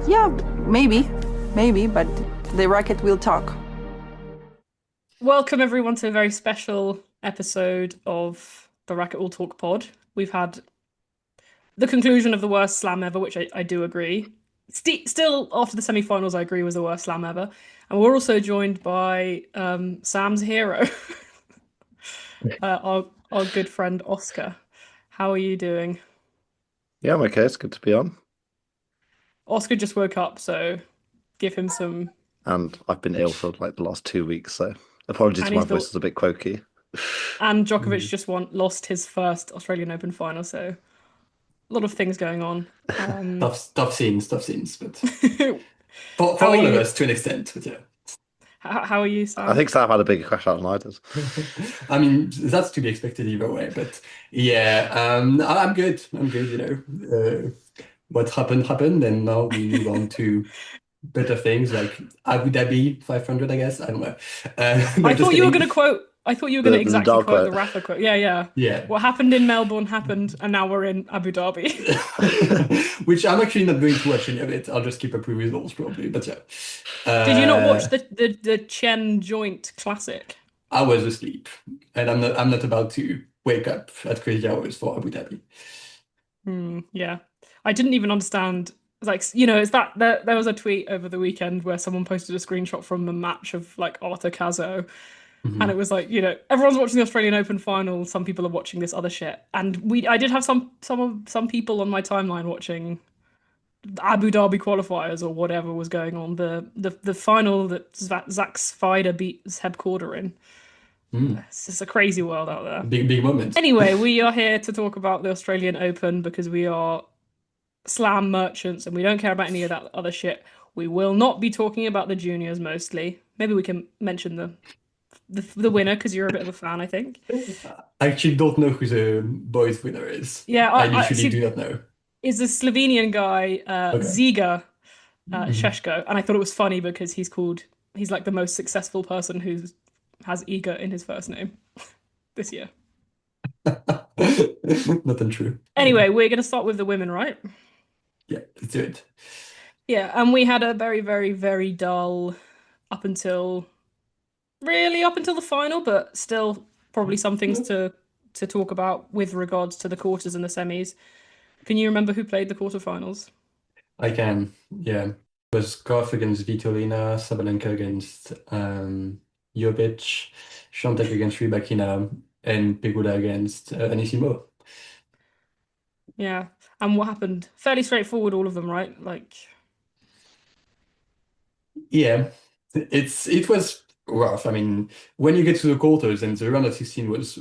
Yeah, maybe, maybe, but the racket will talk. Welcome everyone to a very special episode of the Racket All Talk pod. We've had the conclusion of the worst slam ever, which I do agree. Still, after the semi-finals, I agree was the worst slam ever. And we're also joined by Sam's hero, our good friend Oscar. How are you doing? Yeah, I'm okay. It's good to be on. Oscar just woke up, so give him some. And I've been ill for like the last 2 weeks, so apologies And if my he's voice built. is a bit croaky. And Djokovic Mm. just lost his first Australian Open final, so a lot of things going on. Tough scenes, but for How are all of you? us to an extent. But yeah, How are you, I Sam? think Sam had a bigger crash out than I did. I mean that's to be expected either way. But yeah, I'm good. I'm good. What happened, and now we move on to better things like Abu Dhabi 500. I guess I don't know. No, I just thought you were kidding. going to quote. I thought you were going The to the exactly dark quote the quote. Rafa quote. Yeah, yeah. Yeah. What happened in Melbourne happened, and now we're in Abu Dhabi. Which I'm actually not going to watch any of it. I'll just keep up with results probably. But yeah. Did you not watch Uh, the Chen Joint Classic? I was asleep, and I'm not about to wake up at crazy hours for Abu Dhabi. Yeah, I didn't even understand. Like, it's that there was a tweet over the weekend where someone posted a screenshot from a match of like Arthur Cazzo, and it Mhm. was like, everyone's watching the Australian Open final. Some people are watching this other shit, and I did have some people on my timeline watching Abu Dhabi qualifiers or whatever was going on. The final that Zach Svider beat Seb Corder in. Mm. It's just a crazy world out there. Big moment. Anyway, we are here to talk about the Australian Open because we are slam merchants and we don't care about any of that other shit. We will not be talking about the juniors mostly. Maybe we can mention the winner because you're a bit of a fan, I think. I actually don't know who the boys winner is. Yeah, I I literally see. do not know. Is the Slovenian guy Okay. Ziga Mhm. Sheshko, and I thought it was funny because he's like the most successful person who has Iga in his first name this year. Not untrue. Anyway, we're gonna start with the women, right? Yeah, let's do it. Yeah, and we had a very, very, very dull up until up until the final, but still probably some things to talk about with regards to the quarters and the semis. Can you remember who played the quarterfinals? I can. Yeah. It was Goff against Vitolina, Sabalenka against Jovic, Swiatek against Rybakina, and Pegula against Anisimova. Yeah, and what happened? Fairly straightforward, all of them, right? Like, Yeah, it was rough. I mean, when you get to the quarters and the round of 16 was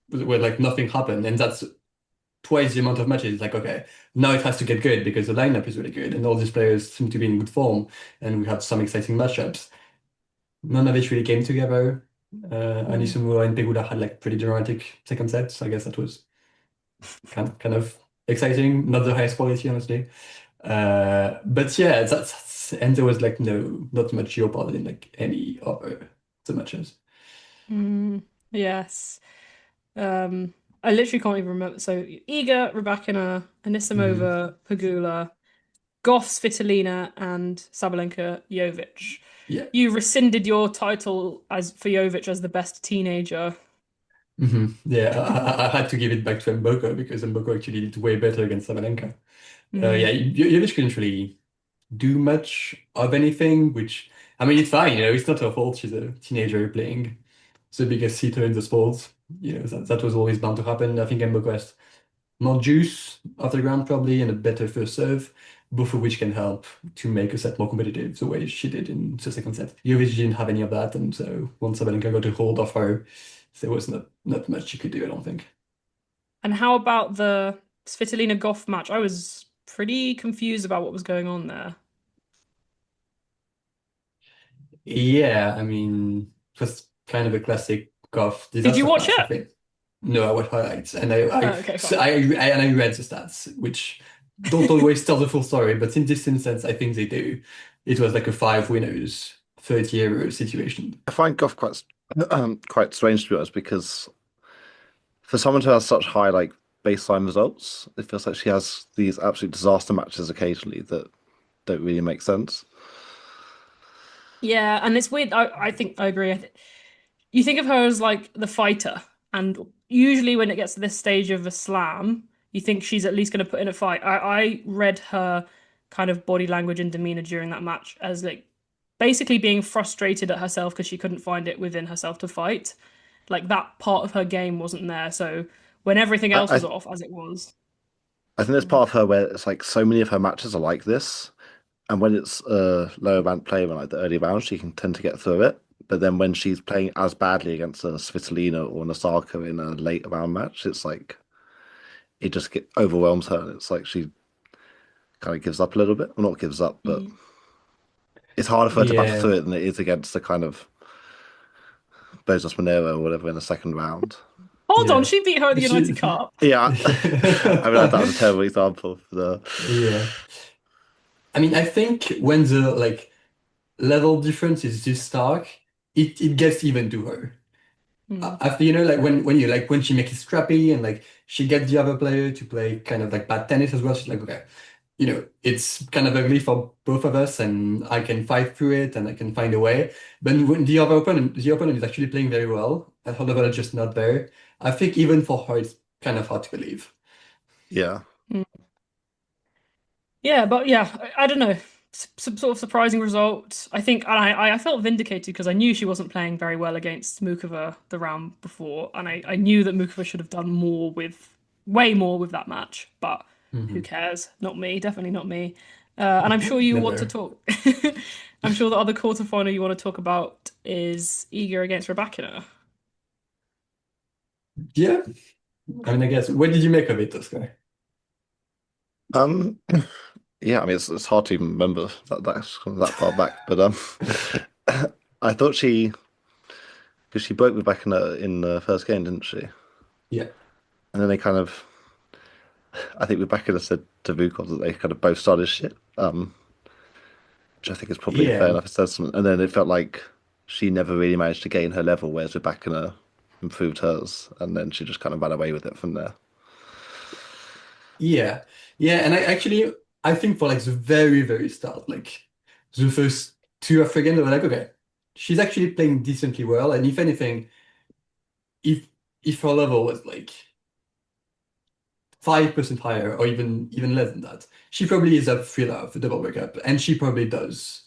where like nothing happened, and that's twice the amount of matches. It's like, okay, now it has to get good because the lineup is really good and all these players seem to be in good form, and we had some exciting matchups. None of it really came together. mm, Anisimova and Pegula had like pretty dramatic second sets. I guess that was kind of exciting. Not the highest quality, honestly. But yeah, and there was like not much Jeopardy in like any of the matches. yes. Um, I literally can't even remember. So Iga, Rybakina, Hmm. Anisimova, Pegula, Goff, Svitolina, and Sabalenka Jovic. Yeah. You rescinded your title as for Jovic as the best teenager. Yeah, I had to give it back to Mboko because Mboko actually did way better against Sabalenka. Mm. Yeah, Jovic couldn't really do much of anything, which, I mean, it's fine, it's not her fault. She's a teenager playing the biggest hitter in the sport. That was always bound to happen. I think Mboko has more juice off the ground probably and a better first serve, both of which can help to make a set more competitive the way she did in the second set. Jovic didn't have any of that, and so once Sabalenka got a hold of her, there was not much she could do, I don't think. And how about the Svitolina Goff match? I was pretty confused about what was going on there. Yeah, I mean, it was kind of a classic golf Did you disaster watch match, I it? think. No, I watched highlights, and Oh, okay, so fine. I read the stats, which don't always tell the full story, but in this instance, I think they do. It was like a five winners, 30 euro situation. I find golf quite strange to be honest, because for someone who has such high like baseline results, it feels like she has these absolute disaster matches occasionally that don't really make sense. Yeah, and it's weird. I think I agree. You think of her as like the fighter, and usually when it gets to this stage of a slam, you think she's at least going to put in a fight. I read her kind of body language and demeanor during that match as like basically being frustrated at herself because she couldn't find it within herself to fight. Like that part of her game wasn't there. So when everything I, else was I off, as it was. I think there's part of her where it's like so many of her matches are like this, and when it's lower ranked player in like the early rounds, she can tend to get through it. But then when she's playing as badly against a Svitolina or an Osaka in a late round match, it's like it just overwhelms her. And it's like she kind of gives up a little bit. Well, not gives up, but Mm. it's harder for her to battle Yeah. through it than it is against the kind of Bozos Monero or whatever in the second round. Hold on, Yeah. she beat her at the She United Cup. Yeah, I mean that was a terrible example for the. Yeah. I mean, I think when the like level difference is this stark, it gets even to her. Mm. After like when she makes it scrappy and like she gets the other player to play kind of like bad tennis as well, she's like, okay, it's kind of ugly for both of us, and I can fight through it and I can find a way. But when the opponent is actually playing very well, and her level is just not there, I think even for her it's kind of hard to believe. Yeah, Yeah, but yeah, I don't know. Some sort of surprising result. I think, and I felt vindicated because I knew she wasn't playing very well against Mukova the round before, and I knew that Mukova should have done way more with that match. But who Hmm. cares? Not me, definitely not me. And I'm sure you want to Never. talk. I'm sure the other quarterfinal you want to talk about is Iga against Rybakina. Yeah. I mean, I guess. What did you make of it, Oscar? um, yeah. I mean, it's hard to even remember that's that far back, but I thought because she broke Rebecca in the first game, didn't she? Yeah. And then they kind of, I think Rebecca said to Vukov that they kind of both started shit, which I think is probably a fair Yeah. enough assessment. And then it felt like she never really managed to gain her level, whereas Rebecca improved hers, and then she just kind of ran away with it from there. Yeah. Yeah. And I think for like the very, very start, like the first two of her games, I was like, okay, she's actually playing decently well. And if anything, if if her level was like 5% higher or even less than that, she probably is up thriller for double breakup, and she probably does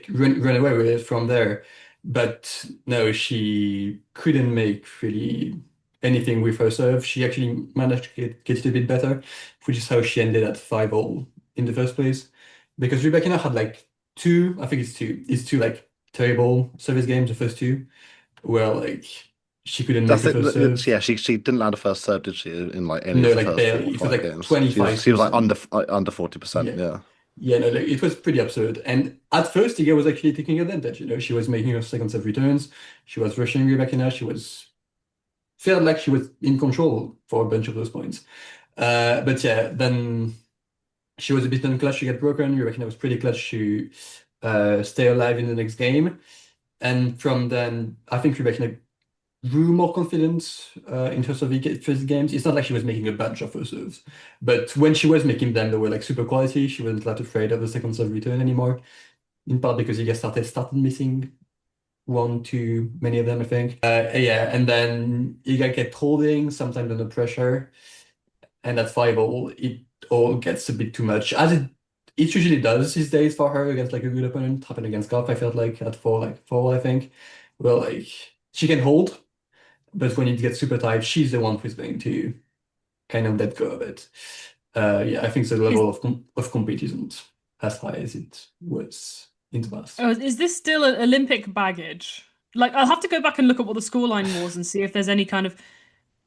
run away with it from there. But no, she couldn't make really anything with her serve. She actually managed to get it a bit better, which is how she ended at 5-all in the first place. Because Rybakina had like two, I think it's two like terrible service games, the first two, where like she couldn't make That's a it. first serve. Yeah, she didn't land a first serve, did she? In like any of No, the like first four or barely. It was five like games, she was like 25%. under 40%. Yeah. Yeah, Yeah, no, like, it was pretty absurd. And at first, Iga was actually taking advantage. She was making her second serve returns. She was rushing Rybakina. She was felt like she was in control for a bunch of those points. But yeah, then she was a bit unclutched. She got broken. Rybakina was pretty clutch to stay alive in the next game. And from then, I think Rybakina grew more confident in terms of first games. It's not like she was making a bunch of first serves, but when she was making them, they were like super quality. She wasn't that afraid of the second serve return anymore. In part because Iga started missing one too many of them, I think. Yeah, and then Iga kept holding, sometimes under pressure, and at 5-all, it all gets a bit too much, as it usually does these days for her against like a good opponent. Happened against Goff, I felt like at 4, I think. Well, like she can hold, but when it gets super tight, she's the one who's going to kind of let go of it. Yeah, I think the Is level of compete isn't as high as it was in the past. is this still an Olympic baggage? Like, I'll have to go back and look at what the scoreline was and see if there's any kind of,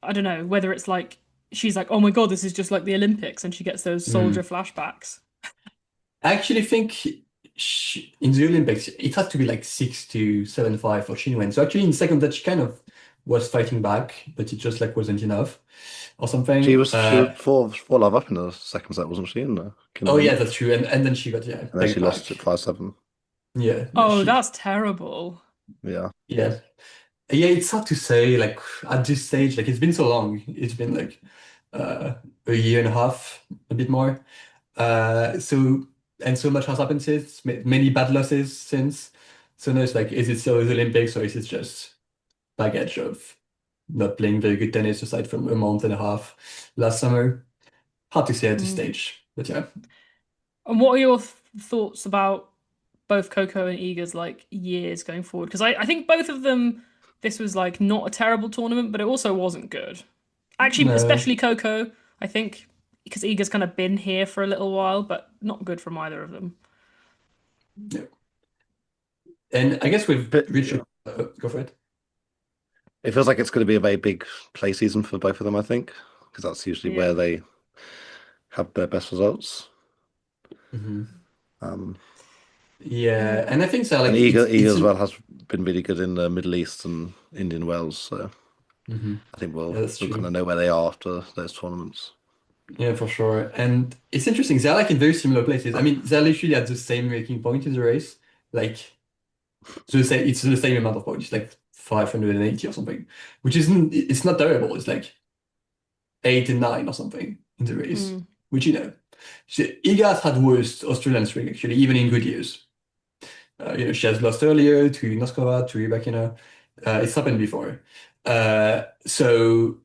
I don't know, whether it's like she's like, oh my God, this is just like the Olympics, and she gets those soldier Mm. flashbacks. I actually think in the Olympics it had to be like 6-7-5 for Shinwen. So actually in second that she kind of was fighting back, but it just like wasn't enough or she something. was she was four love up in the second set, wasn't she? In the Oh yeah, Kinderman, that's true. And then she got and then she pegged lost back. at 5-7. Yeah, no, Oh, she that's terrible. Yeah, yeah. Yeah, it's hard to say, like at this stage, like it's been so long. It's been like a year and a half, a bit more. So and so much has happened since, many bad losses since. So now it's like, is it still the Olympics or is it just baggage of not playing very good tennis aside from a month and a half last summer? Hard to say at this Mm. stage, but yeah. And what are your thoughts about both Coco and Iga's like years going forward? Because I think both of them, this was like not a terrible tournament, but it also wasn't good. Actually, No, especially Coco, I think, because Iga's kind of been here for a little while, but not good from either of them. no. And I guess with But Richard, go for it. it feels like it's going to be a very big play season for both of them, I think, because that's usually Yeah. where they have their best results. Hmm. Um, Yeah, Yeah. and I think so. and Like Eagle it's as a, well has been really good in the Middle East and Indian Wells. So hmm. I think Yeah, that's we'll kind true. of know where they are after those tournaments. Yeah, for sure. And it's interesting. They're like in very similar places. I mean, they're literally at the same ranking point in the race. Like, so it's the same amount of points, like 580 or something, which isn't, it's not terrible. It's like 8 and 9 or something in the race, Mm. which, Iga has had worst Australian string, actually, even in good years. She has lost earlier to Noskova, to Rybakina. It's happened before. So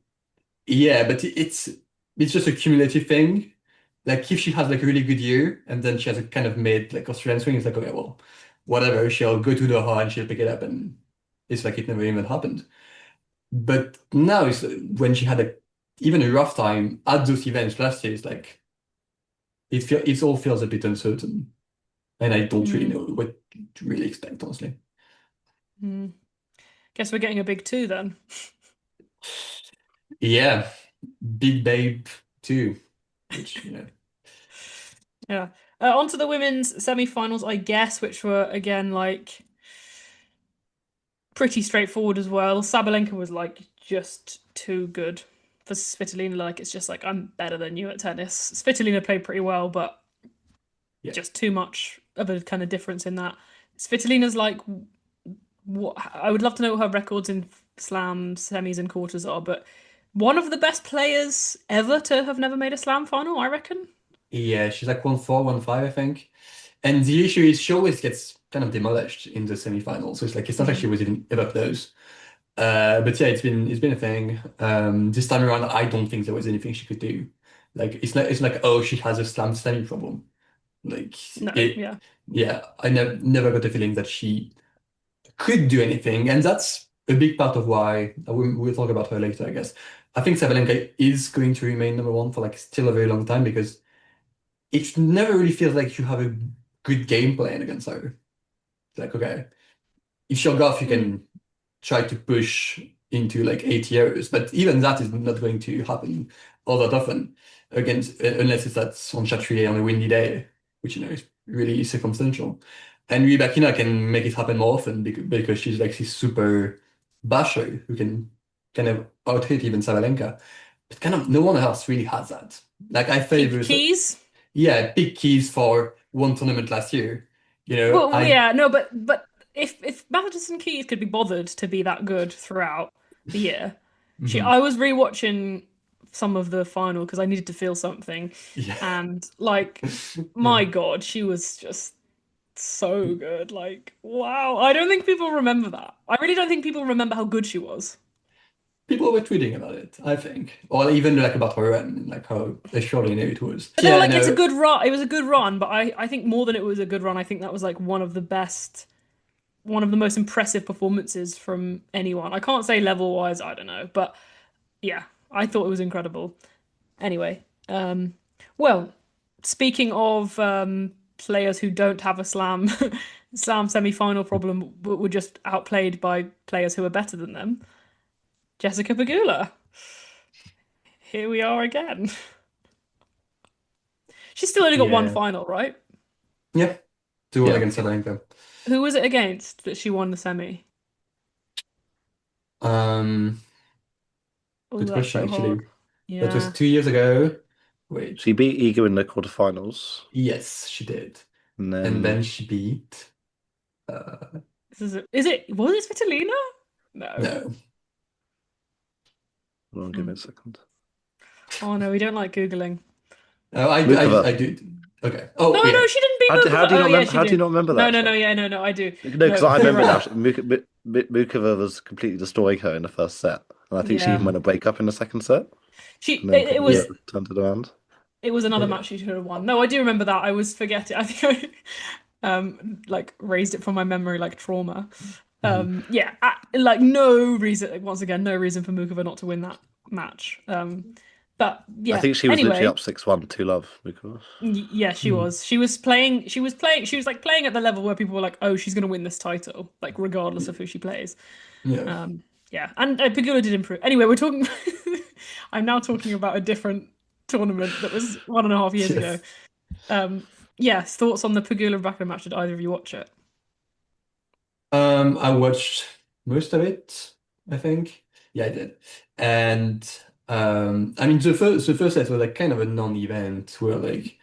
yeah, but it's just a cumulative thing. Like if she has like a really good year and then she has a kind of mid like Australian swing, it's like okay, well, whatever. She'll go to the hole and she'll pick it up, and it's like it never even happened. But now it's when she had even a rough time at those events last year. It's like it all feels a bit uncertain, and I don't really Mm. know what to really expect, honestly. Mm. Guess we're getting a big two then. Yeah, Big Babe too, which Yeah. On to the women's semi-finals, I guess, which were again like pretty straightforward as well. Sabalenka was like just too good for Svitolina. Like it's just like I'm better than you at tennis. Svitolina played pretty well, but yeah, just too much of a kind of difference in that. Svitolina's like what I would love to know what her records in slam semis and quarters are, but one of the best players ever to have never made a slam final, I reckon. yeah, she's like 1-4, 1-5, I think. And the issue is she always gets kind of demolished in the semifinals. So it's not like she Mm. was even ever close. But yeah, it's been a thing. This time around, I don't think there was anything she could do. Like it's like oh, she has a slam semi problem. Like No, it, yeah. yeah. I never got the feeling that she could do anything, and that's a big part of why we'll talk about her later, I guess. I think Sabalenka is going to remain number one for like still a very long time because it never really feels like you have a good game plan against her. It's like, okay, if you're Goff, you Mm. can try to push into like 80 errors, but even that is not going to happen all that often against unless it's at on Chatrier on a windy day, which is really circumstantial. And Rybakina can make it happen more often because she's like this super basher who can kind of out hit even Sabalenka. But kind of no one else really has that. Like I favor Peak keys. yeah, big keys for one tournament last year. Well, I yeah, no, but if Madison Keys could be bothered to be that good throughout the year, mhm. I was rewatching some of the final because I needed to feel something, Yeah. and like, Yeah. my God, she was just so good. Like, wow, I don't think people remember that. I really don't think people remember how good she was. People were tweeting about it, I think. Or even like about her run, like how they surely knew it was. But they were Yeah, like, it's a no. good run. It was a good run, but I think more than it was a good run, I think that was like one of the best, one of the most impressive performances from anyone. I can't say level wise, I don't know, but yeah, I thought it was incredible. Anyway, well, speaking of players who don't have a slam slam semi-final problem, but were just outplayed by players who are better than them, Jessica Pegula. Here we are again. She's still only got one Yeah. final, right? Yeah. 2-1 Yeah. against Sabalenka. Who was it against that she won the semi? Um, Oh, Good that's question, so hard. actually. That was Yeah. 2 years ago. Wait. She beat Iga in the quarterfinals, Yes, she did. and And then then she beat uh Is it was it Svitolina? No. no. hold on, give me Hmm. a second. Oh no, we don't like Googling. Oh, I Mukova. do. Okay. No, Oh no, yeah. she didn't remember How that? do you Oh not yeah, remember? she How do you did. not remember No, that? no, no, yeah, no, I do. No, because No, I you're remember now. right. Mukova was completely destroying her in the first set, and I think she Yeah, even went a break up in the second set, she and then it Yeah, was Pegula turned it around. it was another yeah. match she should have won. No, I do remember that. I was forgetting. I think I like raised it from my memory like trauma. Mhm. Yeah, like no reason. Once again, no reason for Mukova not to win that match. But I yeah. think she was literally Anyway, up 6-1 to love Mukova. yeah, she Mhm. was. She was playing. She was playing. She was like playing at the level where people were like, "Oh, she's gonna win this title," like regardless of who she plays. Yeah. Yeah, and Pegula did improve. Anyway, we're talking. I'm now talking about a different tournament that was 1.5 years ago. Yes. Yes, thoughts on the Pegula Rybakina match? Did either of you watch it? I watched most of it, I think. Yeah, I did. And I mean the first set was like kind of a non-event where like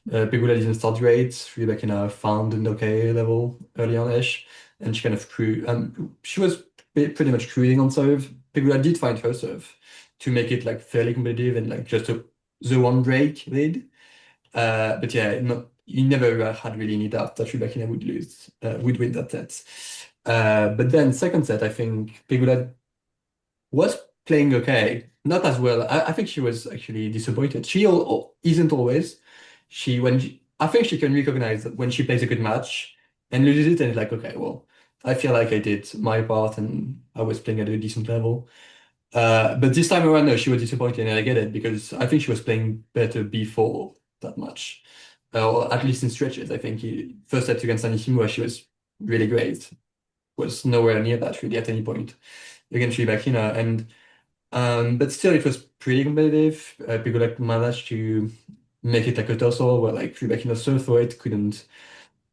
Pegula didn't start great. Rybakina found an okay level early on-ish, and she kind of she was pretty much cruising on serve. Pegula did find her serve to make it like fairly competitive and like just the one break lead. But yeah, you never had really any doubt that Rybakina would win that set. But then second set, I think Pegula was playing okay, not as well. I think she was actually disappointed. She isn't always. I think she can recognize that when she plays a good match and loses it, and it's like, okay, well, I feel like I did my part and I was playing at a decent level. But this time around, no, she was disappointed, and I get it because I think she was playing better before that match, or at least in stretches. I think first set against Anisimua, she was really great. Was nowhere near that really at any point against Rybakina, and but still it was pretty competitive. People like managed to make it like a tussle where like Rybakina served for it, couldn't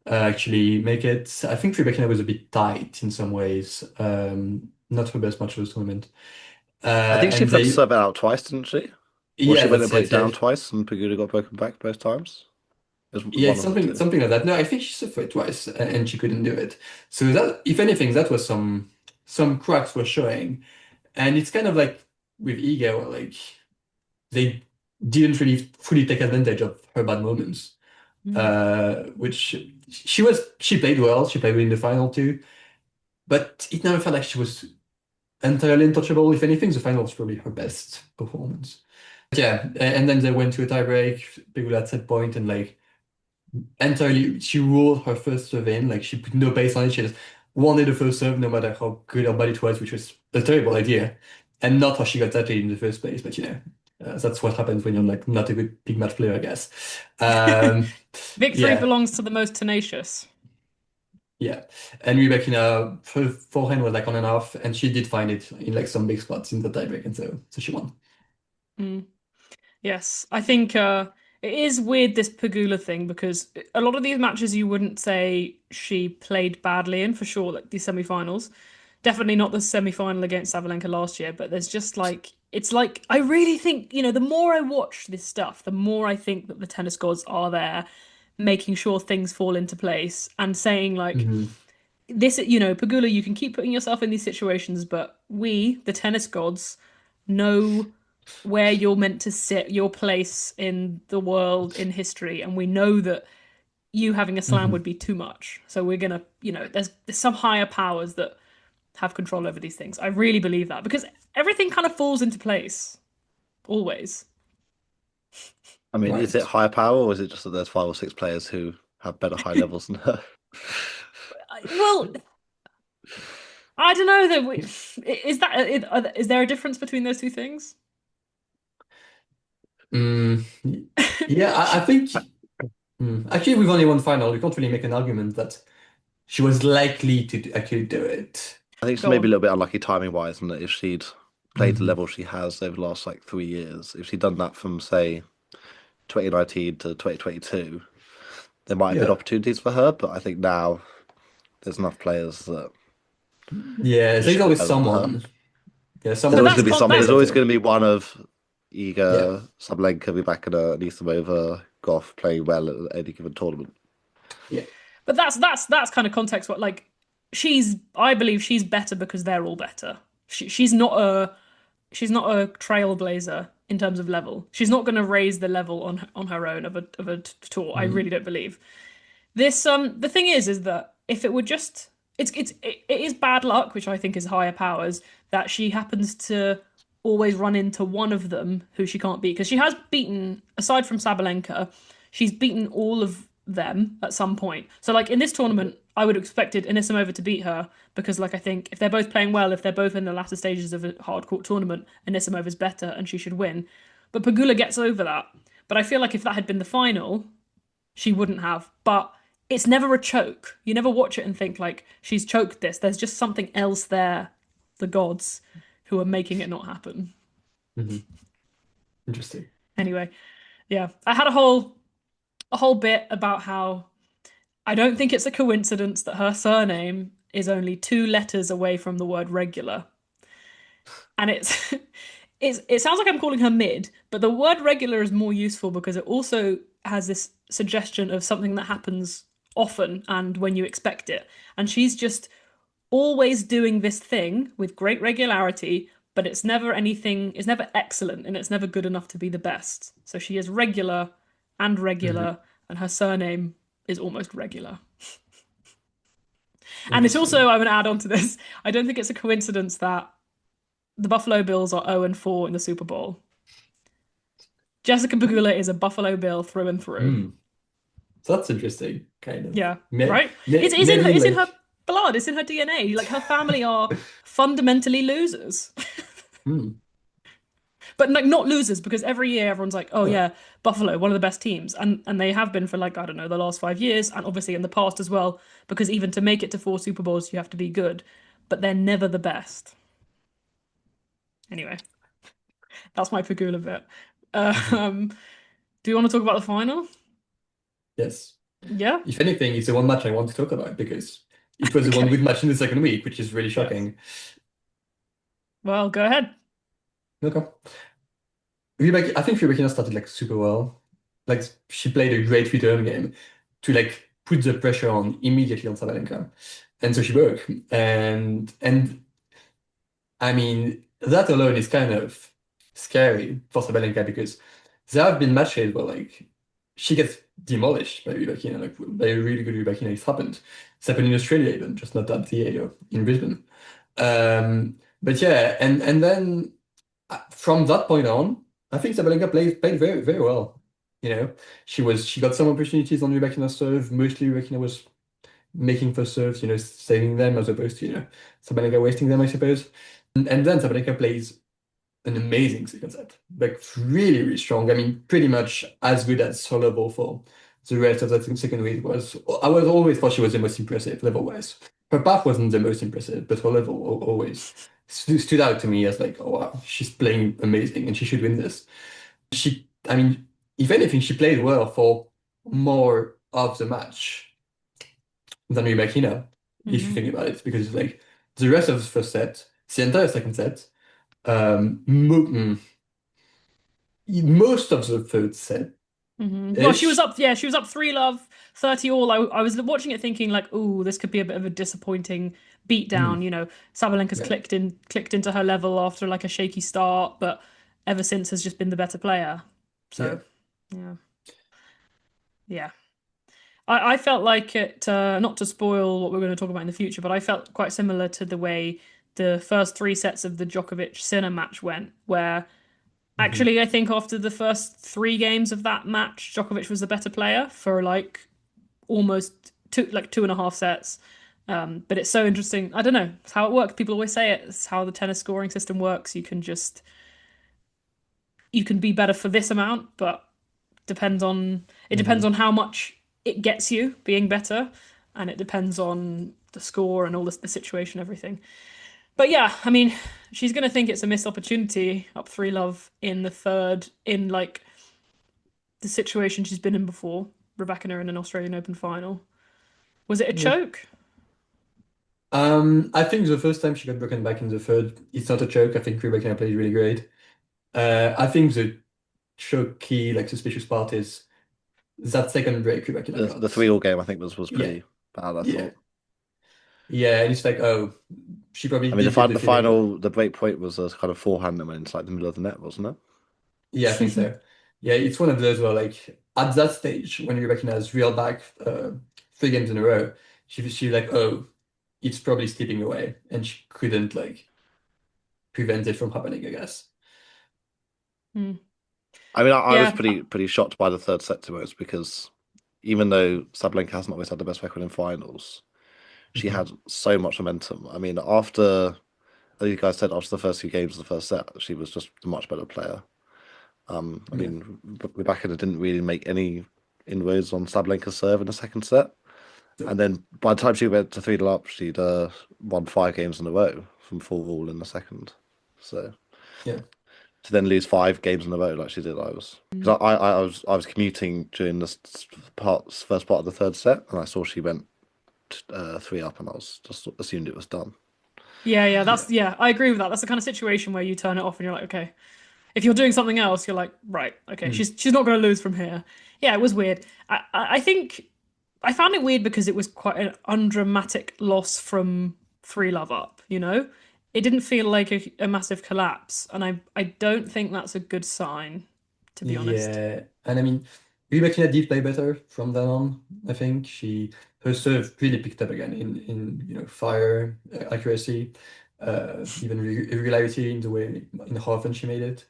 actually make it. I think Rybakina was a bit tight in some ways. Not her best match of the tournament. I think she And flipped they serve out twice, didn't she? Or Yeah, she went a that's break it. down Yeah, twice, and Pegula got broken back both times. It was yeah, one of the two. something like that. No, I think she suffered twice, and she couldn't do it. So that, if anything, that was some cracks were showing, and it's kind of like with Iga, where like they didn't really fully take advantage of her bad moments. Mm. Which she played well. She played well in the final too, but it never felt like she was entirely untouchable. If anything, the final was probably her best performance. But yeah, and then they went to a tiebreak. Pegula at set point, and like entirely she ruled her first serve in, like she put no pace on it, she just wanted the first serve no matter how good or bad it was, which was a terrible idea and not how she got that lead in the first place. But that's what happens when you're like not a good big match player, I guess. um Victory yeah, belongs to the most tenacious. yeah. And Rebecca, her forehand was like on and off, and she did find it in like some big spots in the tiebreak, and so she won. Mm. Yes, I think it is weird this Pagula thing because a lot of these matches you wouldn't say she played badly in for sure, like the semi-finals. Definitely not the semi-final against Sabalenka last year, but there's just like it's like I really think, the more I watch this stuff, the more I think that the tennis gods are there making sure things fall into place and saying like Mhm. this, Pagula, you can keep putting yourself in these situations, but we, the tennis gods, know where you're meant to sit, your place in the world, in history, and we know that you having a slam would Mhm. be too much. So we're gonna, there's some higher powers that have control over these things. I really believe that because everything kind of falls into place always. I mean, is it Right. higher power, or is it just that there's 5 or 6 players who have better high levels than her? Well, I don't know that is there a difference between those two things? Mm, yeah, I think actually with only one final, you can't really make an argument that she was likely to actually do it. I think it's Go maybe a on. little bit unlucky timing wise, and that if she'd played the Mhm. level she has over the last like 3 years, if she'd done that from say 2019 to 2022, there might have been Yeah. opportunities for her. But I think now there's enough players that Yeah, just there's should be always better than her. someone. Yeah, There's But someone always that's going to be who's con some. way There's that's always better. going to be one of Yeah. Iga, Sabalenka, Rybakina, Anisimova, Goff playing well at any given tournament. Yeah. But that's kind of context. What like I believe she's better because they're all better. She's not a trailblazer in terms of level. She's not going to raise the level on her own of a tour. I Mhm. really don't believe This the thing is that if it were just it is bad luck, which I think is higher powers, that she happens to always run into one of them who she can't beat because she has beaten, aside from Sabalenka, she's beaten all of them at some point. So like in this tournament, I would have expected Anisimova to beat her because like I think if they're both playing well, if they're both in the latter stages of a hard court tournament, Anisimova's better and she should win. But Pagula gets over that. But I feel like if that had been the final, she wouldn't have. But it's never a choke. You never watch it and think like she's choked this. There's just something else there, the gods, who are making it not happen. Hmm. Interesting. Anyway, yeah, I had a whole bit about how I don't think it's a coincidence that her surname is only 2 letters away from the word regular. And it sounds like I'm calling her mid, but the word regular is more useful because it also has this suggestion of something that happens often and when you expect it. And she's just always doing this thing with great regularity, but it's never excellent and it's never good enough to be the best. So she is regular and regular, and her surname is almost regular. And it's also, Interesting. I'm going to add on to this, I don't think it's a coincidence that the Buffalo Bills are 0-4 in the Super Bowl. Jessica Pegula is a Buffalo Bill through and through. Hmm. So that's interesting, kind of. Yeah, right? It's Maybe in her like, blood, it's in her DNA. Like her family are fundamentally losers. hmm. But like not losers because every year everyone's like, "Oh Well, yeah, Buffalo, one of the best teams." And they have been for like I don't know, the last 5 years and obviously in the past as well because even to make it to 4 Super Bowls you have to be good, but they're never the best. Anyway, that's my Pegula bit. mhm. Um, do you want to talk about the final? Yes. Yeah. If anything, it's the one match I want to talk about because it was the one Okay. good match in the second week, which is really Yes. shocking. Well, go ahead. Okay. I think Rybakina started like super well. Like she played a great return game to like put the pressure on immediately on Sabalenka. And so she broke. And I mean that alone is kind of scary for Sabalenka because there have been matches where like she gets demolished by Rybakina, like by a really good Rybakina. It's happened. It's happened in Australia even, just not at the or in Brisbane. But yeah, and then from that point on, I think Sabalenka played very, very well. You know, she got some opportunities on Rybakina's serve. Mostly Rybakina was making first serves, saving them as opposed to, Sabalenka wasting them, I suppose. And then Sabalenka plays an amazing second set, like really, really strong. I mean, pretty much as good as her level for the rest of that second week was. I was always thought she was the most impressive level-wise. Her path wasn't the most impressive, but her level always stood out to me as like, oh wow, she's playing amazing and she should win this. I mean, if anything, she played well for more of the match than Rybakina, if you Hmm. think about it, because like the rest of the first set, the entire second set, most of the third set Well, she was ish. up, yeah, she was up 3-love, 30 all. I was watching it thinking like, oh, this could be a bit of a disappointing beatdown. Mm, Sabalenka's yeah, clicked into her level after like a shaky start, but ever since has just been the better player. yeah. So, yeah. Yeah. I felt like it, not to spoil what we're going to talk about in the future, but I felt quite similar to the way the first 3 sets of the Djokovic Sinner match went, where Hmm. actually I think after the first 3 games of that match, Djokovic was the better player for like almost 2.5 sets. But it's so interesting. I don't know. It's how it works. People always say it. It's how the tennis scoring system works. You can be better for this amount, but depends Hmm. on how much it gets you being better, and it depends on the score and all the situation, everything. But yeah, I mean, she's gonna think it's a missed opportunity up 3-love in the third in like the situation she's been in before. Rebecca in an Australian Open final. Was it a Yeah. choke? I think the first time she got broken back in the third, it's not a choke. I think Rebecca played really great. I think the choky, like suspicious part is that second break Rebecca The got. 3-all game I think was Yeah, pretty bad. I yeah, thought. yeah. And it's like, oh, she probably I mean, did get the the feeling that. final, the break point was a kind of forehand that went into like the middle of the net, wasn't it? Yeah, I think so. Yeah, it's one of those where like at that stage when Rebecca has real back three games in a row, she like, oh, it's probably slipping away, and she couldn't like prevent it from happening, I guess. Hmm. I mean, I was Yeah. pretty shocked by the third set to us because even though Sabalenka hasn't always had the best record in finals, she Mhm. had so much momentum. I mean, after, as you guys said, after the first few games of the first set, she was just a much better player. I Yeah. mean, Rybakina didn't really make any inroads on Sabalenka's serve in the second set. So, And then by the time she went to 3-0 up, she'd won 5 games in a row from 4-all in the second. So yeah. to then lose 5 games in a row like she did, I was because I was commuting during the first part of the third set, and I saw she went 3 up, and I was just assumed it was done. Yeah, Yeah. I agree with that. That's the kind of situation where you turn it off and you're like, okay. If you're doing something else, you're like, right, okay, Mm. she's not going to lose from here. Yeah, it was weird. I think I found it weird because it was quite an undramatic loss from 3-love up, you know? It didn't feel like a massive collapse, and I don't think that's a good sign, to be honest. Yeah, and I mean, Rybakina did play better from then on. I think her serve really picked up again in fire, accuracy, even re regularity in the way in how often she made it,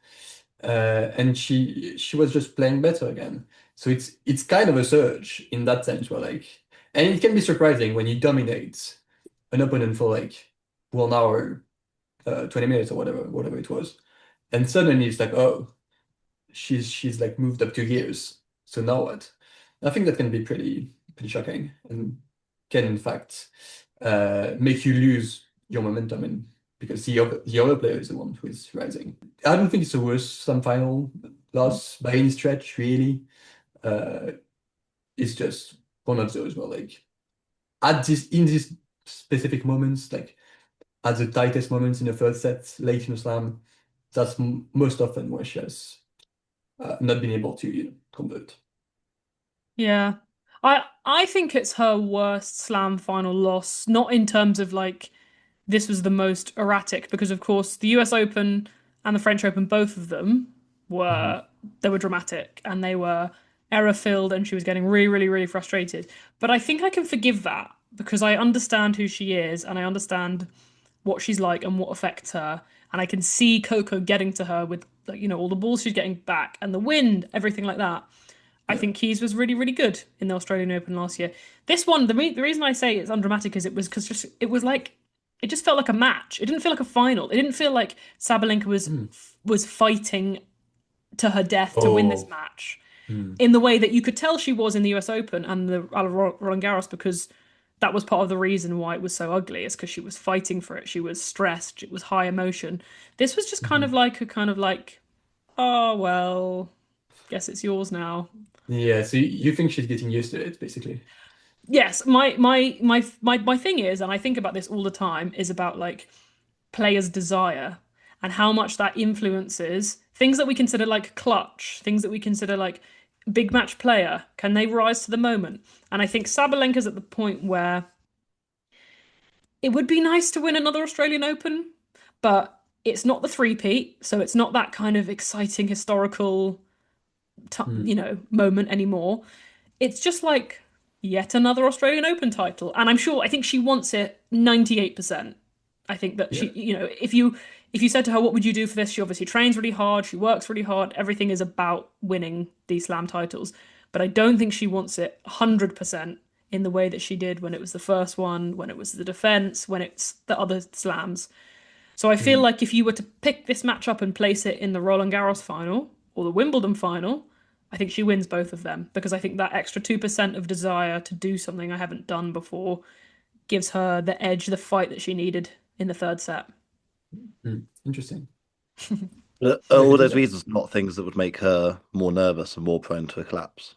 and she was just playing better again. So it's kind of a surge in that sense, where like, and it can be surprising when you dominate an opponent for like 1 hour, 20 minutes or whatever it was, and suddenly it's like, oh, she's like moved up 2 years. So now what? I think that can be pretty shocking and can in fact make you lose your momentum, and because the other player is the one who is rising. I don't think it's the worst semi-final loss by any stretch, really. Uh, it's just one of those where like at this in these specific moments, like at the tightest moments in the third set, late in the slam, that's most often where she has not been able to convert. Yeah. I think it's her worst slam final loss, not in terms of like this was the most erratic, because of course the US Open and the French Open, both of them Mhm. were they were dramatic and they were error filled, and she was getting really frustrated. But I think I can forgive that because I understand who she is and I understand what she's like and what affects her. And I can see Coco getting to her with like, all the balls she's getting back and the wind, everything like that. I Yeah. think Keys was really good in the Australian Open last year. This one, the reason I say it's undramatic is it was because just it was like it just felt like a match. It didn't feel like a final. It didn't feel like Sabalenka Mm. was fighting to her death to win this Oh. match Mm. in the way that you could tell she was in the US Open and the Roland Garros, because that was part of the reason why it was so ugly. Is because she was fighting for it. She was stressed. It was high emotion. This was just Mhm. kind of like, oh well, guess it's yours now. Yeah, so you think she's getting used to it, basically. Yes, my thing is, and I think about this all the time, is about like players' desire and how much that influences things that we consider like clutch, things that we consider like big match player. Can they rise to the moment? And I think Sabalenka's at the point where it would be nice to win another Australian Open, but it's not the three-peat, so it's not that kind of exciting historical, Mm. moment anymore. It's just like yet another Australian Open title. And I think she wants it 98%. I think that Yeah. if you said to her, what would you do for this? She obviously trains really hard, she works really hard. Everything is about winning these slam titles. But I don't think she wants it 100% in the way that she did when it was the first one, when it was the defense, when it's the other slams. So I feel Mm. like if you were to pick this match up and place it in the Roland Garros final or the Wimbledon final, I think she wins both of them, because I think that extra 2% of desire to do something I haven't done before gives her the edge, the fight that she needed in the third set. Mm. Interesting. Are Yeah, all good to those know. reasons not things that would make her more nervous and more prone to a collapse?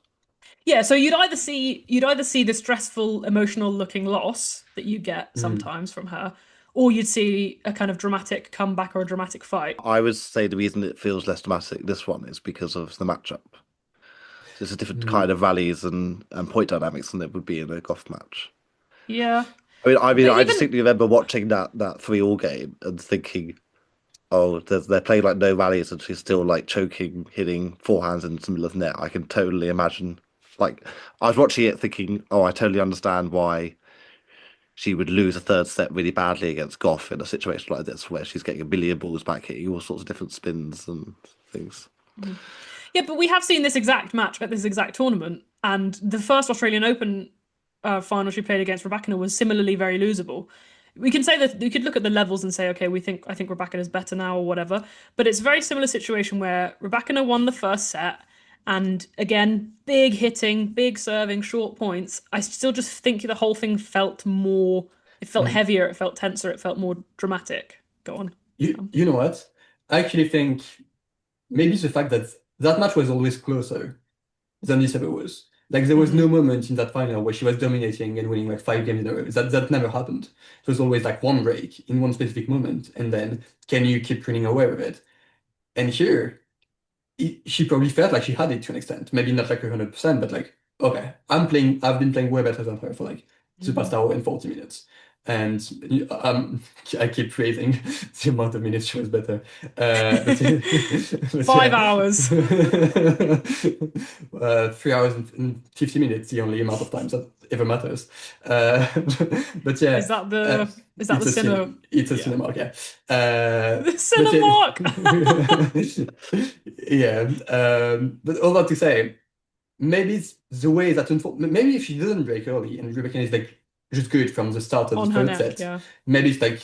Yeah, so you'd either see the stressful, emotional looking loss that you get Mm. sometimes from her, or you'd see a kind of dramatic comeback or a dramatic fight. I would say the reason it feels less dramatic this one is because of the matchup. So it's a different kind Mm. of rallies and point dynamics than it would be in a golf match. Yeah, I mean, but I even distinctly remember watching that 3-all game and thinking, oh, they're playing like no rallies, and she's still like choking, hitting forehands into the middle of the net. I can totally imagine Like I was watching it thinking, oh, I totally understand why she would lose a third set really badly against Goff in a situation like this, where she's getting a million balls back, hitting all sorts of different spins and things. Yeah, but we have seen this exact match at this exact tournament, and the first Australian Open final she played against Rybakina was similarly very losable. We can say that we could look at the levels and say, okay, I think Rybakina is better now or whatever, but it's a very similar situation where Rybakina won the first set, and again, big hitting, big serving, short points. I still just think the whole thing felt more. It felt Mm. heavier. It felt tenser. It felt more dramatic. Go on. You know what? I actually think maybe it's the fact that that match was always closer than this ever was. Like there was no moment in that final where she was dominating and winning like 5 games in a row. That never happened. It was always like one break in one specific moment, and then can you keep running away with it? And here, she probably felt like she had it to an extent. Maybe not like 100%, but like, okay, I've been playing way better than her for like the past hour and 40 minutes. And I keep praising the amount of minutes she was better. But 5 hours. 3 hours and 50 minutes, the only amount of times that ever matters. But yeah, Is that the it's a cinema? it's a Yeah. Cinemark, yeah. The But Cinemark. yeah, but all that to say, maybe it's the way that maybe if she doesn't break early and Rybakina is like just good from the start of On the her third neck, set, yeah. maybe it's like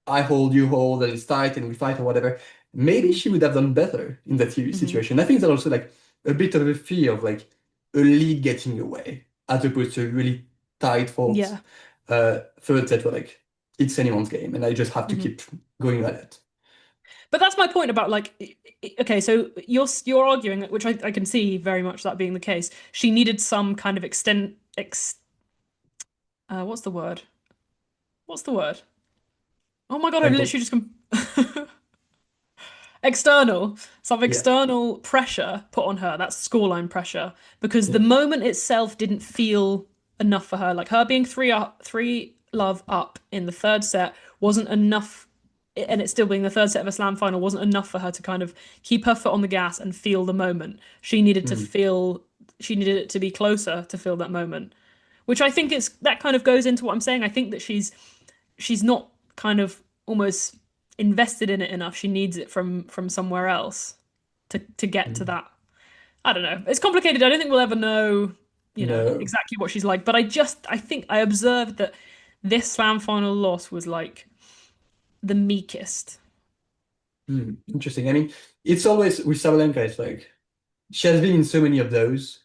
I hold, you hold, and it's tight and we fight or whatever. Maybe she would have done better in that situation. I think there's also like a bit of a fear of like a lead getting away as opposed to a really tight fought Yeah. third set where like it's anyone's game and I just have to keep going at it. But that's my point about like, okay, so you're arguing, which I can see very much that being the case. She needed some kind of what's the word? What's the word? Oh my God, I've Mental. literally some Yeah. external pressure put on her. That's scoreline pressure because the Yeah. moment itself didn't feel enough for her. Like her being 3-love up in the third set wasn't enough, and it still being the third set of a slam final wasn't enough for her to kind of keep her foot on the gas and feel the moment. She needed to feel, she needed it to be closer to feel that moment, which I think is that kind of goes into what I'm saying. I think that she's not kind of almost invested in it enough. She needs it from somewhere else to get to that. I don't know. It's complicated. I don't think we'll ever know, No. exactly what she's like. But I think I observed that this slam final loss was like the meekest. Interesting. I mean, it's always with Sabalenka, it's like she has been in so many of those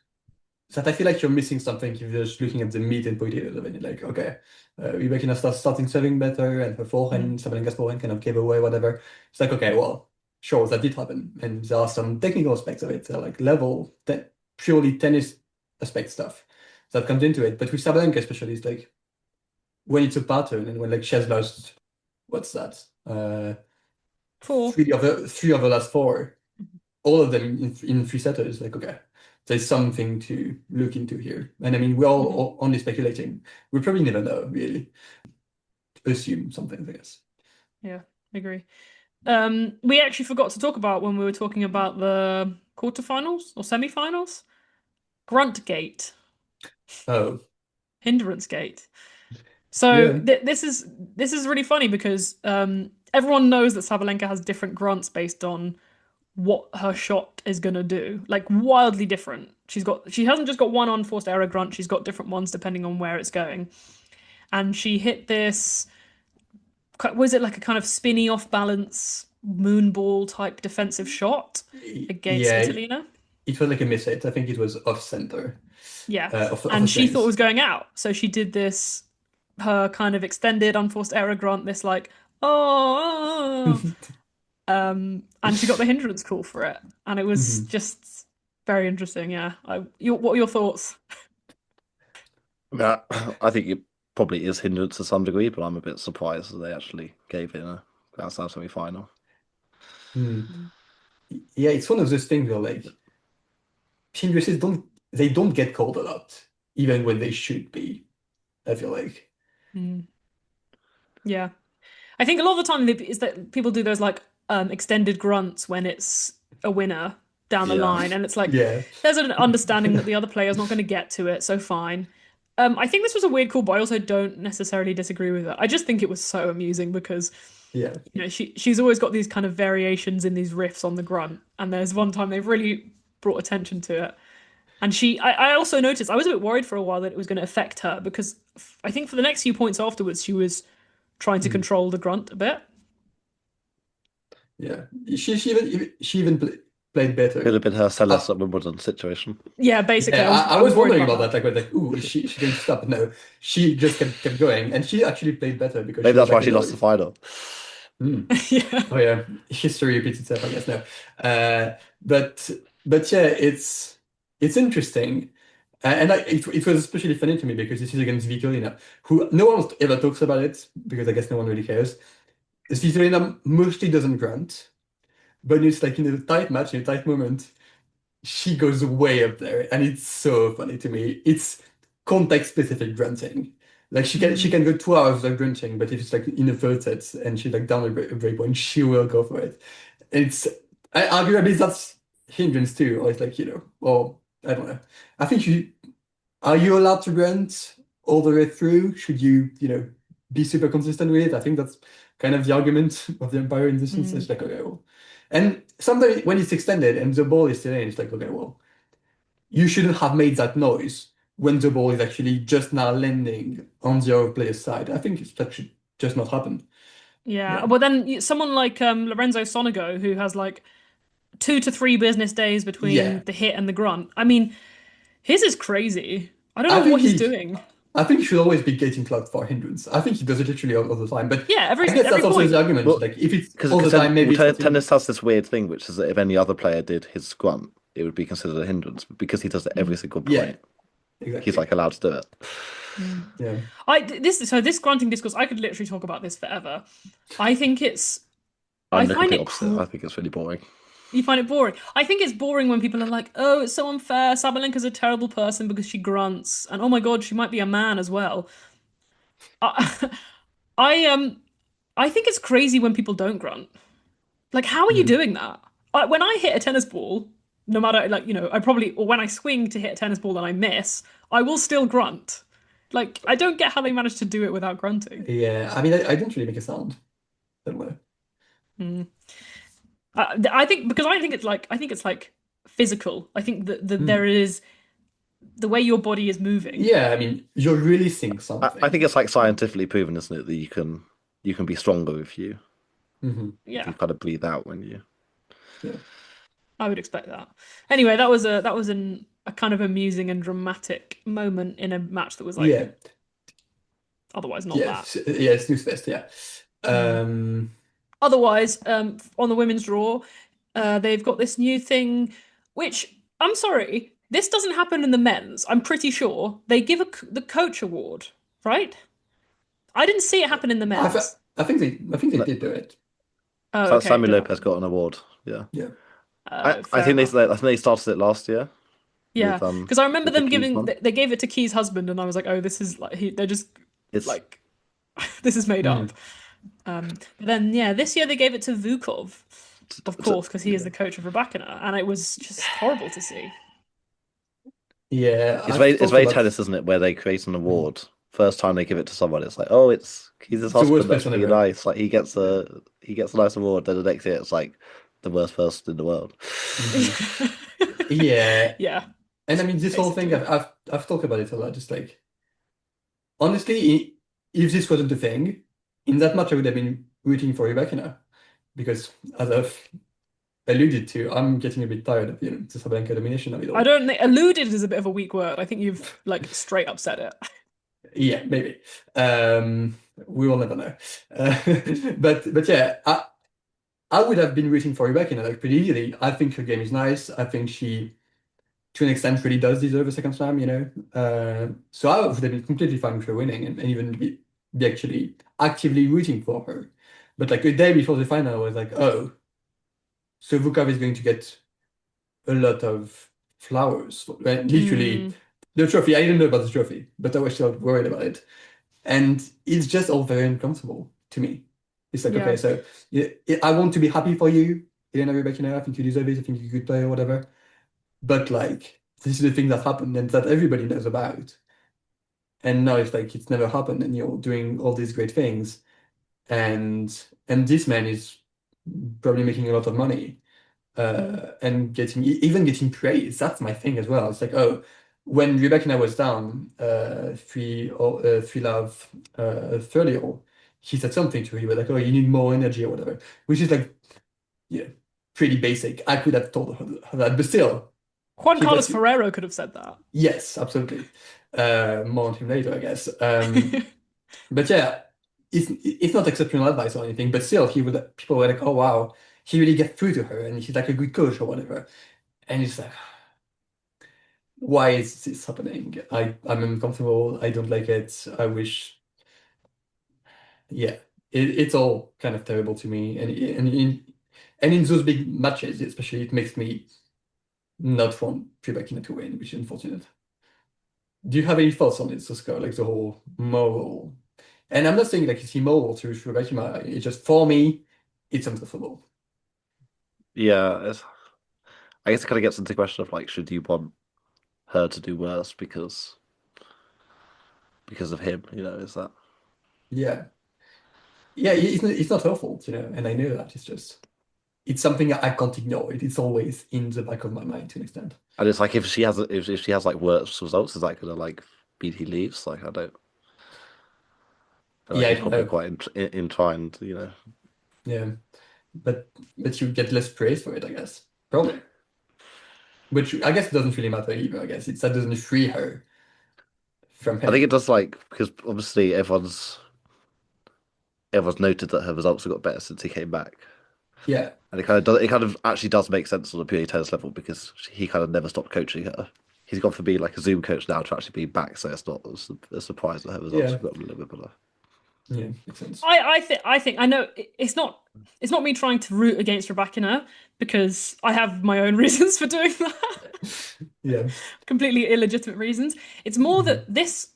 that I feel like you're missing something if you're just looking at the meat and potatoes of it. Like, okay, Rebecca starting serving better, and her forehand, Sabalenka's forehand kind of gave away, whatever. It's like, okay, well, sure, that did happen. And there are some technical aspects of it, like level, purely tennis aspect stuff that comes into it. But with Sabalenka especially, it's like when it's a pattern and when like she has lost, what's that? 4. Three of the last four, all of them in three setters. Like, okay, there's something to look into here. And I mean, we're all only speculating. We probably never know, really. Assume something, I guess. Yeah, I agree. We actually forgot to talk about when we were talking about the quarterfinals or semifinals. Grunt gate, Oh, hindrance gate. So yeah. this is really funny because everyone knows that Sabalenka has different grunts based on what her shot is gonna do, like wildly different. She hasn't just got one unforced error grunt, she's got different ones depending on where it's going. And she hit this, was it like a kind of spinny off balance moonball type defensive shot against Yeah, Svitolina? it was like a miss hit. I think it was off center, Yeah. off the And she thought it strings. was going out. So she did this, her kind of extended unforced error grunt, this like, oh, and she got the hindrance call for it. And it was Mhm. just very interesting. Yeah. What are your thoughts? Yeah, I think it probably is hindered to some degree, but I'm a bit surprised that they actually gave it a Grand Slam semi-final. Hmm. Yeah, it's one of those things where like hindrances don't get called a lot, even when they should be. I feel like. Mm. Yeah. I think a lot of the time is that people do those like extended grunts when it's a winner down the Yeah. line, and it's like Yeah. there's an understanding that the other player's not going to get to it, so fine. I think this was a weird call, but I also don't necessarily disagree with it. I just think it was so amusing because Yeah. she's always got these kind of variations in these riffs on the grunt, and there's one time they've really brought attention to it. And I also noticed I was a bit worried for a while that it was going to affect her because I think for the next few points afterwards she was trying to control the grunt a bit. Yeah. She even played better. Could have been her Celis at Wimbledon situation. Yeah, basically. Yeah, I was was worried wondering about that. Like, ooh, is she going to stop? But no, she just kept going, and she actually played better because Maybe she was that's why like she lost the final. Yeah. Oh yeah, history repeats itself, I guess. No, but yeah, it's interesting, and it was especially funny to me because this is against Svitolina, who no one ever talks about it because I guess no one really cares. Svitolina mostly doesn't grunt, but it's like in a tight match, in a tight moment, she goes way up there, and it's so funny to me. It's context-specific grunting. Like she can go 2 hours without grunting, but if it's like in the third set and she's like down a break point, she will go for it. It's arguably that's hindrance too, or it's like or I don't know. I think are you allowed to grunt all the way through? Should you be super consistent with it? I think that's kind of the argument of the umpire in this instance. Like, okay, well. And sometimes when it's extended and the ball is still in, it's like, okay, well, you shouldn't have made that noise when the ball is actually just now landing on the other player's side. I think that should just not happen. Yeah. Yeah. Well, then someone like Lorenzo Sonego, who has like 2 to 3 business days between Yeah. the hit and the grunt. I mean, his is crazy. I don't I know think what he's he- doing. I think he should always be getting clocked for hindrance. I think he does it literally all the time. But Yeah, I guess that's also point. the argument. Well, Like, if it's Because all the time, maybe it's not tennis has this weird thing, which is that if any other player did his grunt, it would be considered a hindrance. But because he does it every single Yeah, point, exactly. he's like allowed to do it. Yeah. This grunting discourse, I could literally talk about this forever. I think it's I'm I the find complete it opposite. I think it's really boring. You find it boring. I think it's boring when people are like, "Oh, it's so unfair. Sabalenka's a terrible person because she grunts, and oh my God, she might be a man as well." I, I think it's crazy when people don't grunt. Like, how are you doing that? When I hit a tennis ball, no matter or when I swing to hit a tennis ball and I miss, I will still grunt. Like, I don't get how they manage to do it without grunting. Yeah. I mean, I don't really make a sound. Don't know. I think because I think it's like physical. I think that there is the way your body is moving. Yeah, I mean, you're releasing I something. think it's like scientifically proven, isn't it, that you can be stronger if you Yeah, kind of breathe out when you. Yeah. I would expect that. Anyway, that was a kind of amusing and dramatic moment in a match that was like Yeah. otherwise not Yeah. that. Yeah, snooze fest, yeah. Otherwise, on the women's draw, they've got this new thing, which I'm sorry, this doesn't happen in the men's. I'm pretty sure they give the coach award, right? I didn't see it happen in the men's. I think they did do it. Oh, okay. Sammy then- Lopez got an award. Yeah, Yeah. I fair think enough. I think they started it last year. Yeah, with, because I remember with the them Keys giving one. they gave it to Key's husband, and I was like, oh, this is like they're just It's like this is made up. But then yeah, this year they gave it to Vukov, of course, because he is the coach of Rybakina, and it was just horrible to see. Yeah. it's very tennis, isn't it? Where they create an award. First time they give it to someone, it's like, oh, he's his the worst husband. That's person really ever. nice. Like he gets a nice award. Then the next year, it's like the worst person in the world. Yeah. Yeah, And I mean, this whole thing, I've talked about it a lot. Just like, honestly, if this wasn't a thing, in that match I would have been rooting for Rybakina because, as I've alluded to, I'm getting a bit tired of the Sabalenka domination of it all. I don't think alluded is a bit of a weak word. I think you've like straight up said it. Yeah, maybe. We will never know. But yeah, I would have been rooting for Rybakina like pretty easily. I think her game is nice. I think she, to an extent, really does deserve a second slam. So I would have been completely fine with her winning and even be actually actively rooting for her. But like a day before the final, I was like, oh, so Vukov is going to get a lot of flowers. Literally, the trophy. I didn't know about the trophy, but I was still worried about it. And it's just all very uncomfortable to me. It's like, Yeah. okay, so I want to be happy for you, Elena Rybakina, I think you deserve it. I think you're a good player or whatever. But like, this is the thing that happened and that everybody knows about. And now it's like it's never happened, and you're doing all these great things, and this man is probably making a lot of money, and even getting praise. That's my thing as well. It's like, oh, when Rebecca was down, 3 love, 30 all, he said something to her, like, oh, you need more energy or whatever, which is like, yeah, pretty basic. I could have told her that, but still, Juan he Carlos got Ferrero could have said that. yes, absolutely. More on him later, I guess. But yeah, it's not exceptional advice or anything, but still, people were like, oh wow, he really gets through to her, and he's like a good coach or whatever. And it's like, why is this happening? I'm uncomfortable. I don't like it. I wish, yeah, it's all kind of terrible to me. And in those big matches, especially, it makes me not want Rybakina to win, which is unfortunate. Do you have any thoughts on it, Suska? Like the whole moral. And I'm not saying like it's immoral to Rybakina. It's just for me, it's uncomfortable. Yeah, I guess it kind of gets into the question of like, should you want her to do worse because of him? You know, is that Yeah. Yeah, it's not her fault, and I know that. It's something I can't ignore. It's always in the back of my mind to an extent. and it's like if she has like worse results, is that gonna like mean he leaves? Like I don't. But like Yeah, I he's don't probably know. quite entwined, Yeah, but you get less praise for it, I guess. Probably. Which I guess doesn't really matter either, I guess. That doesn't free her from I think him. it does like because obviously everyone's noted that her results have got better since he came back. Yeah. And it kind of actually does make sense on a purely tennis level because he kind of never stopped coaching her. He's gone from being like a Zoom coach now to actually being back, so it's not a surprise that her results Yeah. have gotten a little bit better. Yeah, makes sense. I think I know it's not me trying to root against Rebecca because I have my own reasons for doing that. Yeah. Completely illegitimate reasons. It's more Mhm. that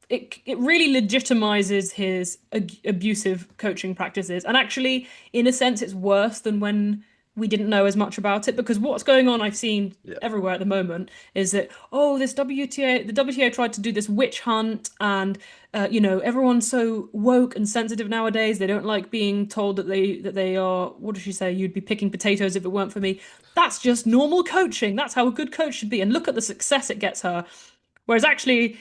it really legitimizes his abusive coaching practices. And actually, in a sense, it's worse than when we didn't know as much about it because what's going on, I've seen Yeah. everywhere at the moment, is that, oh, the WTA tried to do this witch hunt and everyone's so woke and sensitive nowadays. They don't like being told that they are, what does she say? You'd be picking potatoes if it weren't for me. That's just normal coaching. That's how a good coach should be. And look at the success it gets her. Whereas actually,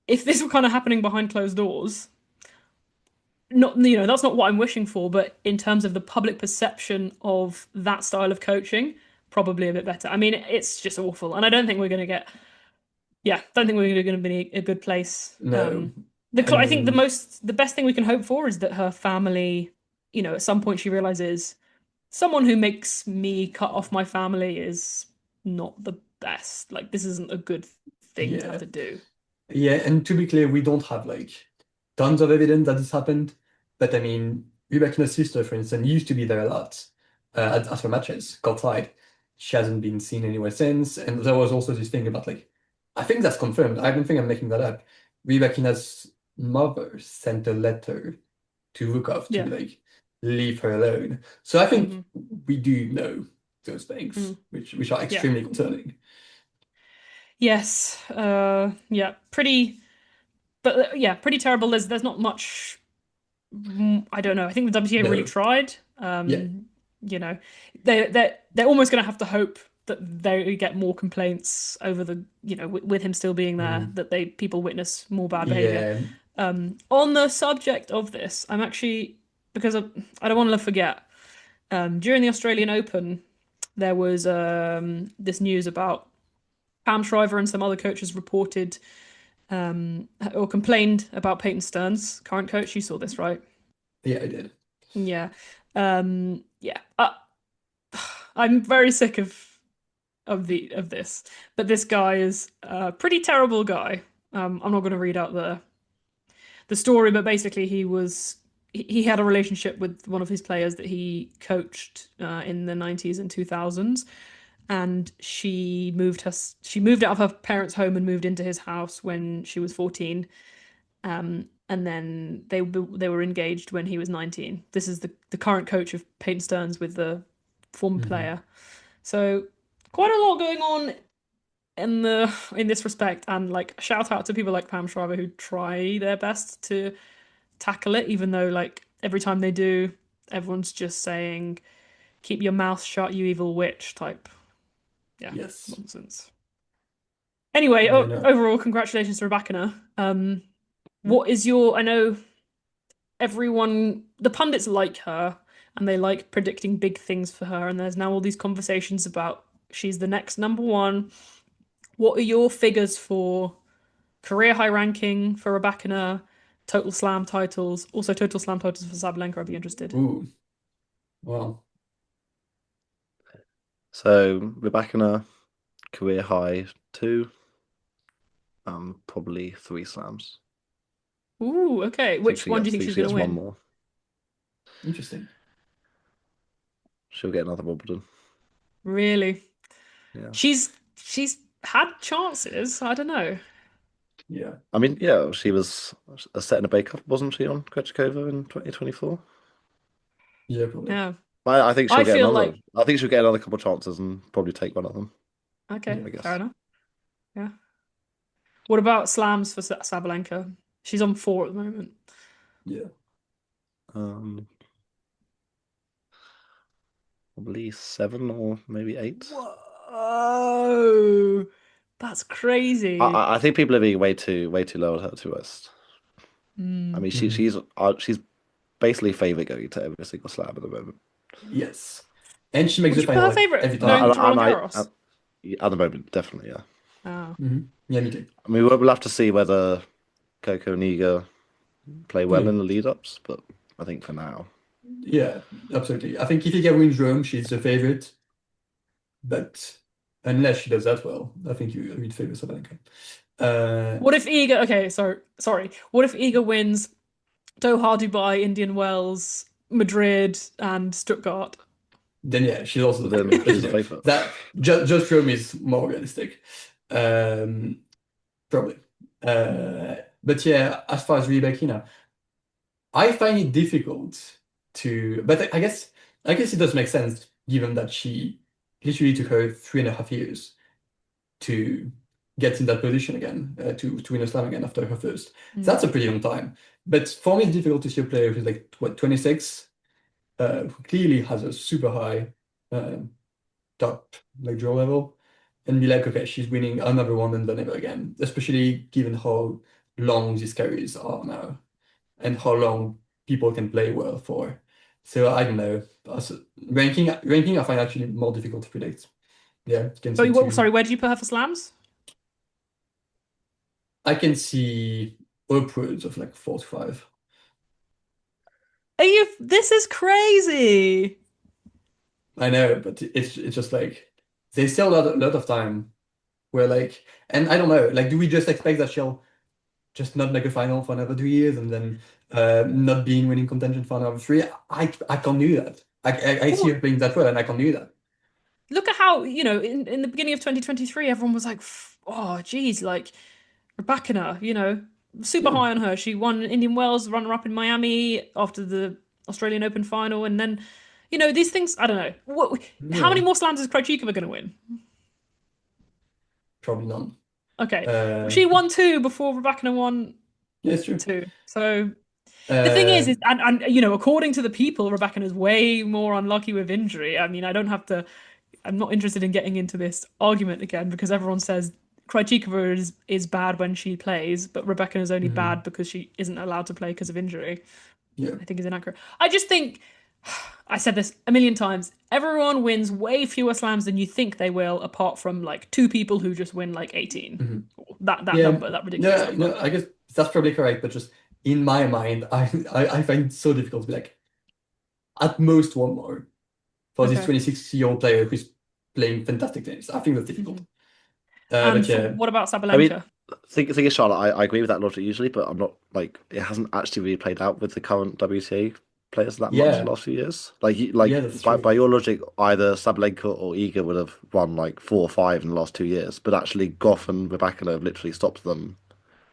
if this were kind of happening behind closed doors, not that's not what I'm wishing for, but in terms of the public perception of that style of coaching, probably a bit better. I mean, it's just awful, and I don't think we're going to get. Yeah, don't think we're going to be a good place. No. I think And the best thing we can hope for is that her family, at some point she realizes someone who makes me cut off my family is not the best. Like this isn't a good thing to have yeah. to do. Yeah, and to be clear, we don't have like tons of evidence that this happened. But I mean, Rebecca's sister, for instance, used to be there a lot at her matches, courtside. She hasn't been seen anywhere since. And there was also this thing about like, I think that's confirmed. I don't think I'm making that up. Rebecca's mother sent a letter to Rukov to Yeah. like leave her alone. So I think Mhm. we do know those things, Mm. which are Yeah. extremely concerning. Yes. Yeah. Pretty. But yeah, pretty terrible. There's not much. I don't know. I think the WTA really No. tried. Yeah. You know, they're almost going to have to hope that they get more complaints over the with him still being there, Mhm. that people witness more bad behavior. Yeah. On the subject of this, I'm actually because I don't want to forget. During the Australian Open, there was this news about Pam Shriver and some other coaches reported or complained about Peyton Stearns, current coach. You saw this, right? Yeah, I did. Yeah. Yeah. I'm very sick of this, but this guy is a pretty terrible guy. I'm not going to read out the story, but basically he had a relationship with one of his players that he coached in the 90s and 2000s, and she moved out of her parents' home and moved into his house when she was 14. And then they were engaged when he was 19. This is the current coach of Peyton Stearns with the former player. So quite a lot going on in this respect, and like shout out to people like Pam Shriver who try their best to tackle it, even though like every time they do, everyone's just saying, "Keep your mouth shut, you evil witch," type. Yeah, Yes. nonsense. Anyway, Yeah, no. overall, congratulations to Rybakina. What is your? I know everyone, the pundits like her, and they like predicting big things for her. And there's now all these conversations about she's the next number one. What are your figures for career high ranking for Rybakina, total slam titles, also total slam titles for Sabalenka? I'd be interested. Ooh, well, So Rybakina, career high 2, probably 3 slams. Ooh, okay. Which one do you think Think she's she going to gets one win? more. interesting. She'll get another Wimbledon. Really? Yeah. She's had chances. I don't know. Yeah. I mean, yeah, she was a set in a bake-off, wasn't she, on Krejcikova in 2024? Yeah, probably. Yeah. I think she'll I get feel another. like I think she'll get another couple of chances and probably take one of them. okay, Yeah. I guess. fair enough. Yeah. What about slams for Sabalenka? She's on 4 at the moment. Yeah. Probably 7 or maybe 8. Whoa, that's crazy. I think people are being way too low on her to us. I mean, she's basically favourite going to every single slam at the moment. Yes. And she makes Would the you put her final like favorite every going time. to Roland Garros? At the moment, definitely, yeah. Oh. Yeah, me too. I mean, we'll have to see whether Coco and Iga play well in the lead-ups, but I think for now, Yeah, absolutely. I think if Iga wins Rome, she's the favorite. But unless she does that well, I think you'd favor Sabalenka. What if Iga? Okay, sorry. What if Iga wins Doha, Dubai, Indian Wells, Madrid, and Stuttgart? Then yeah, she's also the then favorite. But she's you a know, favourite. that just Rome is more realistic. Probably. But yeah, as far as Rybakina, I find it difficult to, but I guess it does make sense given that she literally took her 3.5 years to get in that position again, to win a slam again after her first. So that's a pretty long time. But for me, it's difficult to see a player who's like, what, 26, who clearly has a super high uh, top like draw level, and be like, okay, she's winning another one and then ever again, especially given how long these carries are now and how long people can play well for. So I don't know. Ranking, I find actually more difficult to predict. Yeah, you can see Sorry, where did you put her for slams? I can see upwards of like 4 to 5. Are you? This is crazy. I know, but it's just like there's still a lot of time where like, and I don't know, like, do we just expect that she'll just not make a final for another 2 years and then not be in winning contention for another 3? I can't do that. I see Well, her playing that well, and I can't do that. look at how, in the beginning of 2023, everyone was like, oh, geez, like, Rybakina, super Yeah. high on her. She won Indian Wells, runner-up in Miami after the Australian Open final. And then, these things, I don't know. How many Yeah, more slams is Krejcikova going to win? probably none. Okay. Uh, She won 2 before Rybakina won yeah, it's true. 2. So the thing Uh, is and according to the people, Rybakina is way more unlucky with injury. I mean, I'm not interested in getting into this argument again because everyone says Krejcikova is bad when she plays, but Rebecca is only bad because she isn't allowed to play because of injury. yeah. I think is inaccurate. I just think I said this a million times. Everyone wins way fewer slams than you think they will, apart from like 2 people who just win like 18. That Yeah, number, that ridiculous number. no, I guess that's probably correct, but just in my mind, I find it so difficult to be like, at most one more for this Okay. 26-year-old player who's playing fantastic tennis. I think that's difficult. But And yeah, what about I mean, Sabalenka? thing is, Charlotte, I agree with that logic usually, but I'm not like it hasn't actually really played out with the current WTA players that much the yeah, last few years. Like that's by true. your logic, either Sabalenka or Iga would have won like 4 or 5 in the last 2 years, but actually Goff and Rybakina have literally stopped them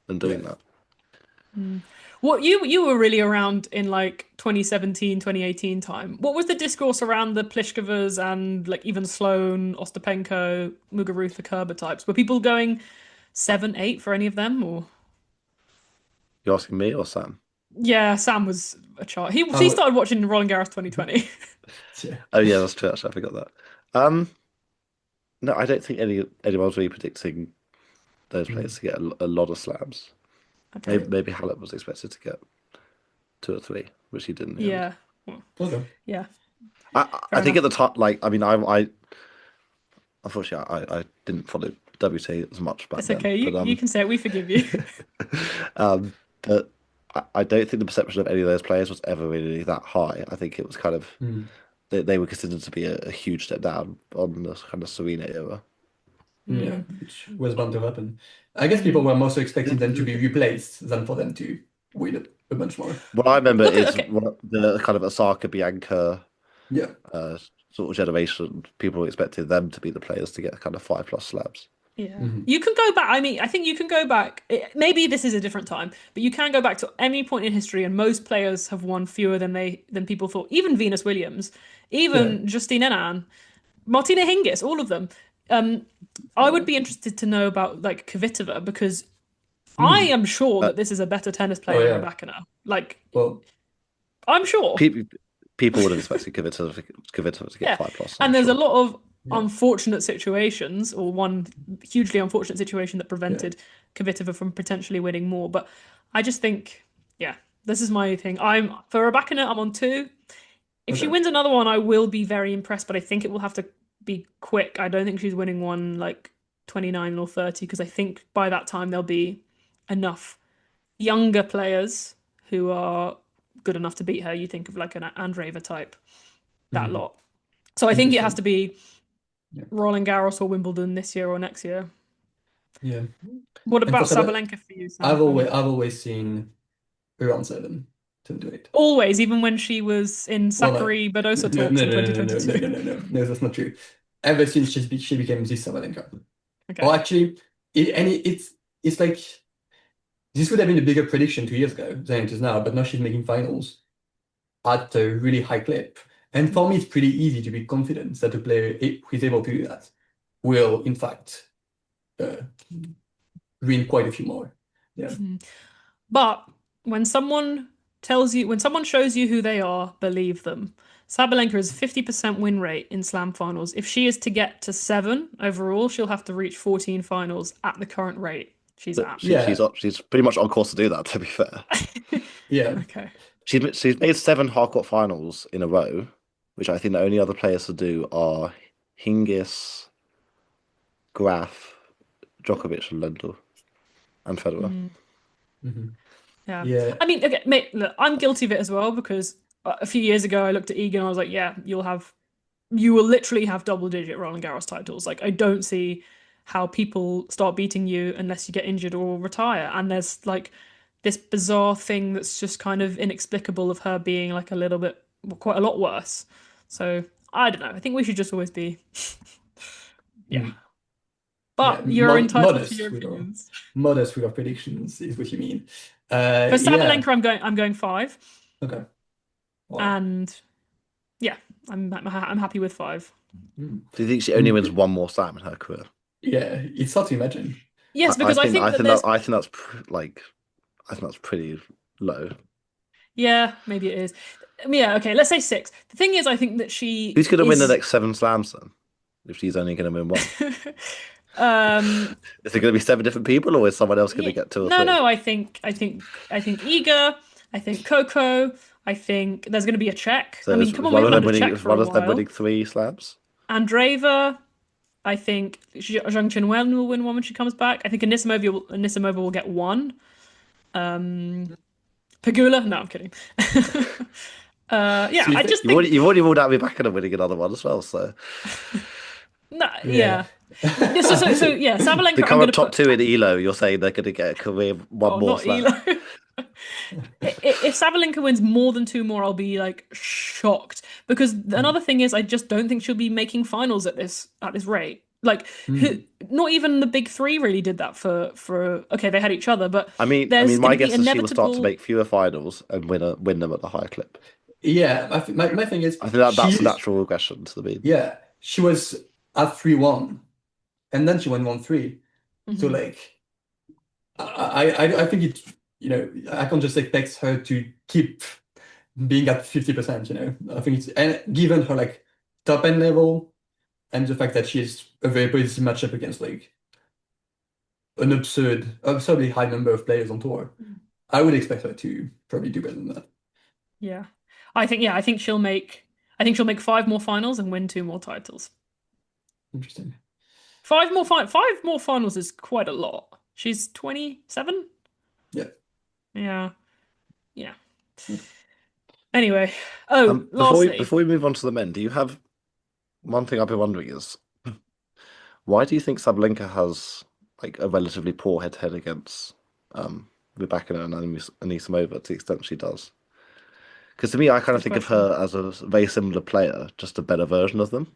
from Yeah. doing that. What you were really around in like 2017, 2018 time. What was the discourse around the Pliškovas and like even Sloane, Ostapenko, Muguruza, Kerber types? Were people going 7, 8 for any of them or? You asking me or Sam? Yeah, Sam was a chart. He Um, started watching Roland Garros 2020. yeah. Oh yeah, that's true. Actually, I forgot that. No, I don't think anyone's really predicting those players to get a lot of slams. Okay. Maybe Halep was expected to get 2 or 3, which he didn't in the end. Yeah. Well, Okay. yeah. I Fair think at enough. the time, like, I mean, I unfortunately I didn't follow WTA as much back It's then, okay. You can say it. We forgive you. but I don't think the perception of any of those players was ever really that high. I think it was kind of Mm. they were considered to be a huge step down on the kind of Serena era. Yeah, Mm. which was bound to happen. I guess people were more so expecting them to be replaced than for them to win a bunch more. What I remember Look at is okay. the kind of Osaka, Bianca Yeah. sort of generation. People expected them to be the players to get kind of 5+ slabs. Yeah. Mhm. You can go back. I mean, I think you can go back. Maybe this is a different time, but you can go back to any point in history, and most players have won fewer than people thought. Even Venus Williams, Yeah. even Justine Henin, Martina Hingis, all of them. I would be interested to know about like Kvitova because I Mm. am sure Uh, that this is a better tennis Oh player than yeah. Rybakina. Like, Well, I'm sure. people would have expected Kvitova to get Yeah. 5+. I'm And there's a sure. lot of yeah. unfortunate situations, or one hugely unfortunate situation that prevented Kvitova from potentially winning more. But I just think, yeah, this is my thing. I'm for Rybakina, I'm on 2. If she Okay. wins another one, I will be very impressed, but I think it will have to be quick. I don't think she's winning one like 29 or 30, because I think by that time there'll be enough younger players who are good enough to beat her. You think of like an Andreeva type, that Mhm. lot. So I think it has Interesting. to be Yeah. Roland Garros or Wimbledon this year or next year. Yeah. What And for about Sabat, Sabalenka for you, Sam? I mean, I've always seen around 7, 7 to 8. always, even when she was in Well, no, Sakari Badosa no, no, talks no, in no, no, no, no, no, 2022. no, no, no, that's not true. Ever since she became this Sabalenka. Or Okay. actually, it's like this would have been a bigger prediction 2 years ago than it is now, but now she's making finals at a really high clip. And for me, it's pretty easy to be confident that a player who is able to do that will, in fact, uh, win quite a few more. Yeah. Mhm. But when when someone shows you who they are, believe them. Sabalenka has 50% win rate in slam finals. If she is to get to 7 overall, she'll have to reach 14 finals at the current rate she's But at. Yeah. she's pretty much on course to do that. To be fair, Yeah. Okay. she's made 7 hardcourt finals in a row, which I think the only other players to do are Hingis, Graf, Djokovic, and Lendl, and Federer. Mm, Mhm. yeah. Yeah. I mean, okay, mate, look, I'm guilty of it as well because a few years ago I looked at Egan and I was like, yeah, you will literally have double-digit Roland Garros titles. Like, I don't see how people start beating you unless you get injured or retire. And there's like this bizarre thing that's just kind of inexplicable of her being like a little bit, well, quite a lot worse. So I don't know. I think we should just always be, yeah. Mm. Yeah. But you're entitled to your Modest with our opinions. predictions is what you mean. For Yeah. Sabalenka, I'm going 5, Okay. Wow. and yeah, I'm happy with 5. Mm. Do you think she only wins one more slam in her career? Yeah, it's hard to imagine. Yes, because I think that there's I think that's pretty low. yeah, maybe it is. Yeah, okay, let's say 6. The thing is, I think that she Who's going to win the is. next 7 slams then? If she's only going to win one, um, is it going to be 7 different people, or is someone else going to yeah, get 2 or no, 3? no, I think Iga, I think Coco, I think there's going to be a Czech. So I mean, is come on, we haven't had a Czech is for a one of them while. winning 3 slams? Andreeva, I think Zhang Chenwen will win one when she comes back. I think Anisimova will get one. Pegula, no, I'm kidding. Yeah, So you I think, just think You've already ruled out me back and winning another one as well. So no, yeah. yeah. So yeah, the Sabalenka, I'm going current to top put. 2 in Elo, you're saying they're going to get a career one Oh, more not slam. Elo. If Sabalenka wins more than 2 more, I'll be like shocked. Because another thing is, I just don't think she'll be making finals at this rate. Like, Hmm. not even the big three really did that for. Okay, they had each other, but I there's mean, going my to be guess is she will start to inevitable. make fewer finals and win them at a higher clip. Yeah, my thing is I think that's the natural regression to the mean. yeah, she was at 3-1 and then she went 1-3. So Mhm. like I think it, I can't just expect her to keep being at 50%, I think it's, and given her like top end level and the fact that she is a very positive matchup against like an absurdly high number of players on tour, I would expect her to probably do better than that. Yeah, I think she'll make 5 more finals and win 2 more titles. Interesting. 5 more finals is quite a lot. She's 27. Yeah. Yeah, yeah. Anyway, oh, lastly, Before we move on to the men, do you have one thing I've been wondering is why do you think Sabalenka has like a relatively poor head-to-head against Rybakina and Anisimova to the extent she does? Because to me, I kind of good think of question. her as a very similar player, just a better version of them.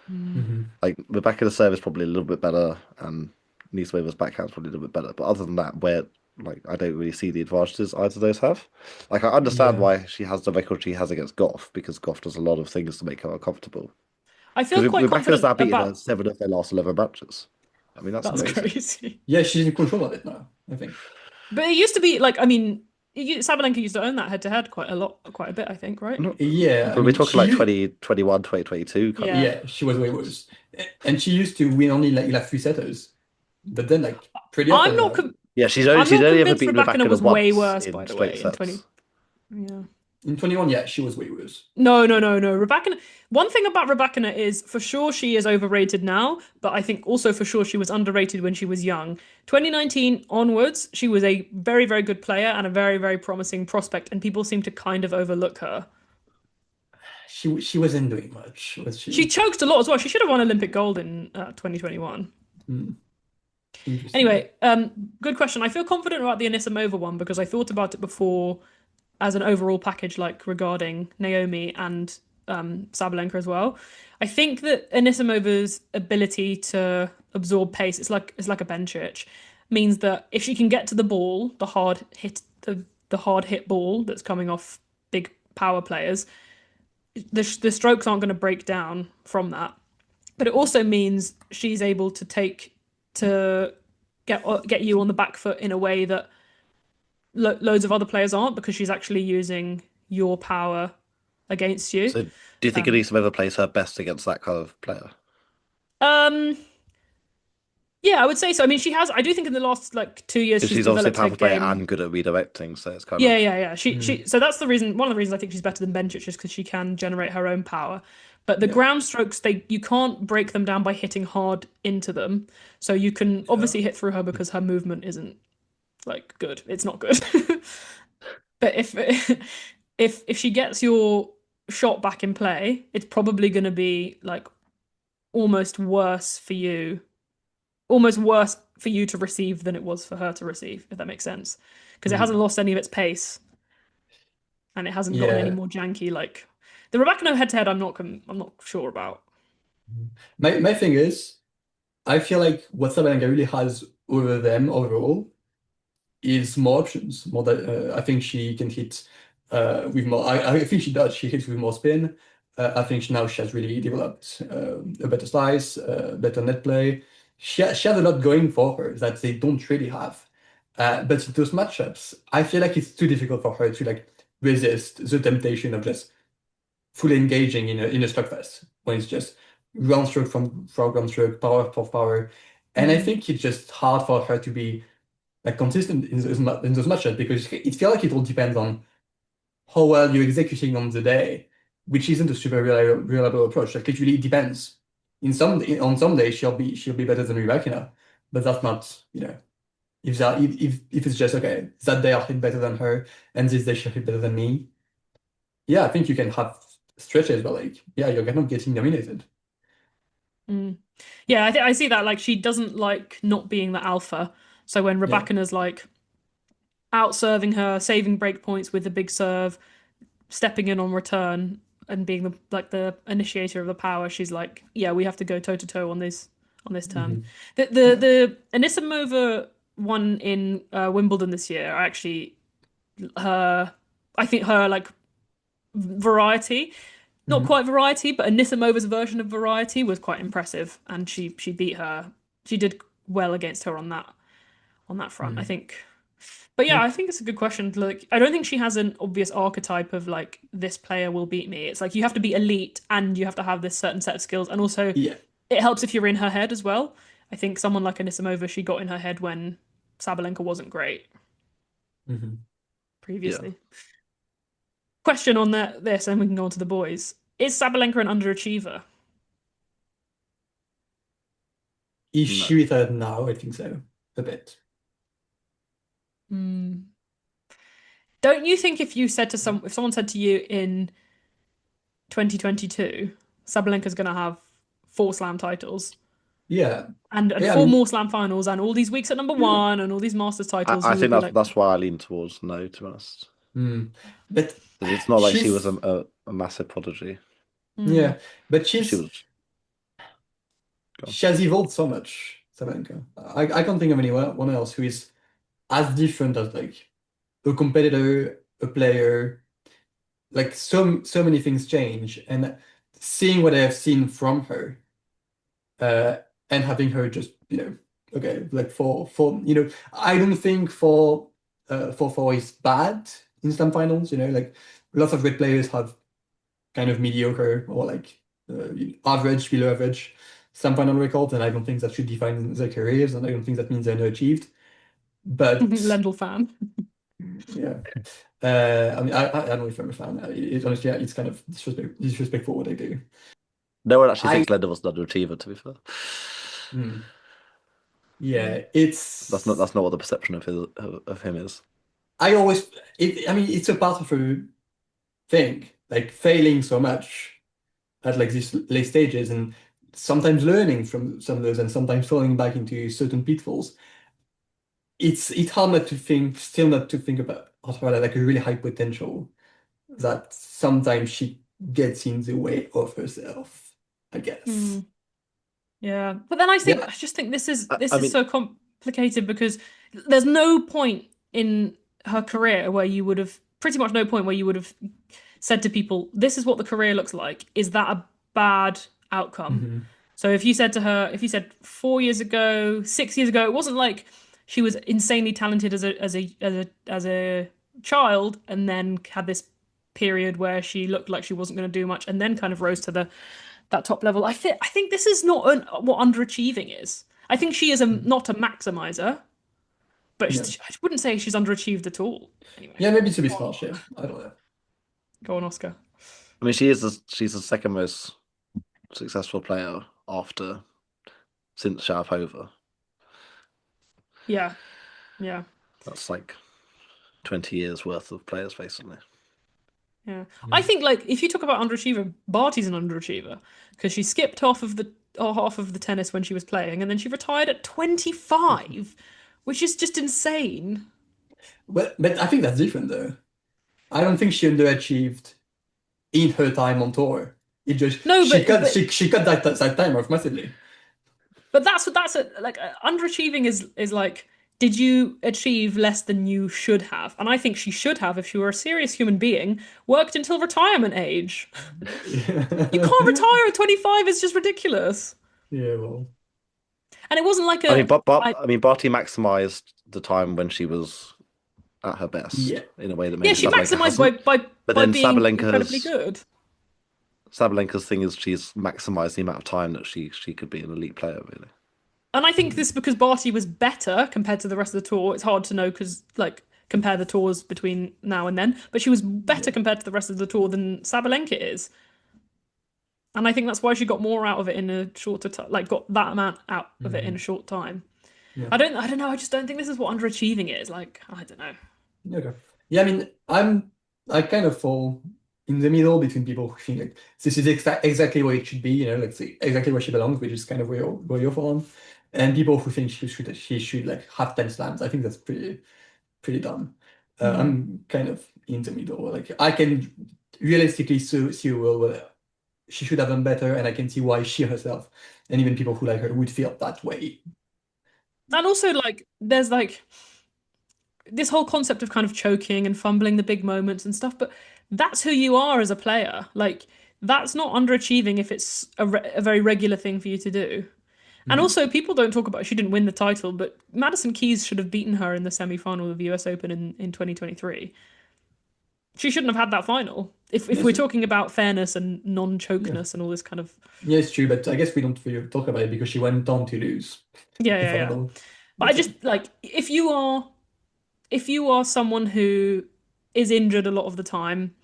Hmm. Like Rebecca's serve is probably a little bit better, and Nisimova's backhand's probably a little bit better. But other than that, where like I don't really see the advantages either of those have. Like I understand Yeah. why she has the record she has against Goff because Goff does a lot of things to make her uncomfortable. I feel Because quite Rebecca's confident now beaten her about. 7 of their last 11 matches. I mean, that's That's amazing. crazy. Yeah, she's in control of it now, I think. But it used to be like, I mean, Sabalenka used to own that head to head quite a lot, quite a bit, I think, right? No, Yeah, I but we're mean, talking like 2021, 2022 kind of. Yeah. yeah, she was way worse. And she used to win only like 3 setters. But then like pretty I'm often not now. con Yeah, I'm she's not only ever convinced beaten Rybakina Rebecca was way once worse, by in the straight way, in 20. sets. Yeah. In 21, yeah, she was way worse. No, no, no, no. Rybakina. One thing about Rybakina is for sure she is overrated now, but I think also for sure she was underrated when she was young. 2019 onwards, she was a very, very good player and a very, very promising prospect, and people seem to kind of overlook her. She wasn't doing much, was She she? choked a lot as well. She should have won Olympic gold in 2021. Hmm, interesting. Anyway, good question. I feel confident about the Anisimova one because I thought about it before as an overall package, like regarding Naomi and Sabalenka as well. I think that Anisimova's ability to absorb pace, it's like a Benčić, means that if she can get to the ball, the hard hit ball that's coming off big power players, the strokes aren't going to break down from that. But it also means she's able to get you on the back foot in a way that loads of other players aren't because she's actually using your power against you. So do you think Um, Anisimova plays her best against that kind of player? um, yeah, I would say so. I mean, she has. I do think in the last like 2 years Because she's she's obviously a developed her powerful player game. and good at redirecting, so it's kind Yeah, of yeah, yeah. She Hmm, she. So that's the reason. One of the reasons I think she's better than Bencic is because she can generate her own power. But the yeah, ground strokes, you can't break them down by hitting hard into them. So you can yeah. obviously hit through her because her movement isn't like good. It's not good. But if she gets your shot back in play, it's probably going to be like almost worse for you, almost worse for you to receive than it was for her to receive, if that makes sense. Because it hasn't Hmm, lost any of its pace and it hasn't gotten any yeah. more janky. Like the Rebecca head to head, I'm not sure about. My thing is, I feel like what Sabalenka really has over them overall is more options. More that I think she can hit with more. I think she does. She hits with more spin. I think now she has really developed a better slice, better net play. She has a lot going for her that they don't really have. But in those matchups, I feel like it's too difficult for her to like resist the temptation of just fully engaging in a slugfest when it's just ground stroke for ground stroke, power for power. And I Mm. think it's just hard for her to be like consistent in those matches because it feels like it all depends on how well you're executing on the day, which isn't a super reliable approach. Like literally, it depends. On some days she'll be better than Rybakina, but that's not if it's just okay that day I'll hit better than her and this day she'll hit better than me. Yeah, I think you can have stretches where like yeah you're not getting nominated. Mm. Yeah, I see that. Like she doesn't like not being the alpha. So when Yeah, Rebecca's like out serving her, saving break points with the big serve, stepping in on return and being the initiator of the power, she's like, yeah, we have to go toe to toe on on this term. Mhm. The Anisimova one in Wimbledon this year, actually her I think her like variety, not Mhm. quite variety, but Anisimova's version of variety was quite impressive, and she beat her. She did well against her on that front, I Mhm. think. But yeah, Yeah. I think it's a good question. Like, I don't think she has an obvious archetype of like this player will beat me. It's like you have to be elite and you have to have this certain set of skills, and also Yeah. it helps if you're in her head as well. I think someone like Anisimova, she got in her head when Sabalenka wasn't great Mhm. Yeah. previously. Question on this, and we can go on to the boys. Is Sabalenka an underachiever? Is No. she retired now? I think so. A bit. Hmm. Don't you think if someone said to you in 2022, Sabalenka's going to have 4 slam titles Yeah. and Yeah, I 4 more mean, slam finals and all these weeks at number yeah. one and all these Masters I, titles, I you would think be like, that's why I lean towards no, to be honest. But 'Cause it's not like she was she's a massive prodigy. hmm. yeah, but She was gone. she has evolved so much, Sabalenka. I can't think of anyone else who is as different as like a competitor, a player. Like so many things change, and seeing what I have seen from her, uh, and having her just okay, like I don't think for is bad in some finals. Like lots of great players have kind of mediocre or like average, below average some final records, and I don't think that should define their careers, and I don't think that means they're not achieved. But Lendl fan. yeah, I mean, I don't know if I'm a fan. Honestly, it's kind of disrespectful what I do. No one actually I thinks Lendl was an underachiever, to be fair. mm, Hmm. yeah, That's not what the perception of him is. I always I mean, it's a part of a thing, like failing so much at like these late stages, and sometimes learning from some of those, and sometimes falling back into certain pitfalls. It's hard not to think, still not to think about Australia like a really high potential that sometimes she gets in the way of herself, I Hmm. guess. Yeah, but then Yeah. I just think this is I mean, so complicated because there's no point in her career where you would have pretty much no point where you would have said to people, "This is what the career looks like." Is that a bad outcome? Hmm. So if you said to her, if you said 4 years ago, 6 years ago, it wasn't like she was insanely talented as a child and then had this period where she looked like she wasn't going to do much and then kind of rose to the that top level. I think this is not what underachieving is. I think she is not a maximizer, but Yeah. I wouldn't say she's underachieved at all. Anyway, Yeah, maybe it's a bit harsh, yeah. I don't know. go on, Oscar. I mean, she's the second most successful player after since Sharapova. Yeah, yeah. That's like 20 years worth of players, basically. Yeah, I Mm. think like if you talk about underachiever, Barty's an underachiever because she skipped half of the tennis when she was playing, and then she retired at 25, which is just insane. But I think that's different though. I don't think she underachieved in her time on tour. It just No, she cut that time off massively. but like underachieving is like did you achieve less than you should have? And I think she should have if she were a serious human being worked until retirement age. You can't retire at 25. It's just ridiculous. Yeah, well, And it wasn't like I mean, a I I mean, Barty maximized the time when she was at her best yeah. in a way that yeah, maybe she Sabalenka maximized hasn't. But by then being incredibly good. Sabalenka's thing is she's maximized the amount of time that she could be an elite player, really. And I think Mhm. this because Barty was better compared to the rest of the tour. It's hard to know because like compare the tours between now and then, but she was better Yeah. compared to the rest of the tour than Sabalenka is. And I think that's why she got more out of it in a shorter time, like got that amount out of it in a Mhm. short time. Yeah. I don't know. I just don't think this is what underachieving is. Like, I don't know. Okay. Yeah, I mean, I kind of fall in the middle between people who think like this is exactly where it should be, like exactly where she belongs, which is kind of where you're from, and people who think she should like have 10 slams. I think that's pretty dumb. Hmm. I'm kind of in the middle. Like I can realistically see a world where she should have done better, and I can see why she herself and even people who like her would feel that way. And also, like, there's like this whole concept of kind of choking and fumbling the big moments and stuff, but that's who you are as a player. Like, that's not underachieving if it's a very regular thing for you to do. And Mhm. also, people don't talk about she didn't win the title, but Madison Keys should have beaten her in the semi-final of the US Open in 2023. She shouldn't have had that final. If Yes, we're talking about fairness and yeah, non-chokeness and all this kind of yeah, it's true, but I guess we don't really talk about it because she went on to lose yeah, the yeah, yeah. final. But I But yeah, just like if you are someone who is injured a lot of the time,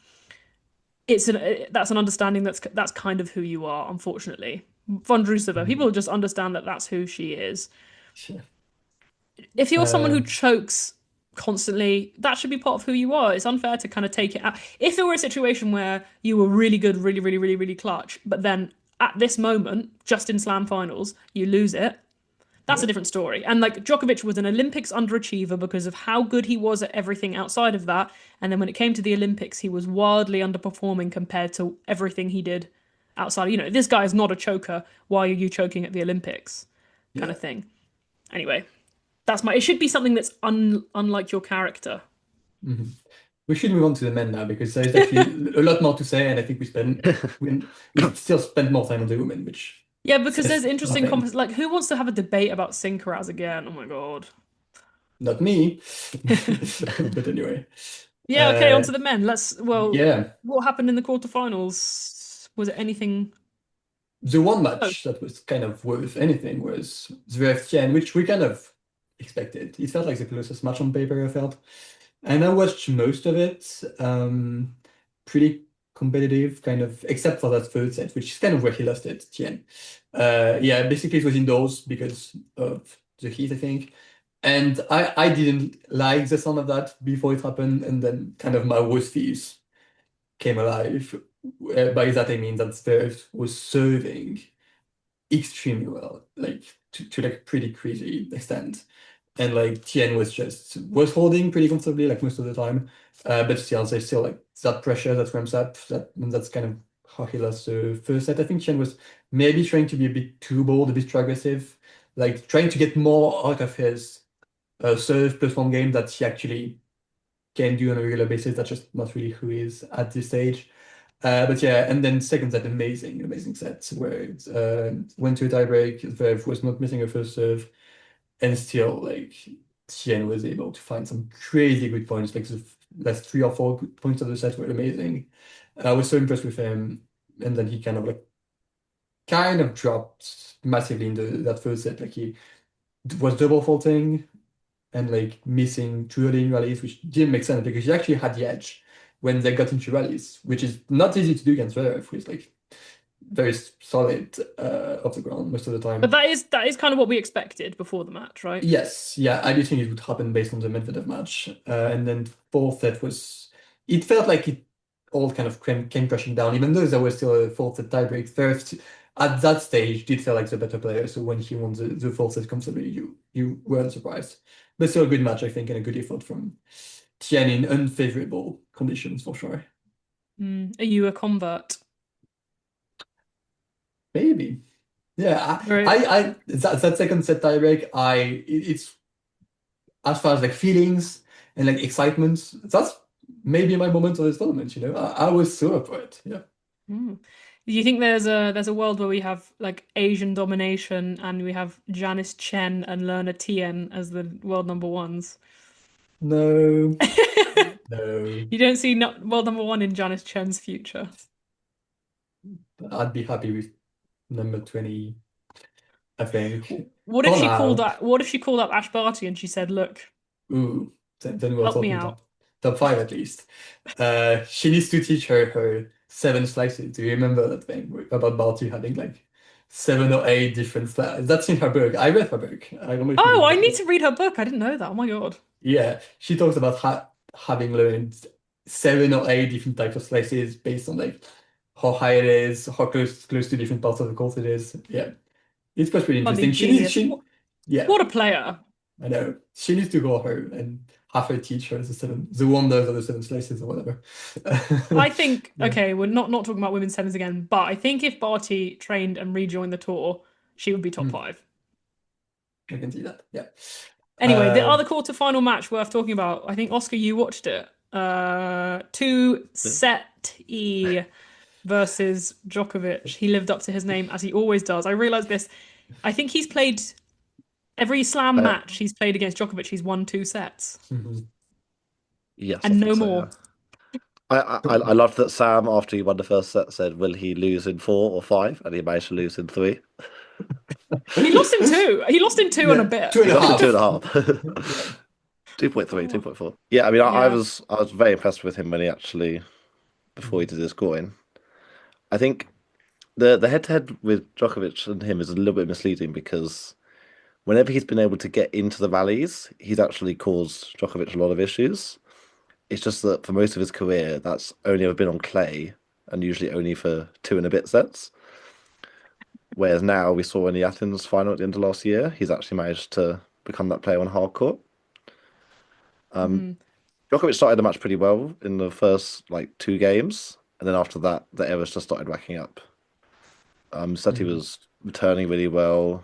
that's an understanding that's kind of who you are, unfortunately. Vondrousova, Mhm. people just understand that that's who she is. Sure. If you're someone who Uh, chokes constantly, that should be part of who you are. It's unfair to kind of take it out. If it were a situation where you were really good, really, really, really, really clutch, but then at this moment, just in slam finals, you lose it, that's a yeah, different story. And like Djokovic was an Olympics underachiever because of how good he was at everything outside of that. And then when it came to the Olympics, he was wildly underperforming compared to everything he did outside. This guy is not a choker. Why are you choking at the Olympics? Kind yeah. of thing. Anyway, it should be something that's unlike your character. Mhm. We should move on to the men now because there's actually a lot more to say, and I think we still spend more time on the women, which Yeah, because there's says interesting nothing. like who wants to have a debate about Sinkeraz again? Oh my god. Not me. But anyway, Yeah, okay, on uh, to the men. yeah, What happened in the quarterfinals? Was it anything? the one Oh, match that was kind of worth anything was Zverev Tien, which we kind of expected. It felt like the closest match on paper, I felt. And I watched most of it. Pretty competitive, kind of, except for that third set, which is kind of where he lost it, Tien. Yeah, basically it was indoors because of the heat, I think. And I didn't like the sound of that before it happened, and then kind of my worst fears came alive. By that I mean that Zverev was serving extremely well, like to like pretty crazy extent. And like Tien was holding pretty comfortably like most of the time. But still there's still like that pressure that ramps up and that's kind of how he lost the first set. I think Tien was maybe trying to be a bit too bold, a bit too aggressive, like trying to get more out of his serve plus one game that he actually can do on a regular basis. That's just not really who he is at this stage. But yeah, and then second set, amazing set where it went to a tiebreak. Zverev was not missing a first serve, and still like Tien was able to find some crazy good points. Like the last three or four good points of the set were amazing. I was so impressed with him, and then he kind of dropped massively in that first set. Like he was double faulting and like missing two early in rallies, which didn't make sense because he actually had the edge when they got into rallies, which is not easy to do against Zverev, who is like very solid off the ground most of the but time. that is kind of what we expected before the match, right? Yes, yeah, I do think it would happen based on the Medvedev match. And then fourth set it felt like it all kind of came crashing down, even though there was still a fourth set tiebreak. First, at that stage, did feel like the better player. So when he won the fourth set comfortably, you weren't surprised. But still a good match, I think, and a good effort from Tian in unfavorable conditions for sure. Are you a convert? Maybe. Yeah, Right. that second set tiebreak, it's as far as like feelings and like excitement, that's maybe my moment of this tournament, I was so up for it. Yeah. Mm. Do you think there's a world where we have like Asian domination and we have Janice Chen and Lerna Tien as the world number ones? No, no. You don't see world number one in Janice Chen's future. I'd be happy with number 20, I think. What if For she called now. up? What if she called up Ash Barty and she said, "Look, Ooh, then we're help me talking out." top five at least. She needs to teach her seven slices. Do you remember that thing about Barty having like seven or eight different slices? That's in her book. I read her book. I don't know if you Oh, read I her need book. to read her book. I didn't know that. Oh my God. Yeah, she talks about having learned seven or eight different types of slices based on like how high it is, how close to different parts of the course it is. Yeah, it's quite really Bloody interesting. genius. Yeah, What a player. I know. She needs to go her and half a teacher, the wonders of the seven slices or whatever. I think, Yeah, okay, we're not talking about women's tennis again, but I think if Barty trained and rejoined the tour, she would be top Hmm. five. I can see that. Yeah. Anyway, the Uh, other quarterfinal match worth talking about, I think Oscar, you watched it. Two set E versus Djokovic. He lived up to his name as he always does. I realized this. I think he's played every slam I, match he's played against Djokovic, he's won 2 sets mhm. yes, I and no think so. more. Yeah. I loved that Sam, after he won the first set, said, "Will he lose in 4 or 5?" And he managed to lose in 3. He lost in two. He lost in two and a Yeah, bit. two and He a lost in two half. and a half. Yeah. 2.3, Oh, 2.4. Yeah, I mean, yeah. I was very impressed with him when he actually before he Mhm. did his scoring. I think the head to head with Djokovic and him is a little bit misleading because whenever he's been able to get into the rallies, he's actually caused Djokovic a lot of issues. It's just that for most of his career, that's only ever been on clay and usually only for 2 and a bit sets. Whereas now we saw in the Athens final at the end of last year, he's actually managed to become that player on hard court. Um, Mm, Djokovic started the match pretty well in the first like 2 games, and then after that, the errors just started racking up. Seti Mhm. was returning really well.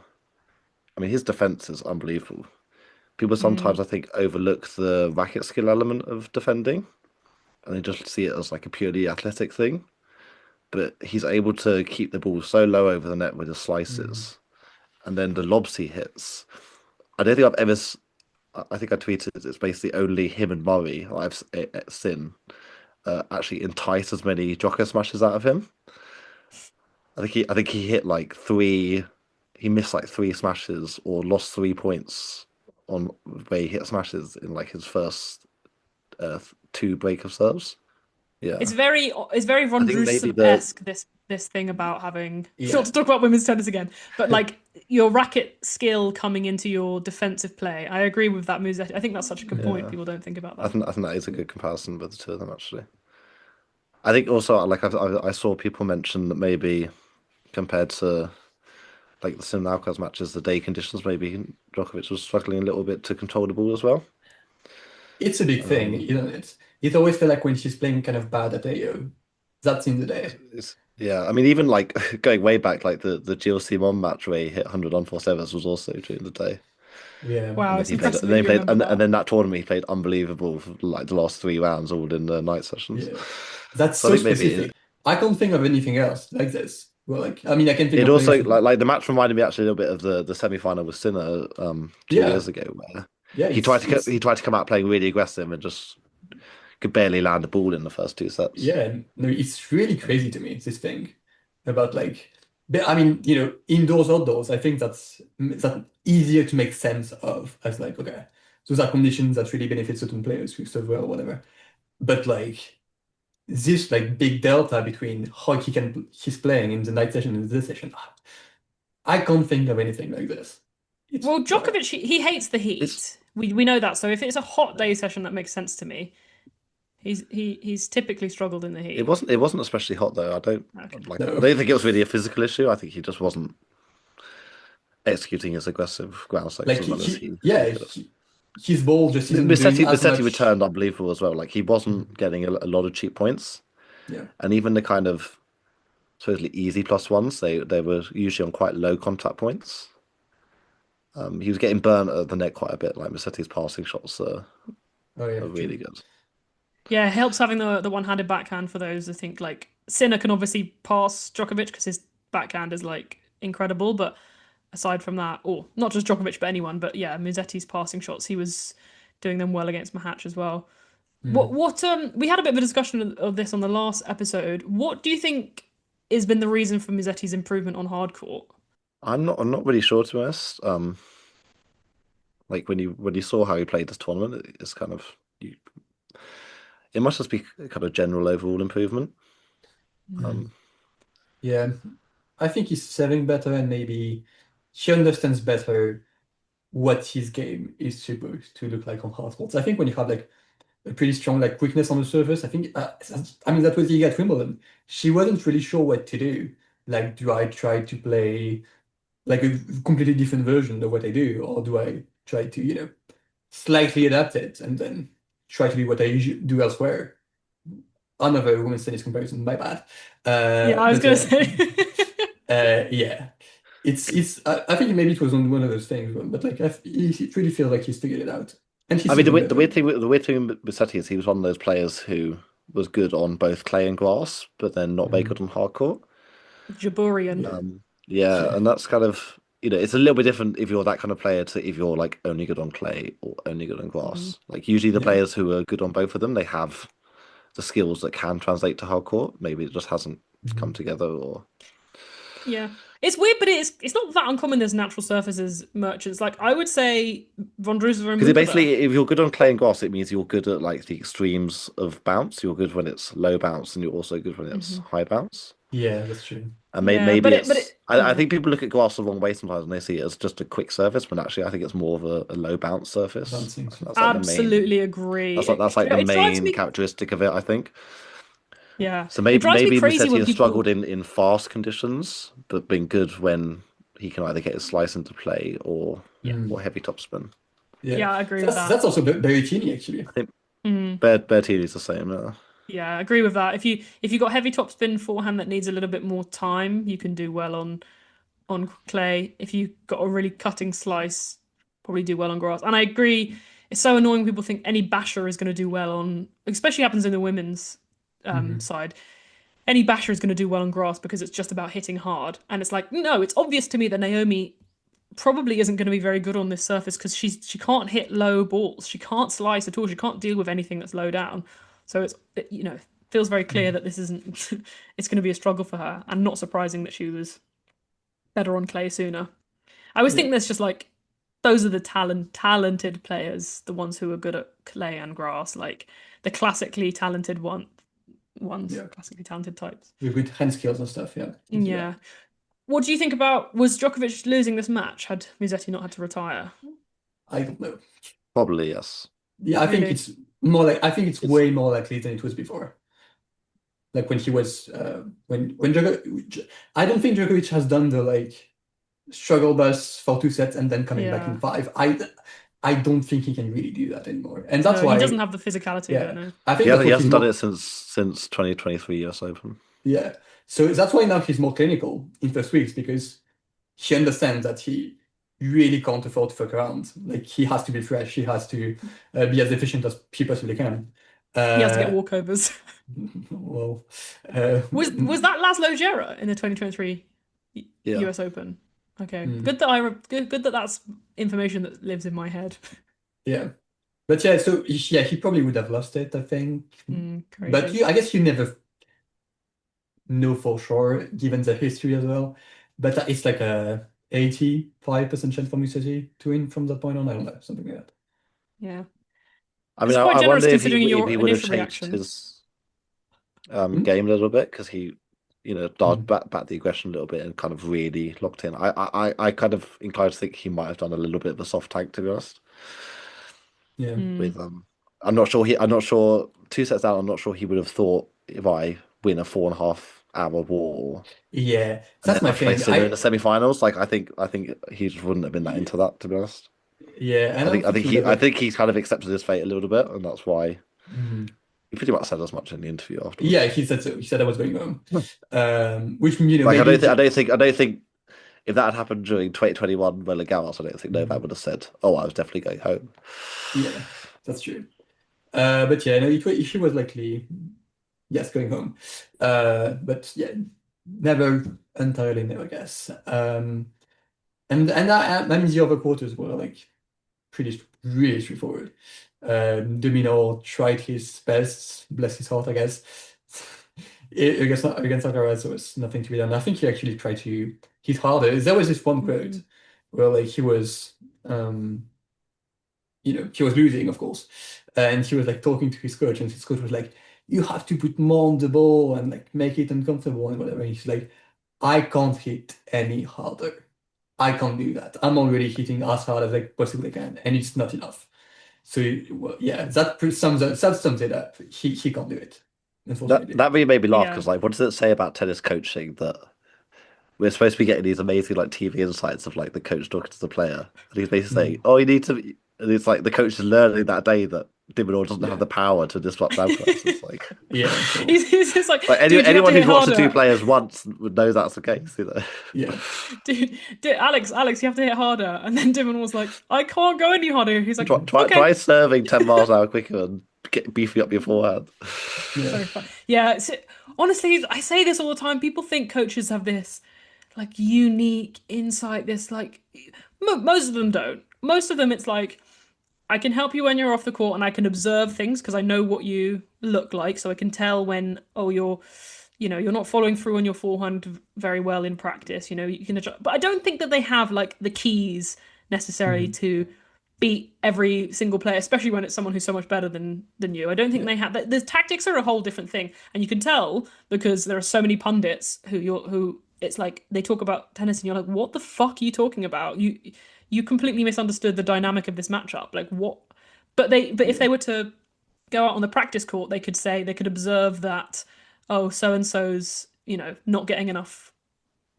I mean, his defense is unbelievable. People mm. sometimes, I think, overlook the racket skill element of defending, and they just see it as like a purely athletic thing. But he's able to keep the ball so low over the net with his Mhm. slices, and then the lobs he hits. I don't think I've ever. I think I tweeted it's basically only him and Murray I've seen actually entice as many Jocko smashes out of him. I think he hit like 3. He missed like 3 smashes or lost 3 points on where he hit smashes in like his first 2 break of serves. Yeah, It's very I Ron think maybe Drewson-esque, this thing about having, not Yeah. to talk about women's tennis again, but like your racket skill coming into your defensive play. I agree with that, Musetti. I think that's such a good point. yeah. People don't think about that. I think that is a good comparison with the two of them actually. I think also like I saw people mention that maybe compared to like the Sim and Alcaraz matches, the day conditions maybe Djokovic was struggling a little bit to control the ball as well. It's a big thing, Um, isn't it? It always felt like when she's playing kind of bad at AO, that's in the day. yeah, I mean, even like going way back, like the Gilles Simon match where he hit 100 on 4 sevens was also during the day, Yeah. Wow, and then it's he played, impressive that you remember and that. then that tournament he played unbelievable for like the last 3 rounds, all in the night sessions. Yeah. That's So I so think maybe specific. I can't think of anything else like this. Well, like, I mean, I can think it of players also who, like the match reminded me actually a little bit of the semi final with Sinner 2 years yeah, ago, where yeah, he tried to come out playing really aggressive and just could barely land the ball in the first 2 sets. yeah, no, it's really crazy to me, this thing about like, but I mean, indoors, outdoors, I think that's easier to make sense of as like, okay, those are conditions that really benefit certain players who serve well or whatever. But like this like big delta between how he's playing in the night session and the day session, I can't think of anything like this. It's Well, wild. Djokovic, he hates the It's heat. We know that. So if it's a hot day session, that makes sense to me. He's typically struggled in the heat. it wasn't especially hot though. Okay. I No. don't think it was really a physical issue. I think he just wasn't executing his aggressive ground strokes Like as well as he yeah, could have. his ball just isn't doing as Musetti much. returned unbelievable as well. Like he Mhm. wasn't getting a lot of cheap points, Yeah. and even the kind of supposedly easy +1s, they were usually on quite low contact points. He was getting burnt at the net quite a bit. Like Musetti's passing shots Oh yeah, are really true. good. Yeah, it helps having the one-handed backhand for those. I think like Sinner can obviously pass Djokovic because his backhand is like incredible, but aside from that, or not just Djokovic but anyone, but yeah, Musetti's passing shots, he was doing them well against Mahatch as well. Mm. We had a bit of a discussion of this on the last episode. What do you think has been the reason for Musetti's improvement on hard court? I'm not really sure to be honest. Like when you saw how he played this tournament, it's kind of it must just be a kind of general overall improvement. Mm. Um, Yeah, I think he's serving better and maybe he understands better what his game is supposed to look like on hard courts. I think when you have like a pretty strong like quickness on the surface, I think I mean that was the at Wimbledon. She wasn't really sure what to do. Like, do I try to play like a completely different version of what I do, or do I try to, slightly adapt it and then try to do what I usually do elsewhere. Another women's tennis comparison, my bad. Yeah, I was But gonna say. yeah, I think maybe it was on one of those things, but like it really feels like he's figured it out, and he's I mean, still the, doing weird- the better. weird thing with Musetti is he was one of those players who was good on both clay and grass, but then not very good on hard court. Jaburian. Yeah. Yeah, Yeah. and that's kind of it's a little bit different if you're that kind of player to if you're like only good on clay or only good on grass. Like usually the Yeah. players who are good on both of them, they have the skills that can translate to hard court. Maybe it just hasn't come together or Yeah. It's weird, but it's not that uncommon there's natural surfaces merchants. Like I would say Vondrouza and because Mukhova. basically if you're good on clay and grass, it means you're good at like the extremes of bounce. You're good when it's low bounce, and you're also good when it's high bounce. Yeah, that's true. And Yeah, maybe but it's. it I yeah. think people look at grass the wrong way sometimes, and they see it as just a quick surface, when actually I think it's more of a low bounce surface. Bouncing That's like the main. Absolutely agree. That's like the It drives main me. characteristic of it, I think. Yeah, So it maybe drives me maybe crazy Musetti when has people. struggled in fast conditions, but been good when he can either get his slice into play Yeah, or heavy topspin. Yeah, yeah, I agree with that's that. also very teeny actually. I think Mm, Bertini's the same. yeah, I agree with that. If you got heavy topspin forehand that needs a little bit more time, you can do well on clay. If you got a really cutting slice, probably do well on grass. And I agree, it's so annoying people think any basher is going to do well on, especially happens in the women's side. Any basher is going to do well on grass because it's just about hitting hard. And it's like, no, it's obvious to me that Naomi probably isn't going to be very good on this surface because she can't hit low balls. She can't slice at all. She can't deal with anything that's low down. So feels very clear that this isn't it's going to be a struggle for her, and not surprising that she was better on clay sooner. I always Yeah. think there's just like those are the talented players, the ones who are good at clay and grass, like the classically talented ones, Yeah. classically talented types. With good hand skills and stuff, yeah. Yeah. What do you think about was Djokovic losing this match had Musetti not had to retire? I don't know. Probably yes. Yeah, I think Really? it's more like I think it's It's- way more likely than it was before. Like when he was when Djokovic, I don't think Djokovic has done the like struggle bus for 2 sets and then coming back in Yeah. 5. I don't think he can really do that anymore, and No, that's why he doesn't have the physicality of yeah, it, no. I think He that's hasn't, he what he's hasn't done more it since 2023 US Open. yeah. So that's why now he's more clinical in first weeks because he understands that he really can't afford to fuck around. Like he has to be fresh. He has to be as efficient as he possibly can. He has to get Uh, walkovers. well, Was that Laszlo Jera in the 2023 Yeah. US Open? Okay, Mm. good that that's information that lives in my head. yeah. But yeah, so yeah, he probably would have lost it, I think. Crazy. But I guess you never know for sure, given the history as well. But it's like a 85% chance for Musashi to win from that point on. I don't know, something like that. Yeah, I it's mean, quite I generous wonder considering if your he would have initial changed reaction. his game a little bit, because he, dialed back the aggression a little bit and kind of really locked in. I kind of inclined to think he might have done a little bit of a soft tank, to be honest. Yeah. With I'm not sure 2 sets down. I'm not sure he would have thought, if I win a 4.5 hour war, Yeah, and that's then my I play thing. Sinner in the semifinals. Like I think he just wouldn't have been that into that, to be honest. Yeah, and I think he would have he's kind of accepted his fate a little bit, and that's why Mhm. he pretty much said as much in the interview afterwards. Yeah, he said so. He said I was going home. Which Like maybe I don't think if that had happened during 2021 Roland Garros, I don't think Novak would have said, "Oh, I was definitely going home." yeah, that's true. But yeah, no, he was likely yes going home. But yeah, never entirely no, I guess. And that means the other quarters were like really straightforward. Domino tried his best, bless his heart, I guess. Against Alcaraz, there was nothing to be done. I think he actually tried to hit harder. There was this one quote where like he was he was losing, of course, and he was like talking to his coach, and his coach was like, "You have to put more on the ball and like make it uncomfortable and whatever." And he's like, "I can't hit any harder. I can't do that. I'm already hitting as hard as I possibly can, and it's not enough." So well, yeah, that sums it up. He can't do it, unfortunately. That really made me laugh, Yeah. because like, what does it say about tennis coaching that we're supposed to be getting these amazing like TV insights of like the coach talking to the player, and he's basically saying, "Oh, you need to And it's like the coach is learning that day that Dimonor doesn't have Yeah. the power to disrupt Alcaraz. It's like, Yeah, sure. He's just like, like dude, you have to anyone hit who's watched the two harder. players once would know that's the case, you know. Yeah. Dude, Alex, you have to hit harder. And then Dimon was like, I can't go any harder. He's like, okay. Try serving 10 miles an hour quicker and beefing up your forehand. Yeah. So fun. Yeah, honestly, I say this all the time. People think coaches have this like unique insight. This like most of them don't. Most of them, it's like I can help you when you're off the court, and I can observe things because I know what you look like, so I can tell when you're not following through on your forehand very well in practice. You can adjust, but I don't think that they have like the keys necessarily to beat every single player, especially when it's someone who's so much better than you. I don't think Yeah. they have that. The tactics are a whole different thing, and you can tell because there are so many pundits who it's like they talk about tennis, and you're like, what the fuck are you talking about? You completely misunderstood the dynamic of this matchup. Like what? But if they were to go out on the practice court, they could observe that, oh, so and so's not getting enough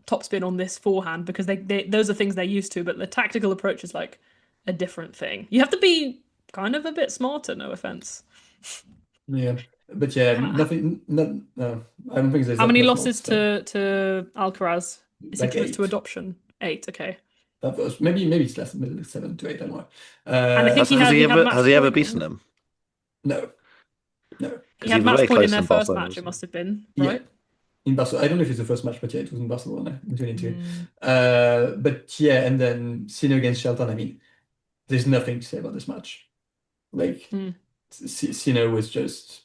topspin on this forehand because they those are things they're used to, but the tactical approach is like a different thing. You have to be kind of a bit smarter, no offense. Yeah. But yeah, How, nothing. No, no, I don't think there's how that many much more to losses say. to Alcaraz? Is he Like close to 8. adoption? 8, okay. That was maybe it's less, maybe 7 to 8. I don't know. And I think Has he he had ever match beaten point. him? No, no. He Because he had was match very point in close their in first Barcelona, match. It wasn't must have been Yeah, right. in Barcelona. I don't know if it's the first match, but yeah, it was in Barcelona in 22. Mm. But yeah, and then Sinner against Shelton. I mean, there's nothing to say about this match. Like, Mm. Sinner was just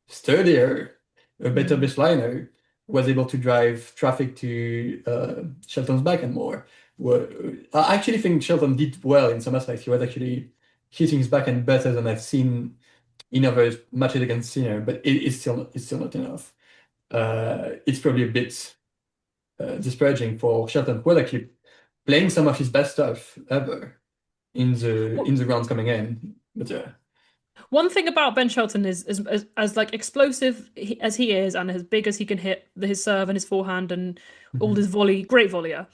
sturdier, a better Mm. baseliner, was able to drive traffic to Shelton's backhand more. I actually think Shelton did well in some aspects. He was actually hitting his backhand better than I've seen in other matches against Sinner, but it's still not enough. It's probably a bit disparaging for Shelton, who was actually playing some of his best stuff ever in the rounds coming in. But yeah, One thing about Ben Shelton is as like explosive as he is, and as big as he can hit his serve and his forehand and all Mhm. his volley, great volleyer.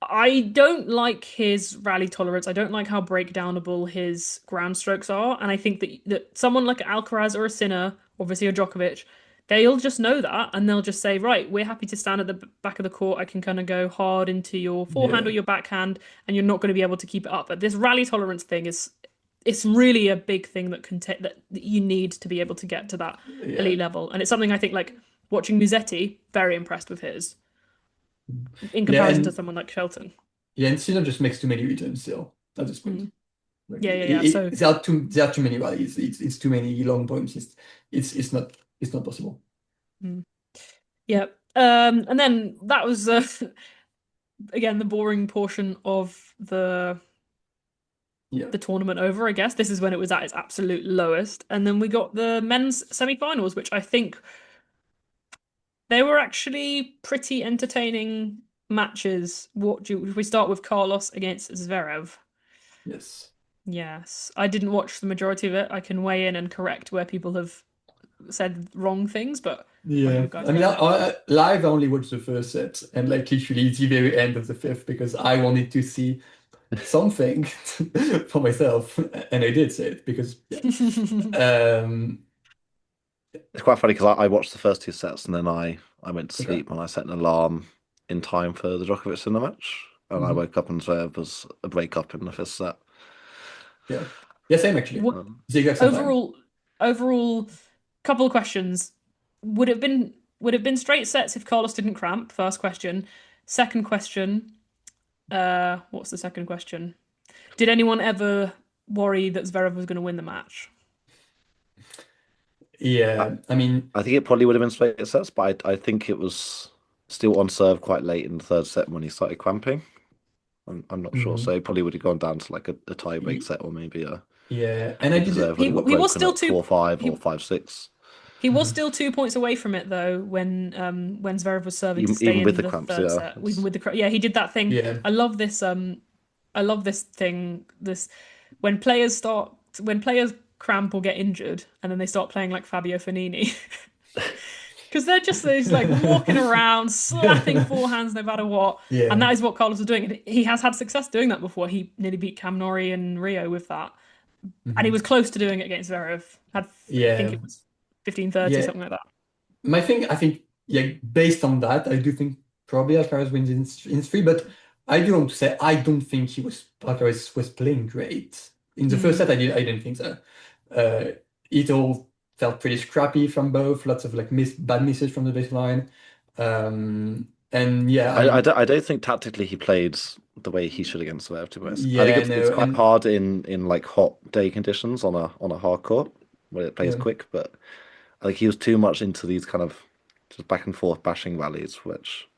I don't like his rally tolerance. I don't like how breakdownable his ground strokes are, and I think that someone like Alcaraz or a Sinner, obviously a Djokovic, they'll just know that, and they'll just say, right, we're happy to stand at the back of the court. I can kind of go hard into your forehand or Yeah, your backhand, and you're not going to be able to keep it up. But this rally tolerance thing is it's really a big thing that that you need to be able to get to that yeah, elite level, and it's something I think like watching Musetti, very impressed with his in yeah, comparison to and someone like Shelton. yeah, and Sinner just makes too many returns still at this point. Mm. Like Yeah. So there are too many rallies. It's too many long points. It's not possible. mm, yeah. And then that was again the boring portion of Yeah. the tournament over. I guess this is when it was at its absolute lowest, and then we got the men's semi-finals, which I think they were actually pretty entertaining matches. If we start with Carlos against Zverev? Yes. Yes, I didn't watch the majority of it. I can weigh in and correct where people have said wrong things, but what do Yeah. you guys I mean, think? live I only watched the first set and like literally the very end of the fifth because I wanted to see something for myself, and I did see it because yeah. Um. It's quite funny because I watched the first two sets and then I went to Okay. sleep and I set an alarm in time for the Djokovic in the match. And I Mhm. woke up and Zverev was a breakup in the fifth set. Yeah. Yeah. Same actually. What Um, The exact same time. overall couple of questions. Would have been straight sets if Carlos didn't cramp? First question. Second question, what's the second question? Did anyone ever worry that Zverev was going to win the match? I, Yeah. I mean. I think it probably would have been straight sets, but I think it was still on serve quite late in the third set when he started cramping. I'm not sure. So Mhm. it probably would have gone down to like a tie break set or maybe Yeah. And I maybe did. Zverev would He have got he was broken still at two 4-5 or he 5-6. he was Mhm. still 2 points away from it though when Zverev was serving to stay Even with in the the cramps, third yeah. set. Even with the yeah, he did that thing. Yeah. I love this I love this thing this when players cramp or get injured and then they start playing like Fabio Fanini. Because they're just these like walking around, slapping forehands no matter what. And Yeah. that is what Carlos was doing. And he has had success doing that before. He nearly beat Cam Norrie in Rio with that. And he Mhm. was close to doing it against Zverev. I think Yeah. it was 15-30, Yeah. something like that. My thing, I think, yeah, based on that, I do think probably Alcaraz wins in three, but I do want to say I don't think Alcaraz was playing great. In the first Mm. set, I didn't think so. Uh, it all felt pretty scrappy from both, lots of like bad misses from the baseline. And yeah, I don't think tactically he played the way he should against Zverev, to be honest. I think yeah, it's no, quite and hard in like hot day conditions on a hard court where it plays yeah, quick, but I think he was too much into these kind of just back and forth bashing rallies, which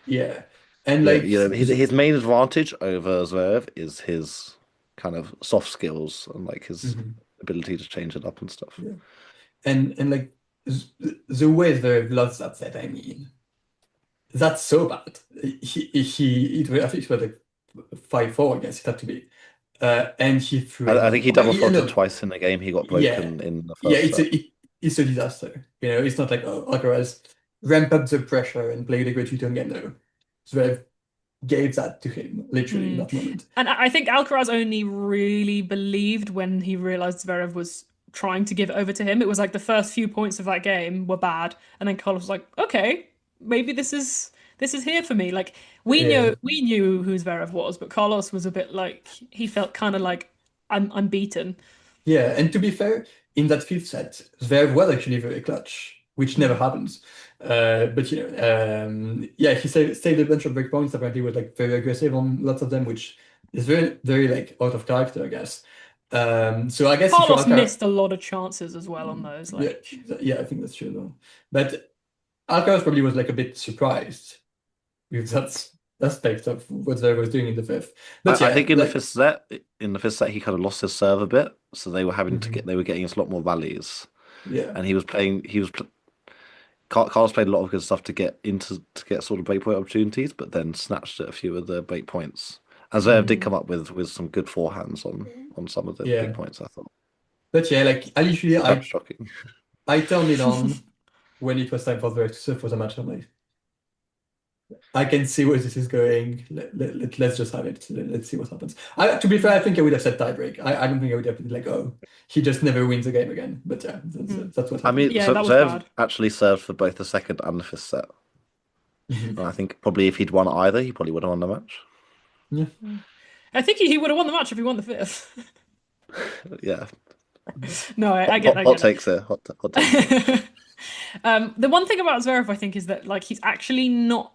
yeah, and yeah, like his main advantage over Zverev is his kind of soft skills and like his mhm, ability to change it up and stuff. yeah, and like the way they lost that set, I mean. That's so bad. I think it was like 5-4, I guess it had to be. And he threw I think in. he Okay, double yeah, faulted no, twice in the game. He got yeah, broken in the yeah, first set. it's a disaster. You know, it's not like Alcaraz ramp up the pressure and played a great return game. No, Zverev gave that to him literally in Mm. that moment. And I think Alcaraz only really believed when he realized Zverev was trying to give it over to him. It was like the first few points of that game were bad, and then Carlos was like, "Okay, maybe this is here for me." Like Yeah. we knew who Zverev was, but Carlos was a bit like he felt kind of like I'm beaten. Yeah, and to be fair, in that fifth set, Zverev was actually very clutch, which never Mm. happens. But yeah, he saved a bunch of breakpoints. Apparently, was like very aggressive on lots of them, which is very, very like out of character, I guess. So I guess if you're Carlos Alcaraz, missed a lot of chances as well on those. yeah, Like, yeah, I think that's true though. But Alcaraz probably was like a bit surprised with that aspect of what Zverev was doing in the fifth. But I yeah, think like in the fifth set, he kind of lost his serve a bit, so mhm, they were getting us a lot more rallies, yeah, and Carlos played a lot of good stuff to get sort of breakpoint opportunities, but then snatched at a few of the break points. And Zverev did mhm, come up with some good forehands on some of the big yeah. points. I thought But yeah, like I literally shocking. I turned it on when it was time for the to for the match. I'm like, I can see where this is going. Let's just have it. Let's see what happens. To be fair, I think I would have said tiebreak. I don't think I would have been like, oh, he just never wins a game again. But yeah, mm. that's what I happened. mean, Yeah, so that was Zverev bad. actually served for both the second and the fifth set. Mhm. And I think probably if he'd won either, he probably would have won the match. Yeah. I think he would have won the match if he won the fifth. Yeah, No, I get, I hot get it. takes there. Hot takes there. The one thing about Zverev, I think, is that like he's actually not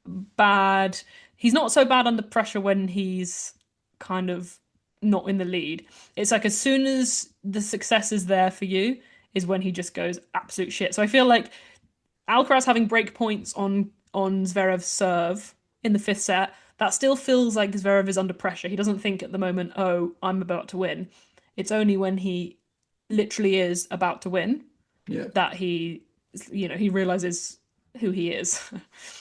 bad. He's not so bad under pressure when he's kind of not in the lead. It's like as soon as the success is there for you is when he just goes absolute shit. So I feel like Alcaraz having break points on Zverev's serve in the fifth set, that still feels like Zverev is under pressure. He doesn't think at the moment, oh, I'm about to win. It's only when he literally is about to win Yeah. that he realizes who he is.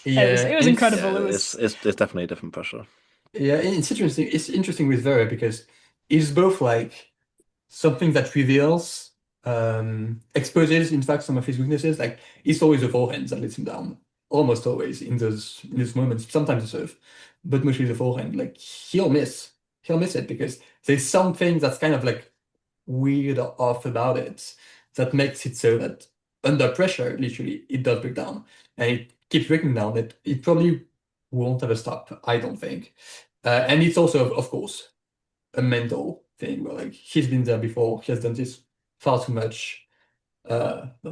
It Yeah. was And it's incredible. Yeah, It it's was it's it's definitely a different pressure. yeah, it's interesting. It's interesting with Vera because it's both like something that reveals, exposes, in fact, some of his weaknesses. Like it's always the forehand that lets him down, almost always in those moments. Sometimes the serve, but mostly the forehand. Like he'll miss it because there's something that's kind of like weird or off about it that makes it so that under pressure, literally, it does break down, and it keeps breaking down. It probably won't ever stop. I don't think, and it's also, of course, a mental thing where like he's been there before, he has done this far too much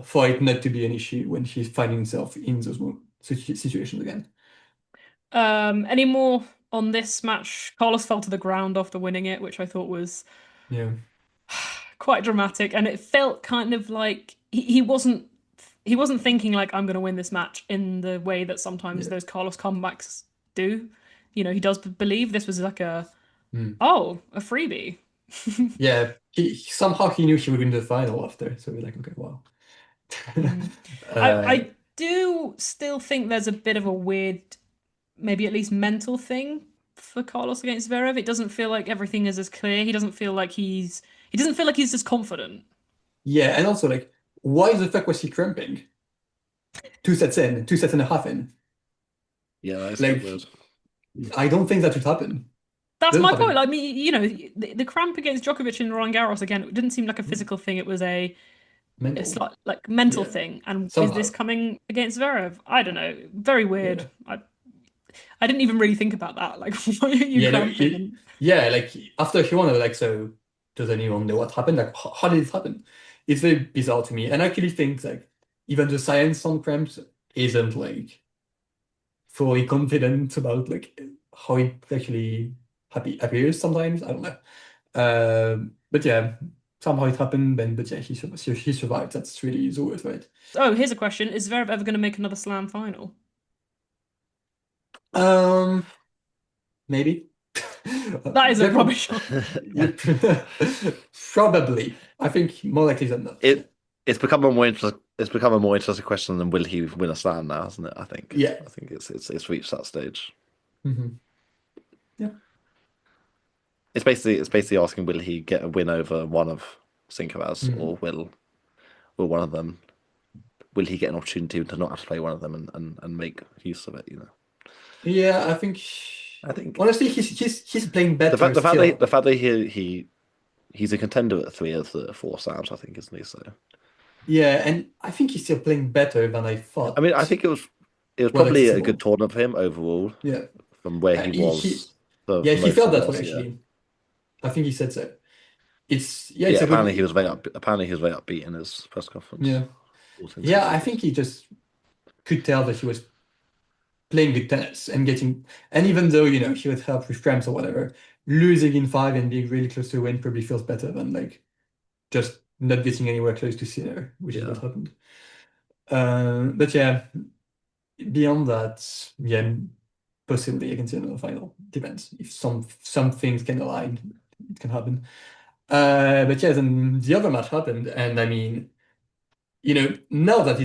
for it not to be an issue when he's finding himself in those situations again. any more on this match? Carlos fell to the ground after winning it, which I thought was Yeah, quite dramatic, and it felt kind of like he wasn't thinking like I'm going to win this match in the way that sometimes yeah. those Carlos comebacks do. He does believe this was like Mm. a freebie. Yeah, he somehow he knew he would win the final after, so we're like, okay, wow. Mm. I uh, I do still think there's a bit of a weird, maybe at least mental thing for Carlos against Zverev. It doesn't feel like everything is as clear. He doesn't feel like he's as confident. yeah, and also like, why the fuck was he cramping? 2 sets in, 2.5 sets in. Yeah, that's a bit Like, weird. I don't think that would happen. That's Doesn't my point. happen. I mean, the cramp against Djokovic in Roland Garros again, it didn't seem like a physical thing. It was a Mental. slight like mental Yeah. thing. And is this Somehow. coming against Zverev? I don't know. Very weird. Yeah. I didn't even really think about that. Like, why are you Yeah, no, cramping? And yeah, like after he won, I was like, so does anyone know what happened? Like, how did it happen? It's very bizarre to me. And I actually think like even the science on cramps isn't like fully confident about like how it actually appears sometimes. I don't know. But yeah, somehow it happened. But yeah, he survived. That's really the word, right? oh, here's a question: is Zverev ever going to make another Slam final? Um, Maybe. That is a Definitely. rubbish answer. Yep. Probably. I think more likely than not. Yeah. It's become a more interesting. It's become a more interesting question than will he win a slam now, hasn't it? I think. Yeah. I think it's reached that stage. Hmm. Yeah. It's basically asking will he get a win over one of Sinkaraz, Mhm. or will one of them, will he get an opportunity to not have to play one of them and make use of it? Yeah, I think honestly he's playing the fact better the fact that still. he's a contender at 3 of the 4 slams, I think, isn't he? So Yeah, and I think he's still playing better than I I mean, I thought. think it was Well probably a good accessible. tournament for him overall Yeah. from where he He was for, yeah, for he most felt of that way last year. actually. I think he said so. It's Yeah, a apparently he good was very upbeat in his press conference. yeah. All things Yeah, I considered. think he just could tell that he was playing good tennis and getting, and even though, he would help with cramps or whatever, losing in 5 and being really close to a win probably feels better than like just not getting anywhere close to Sinner, which is what Yeah. happened. But yeah, beyond that, yeah, possibly I can see another final. Depends. If some things can align, it can happen. But yeah, then the other match happened, and I mean, now that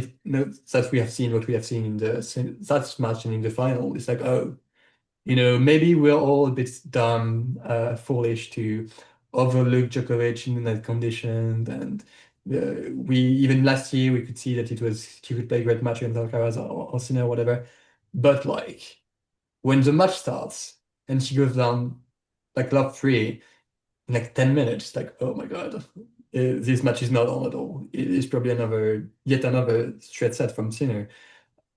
that we have seen what we have seen in that match and in the final, it's like, oh, maybe we're all a bit dumb, foolish to overlook Djokovic in that condition. And we even last year we could see that he could play a great match against Alcaraz or Sinner or whatever. But like when the match starts and she goes down like love 3 in like 10 minutes, like, oh my God, this match is not on at all. It is probably yet another straight set from Sinner.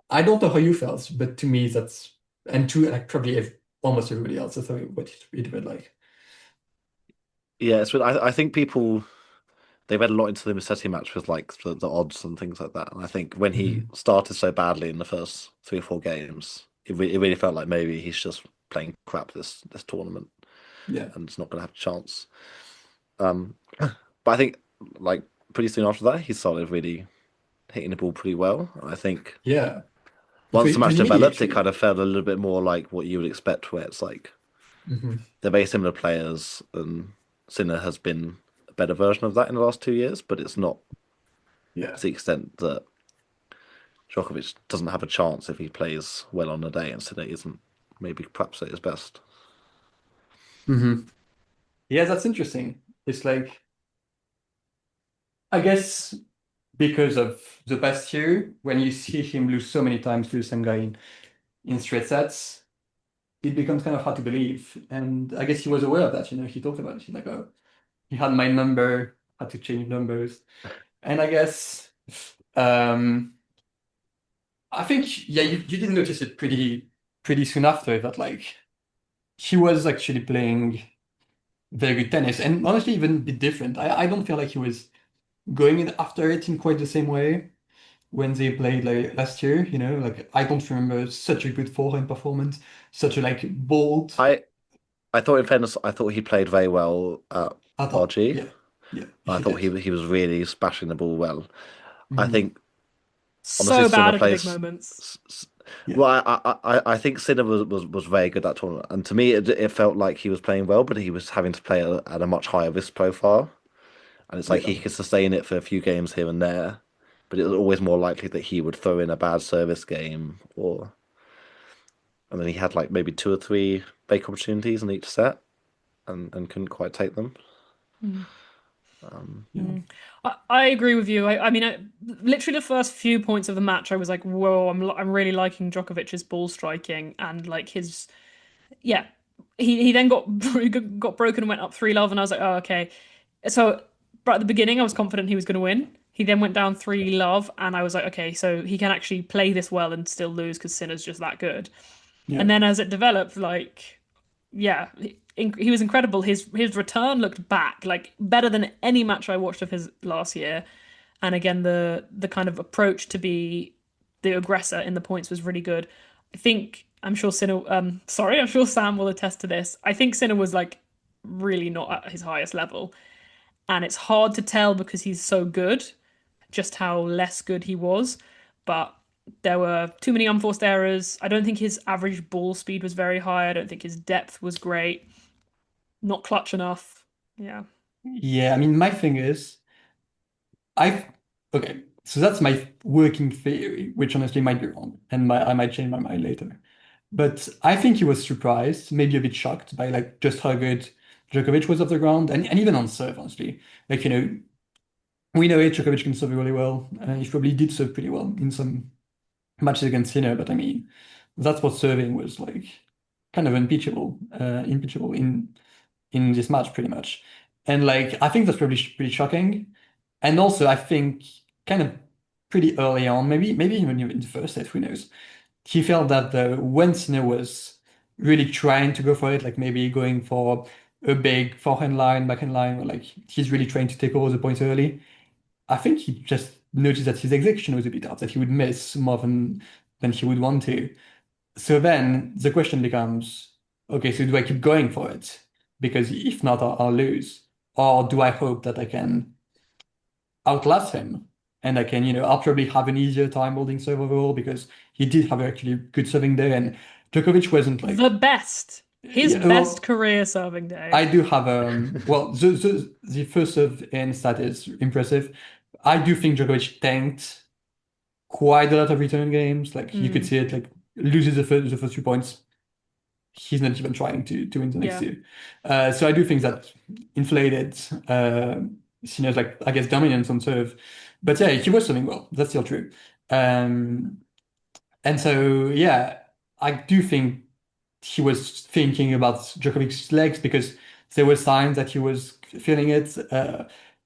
I don't know how you felt, but to me and to like probably almost everybody else, that's what it read like. Yeah, I think people they read a lot into the Musetti match with like the odds and things like that. And I think when he Mhm. started so badly in the first 3 or 4 games, it really felt like maybe he's just playing crap this tournament Yeah. and it's not going to have a chance. But I think like pretty soon after that, he started really hitting the ball pretty well. I think Yeah. once the It match was immediate developed, it actually. kind of felt a little bit more like what you would expect, where it's like Hmm. they're very similar players, and Sinner has been a better version of that in the last 2 years, but it's not Yeah. to the extent that Djokovic doesn't have a chance if he plays well on the day, and Sinner isn't maybe perhaps at his best. Hmm. Yeah, that's interesting. It's like, I guess because of the past year, when you see him lose so many times to the same guy in straight sets, it becomes kind of hard to believe. And I guess he was aware of that, he talked about it. He's like, oh, he had my number, had to change numbers. And I guess um I think yeah, you did notice it pretty soon after that like he was actually playing very good tennis and honestly even a bit different. I don't feel like he was going in after it in quite the same way when they played like last year, like I don't remember such a good forehand performance, such a like bold I I thought in fairness, I thought he played very well at attack. RG. Yeah, yeah, I he thought did. he was really smashing the ball well. I Mhm. think honestly, So Sinner bad at the big plays. moments. Yeah, Well, I think Sinner was very good that tournament, and to me, it felt like he was playing well, but he was having to play at a much higher risk profile, and it's like yeah, he could sustain it for a few games here and there, but it was always more likely that he would throw in a bad service game, and then he had like maybe 2 or 3 big opportunities in each set, and couldn't quite take them. Hmm. Yeah. I agree with you. I mean, literally the first few points of the match, I was like, "Whoa, I'm really liking Djokovic's ball striking and like his yeah." He then got broken and went up 3-love, and I was like, "Oh, okay." So, but at the beginning, I was confident he was going to win. He then went down 3-love, and I was like, "Okay, so he can actually play this well and still lose because Sinner's just that good." Yeah. And then as it developed, like yeah, he was incredible. His return looked back like better than any match I watched of his last year. And again, the kind of approach to be the aggressor in the points was really good. I think I'm sure Sinner. Sorry, I'm sure Sam will attest to this. I think Sinner was like really not at his highest level, and it's hard to tell because he's so good, just how less good he was. But there were too many unforced errors. I don't think his average ball speed was very high. I don't think his depth was great. Not clutch enough. Yeah. Yeah, I mean, my thing is, I okay, so that's my working theory, which honestly might be wrong, and I might change my mind later. But I think he was surprised, maybe a bit shocked by like just how good Djokovic was off the ground, and even on serve, honestly. Like, we know it, Djokovic can serve really well. He probably did serve pretty well in some matches against Sinner, but I mean, that's what serving was like, kind of impeachable in this match, pretty much. And like, I think that's probably pretty shocking. And also, I think kind of pretty early on, maybe even in the first set, who knows? He felt that when Sinner was really trying to go for it, like maybe going for a big forehand line, backhand line, or like he's really trying to take over the points early. I think he just noticed that his execution was a bit off, that he would miss more than he would want to. So then the question becomes, okay, so do I keep going for it? Because if not, I'll lose. Or do I hope that I can outlast him? And I can, I'll probably have an easier time holding serve overall because he did have actually good serving day. And Djokovic wasn't like, The best. His yeah, best well, career serving day. I do have, well, the first serve in stat is impressive. I do think Djokovic tanked quite a lot of return games. Like you could Mm, see it, like loses the first 2 points. He's not even trying to win the next yeah. two. So I do think that inflated Sinner's like I guess dominance on serve. But yeah, he was serving well. That's still true. Um, and so yeah, I do think he was thinking about Djokovic's legs because there were signs that he was feeling it.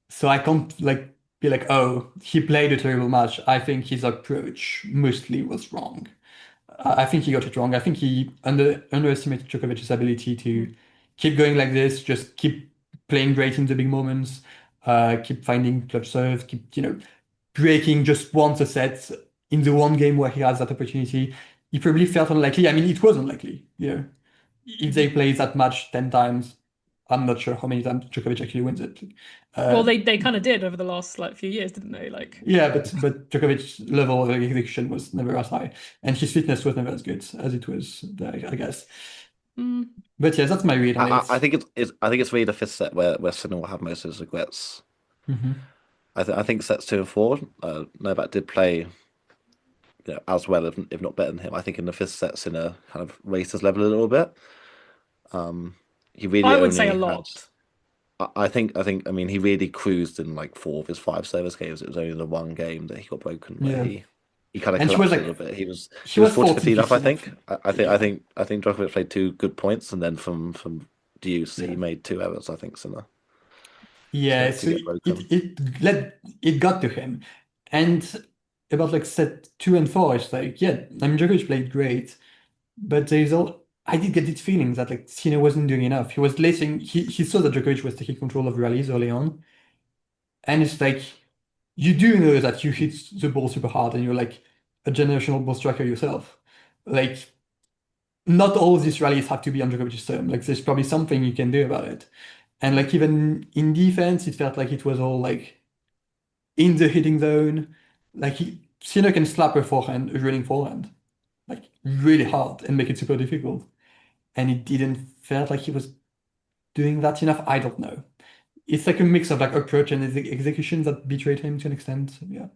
So I can't like be like, oh, he played a terrible match. I think his approach mostly was wrong. I think he got it wrong. I think he underestimated Djokovic's ability to keep going like this, just keep playing great in the big moments, keep finding clutch serves, keep, breaking just once a set in the one game where he has that opportunity. He probably felt unlikely. I mean, it was unlikely, If they play that match 10 times, I'm not sure how many times Djokovic actually wins it. Well, Uh, they kind of did over the last like few years, didn't they? Like, yeah, but Djokovic's level of execution was never as high, and his fitness was never as good as it was there, I guess. mm, But yeah, that's my read on I it. think it's really the fifth set where Sinner will have most of his regrets. Mhm. I think sets 2 and 4, Novak did play as well, if not better than him. I think in the fifth set, Sinner kind of raised his level a little bit. He really I would say only a had. lot. I mean, he really cruised in like 4 of his 5 service games. It was only the one game that he got broken where Yeah, he kind of and she was collapsed a little like, bit. she He was was 40 14, 15 up, I 15 up. think. Yeah, I think Djokovic played 2 good points, and then from deuce yeah, he made 2 errors. I think Sinner yeah. to So get broken. it got to him, and about like set 2 and 4, it's like yeah, I mean Djokovic played great, but there's all. I did get this feeling that like Sinner wasn't doing enough. He was letting he saw that Djokovic was taking control of rallies early on, and it's like you do know that you hit the ball super hard and you're like a generational ball striker yourself. Like, not all these rallies have to be on Djokovic's term. Like, there's probably something you can do about it. And like, even in defense, it felt like it was all like in the hitting zone. Like, Sinner can slap a running forehand, like really hard and make it super difficult. And it didn't felt like he was doing that enough. I don't know. It's like a mix of like approach and execution that betrayed him to an extent. Yeah,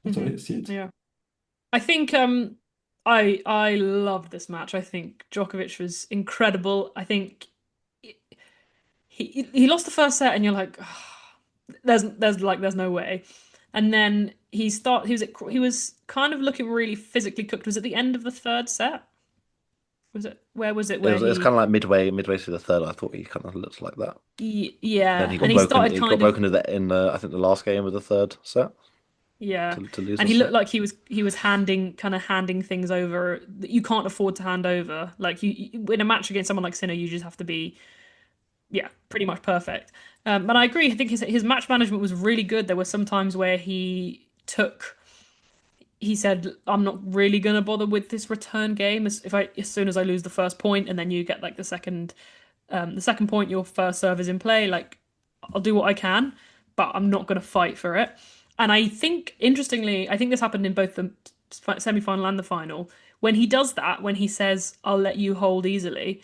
that's how I see it. Yeah. I think I loved this match. I think Djokovic was incredible. I think he lost the first set and you're like, there's no way. And then he was kind of looking really physically cooked. Was it the end of the third set? Was it where was it It where was he kind of like midway through the third. I thought he kind of looked like that. Then yeah, he and got he broken. started He got kind of broken in the I think the last game of the third set yeah, to lose and the he looked set. like he was handing things over that you can't afford to hand over. Like in a match against someone like Sinner, you just have to be yeah, pretty much perfect. But I agree. I think his match management was really good. There were some times where he said, "I'm not really gonna bother with this return game. As soon as I lose the first point, and then you get like the second point, your first serve is in play. Like I'll do what I can, but I'm not gonna fight for it." And I think, interestingly, I think this happened in both the semi-final and the final. When he does that, when he says, "I'll let you hold easily,"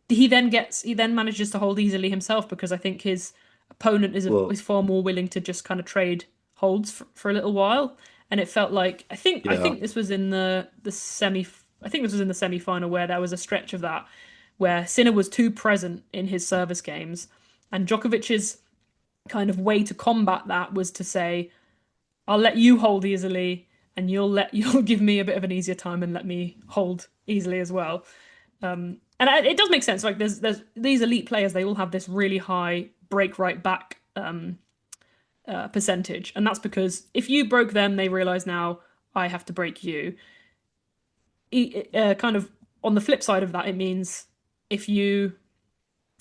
he then manages to hold easily himself because I think his opponent Well, is far more willing to just kind of trade holds for a little while. And it felt like I yeah. think this was in the semi I think this was in the semi final where there was a stretch of that where Sinner was too present in his service games, and Djokovic's kind of way to combat that was to say, "I'll let you hold easily, and you'll give me a bit of an easier time and let me hold easily as well." And it does make sense. Like there's these elite players, they all have this really high break right back percentage, and that's because if you broke them, they realize now I have to break you. Kind of on the flip side of that, it means if you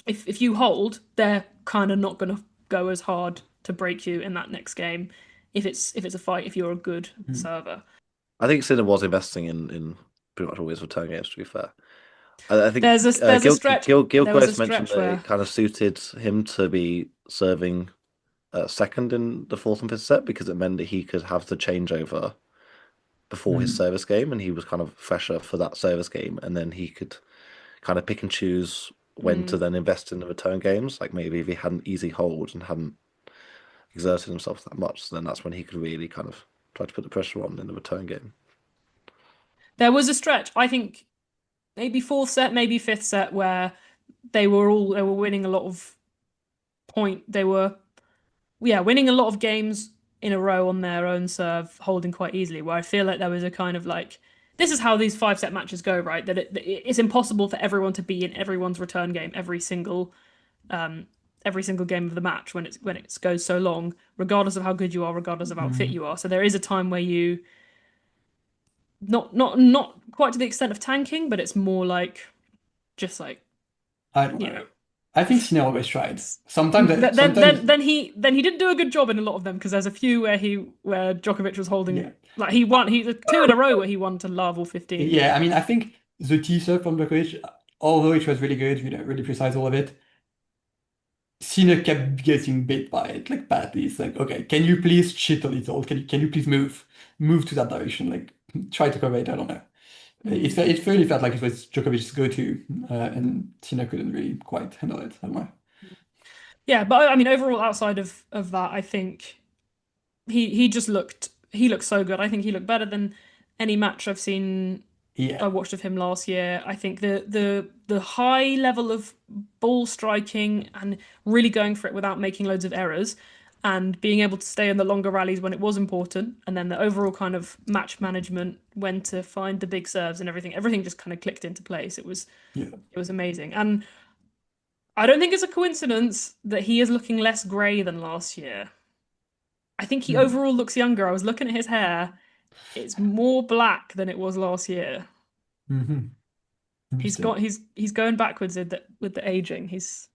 if you hold, they're kind of not going to go as hard to break you in that next game. If it's a fight, if you're a good Mm. server, I think Sinner was investing in pretty much all his return games. To be fair, I think there's a stretch. There was a Gilchrist mentioned stretch that it where kind of suited him to be serving second in the fourth and fifth set because it meant that he could have the changeover before his Mm. service game, and he was kind of fresher for that service game, and then he could kind of pick and choose when to mm, then invest in the return games. Like maybe if he had an easy hold and hadn't exerted himself that much, then that's when he could really kind of try to put the pressure on in the return game. there was a stretch. I think maybe fourth set, maybe fifth set, where they were winning a lot of they were winning a lot of games in a row on their own serve, holding quite easily. Where I feel like there was a kind of like this is how these 5 set matches go, right? It's impossible for everyone to be in everyone's return game every single game of the match when it goes so long, regardless of how good you are, regardless of how fit Mm. you are. So there is a time where you not quite to the extent of tanking, but it's more like just like I don't you know. know I think Sinner always tried. Sometimes, then he didn't do a good job in a lot of them because there's a few where Djokovic was yeah. holding like he won he two in a row where he won to love all 15. Yeah, I mean, I think the teaser from Djokovic, although it was really good, really precise, all of it, Sinner kept getting bit by it, like badly. It's like, okay, can you please cheat a little? Can you please move to that direction? Like, try to cover it. I don't know. Mm. It really felt like it was Djokovic's go-to, and Sinner couldn't really quite handle it. I don't know. Yeah, but I mean overall outside of that, I think he looked so good. I think he looked better than any match I Yeah. watched of him last year. I think the high level of ball striking and really going for it without making loads of errors and being able to stay in the longer rallies when it was important, and then the overall kind of match management, when to find the big serves and everything just kind of clicked into place. Yeah. It was amazing. And I don't think it's a coincidence that he is looking less grey than last year. I think he Mm. overall looks younger. I was looking at his hair. It's more black than it was last year. Hmm. Interesting. He's going backwards with the aging. He's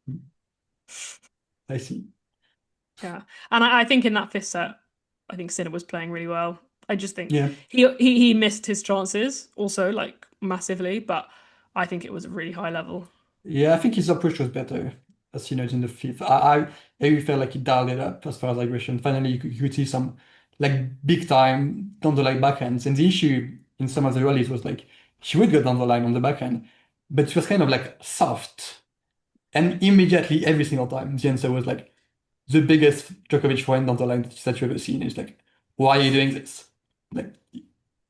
I see. yeah, and I think in that fifth set, I think Sinner was playing really well. I just think Yeah. he missed his chances also like massively, but I think it was a really high level. Yeah, I think his approach was better, as you noted in the fifth. I really felt like he dialed it up as far as aggression. Finally, you could see some like big time down the line backhands. And the issue in some of the rallies was like she would go down the line on the backhand, but it was kind of like soft. And immediately every single time the answer was like the biggest Djokovic forehand down the line that you've ever seen. It's like, why are you doing this? Like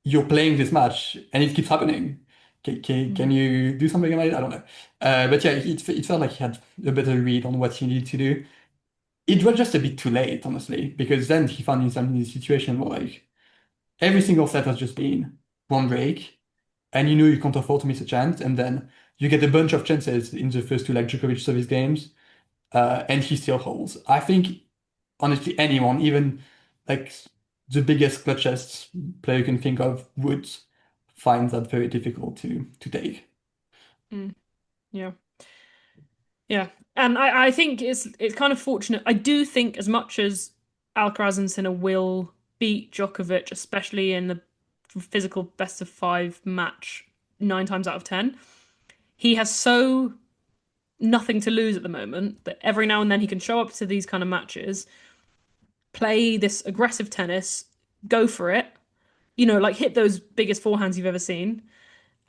you're playing this match and it keeps happening. Can Mm. you do something about it? I don't know. But yeah, it felt like he had a better read on what he needed to do. it was just a bit too late, honestly, because then he found himself in this situation where like every single set has just been one break, and you know you can't afford to miss a chance, and then you get a bunch of chances in the first two like Djokovic service games, and he still holds. I think honestly anyone, even like the biggest clutchest player you can think of, would find that very difficult to take. Yeah. Yeah. And I think it's kind of fortunate. I do think as much as Alcaraz and Sinner will beat Djokovic, especially in the physical best of five match 9 times out of 10, he has so nothing to lose at the moment that every now and then he can show up to these kind of matches, play this aggressive tennis, go for it, like hit those biggest forehands you've ever seen.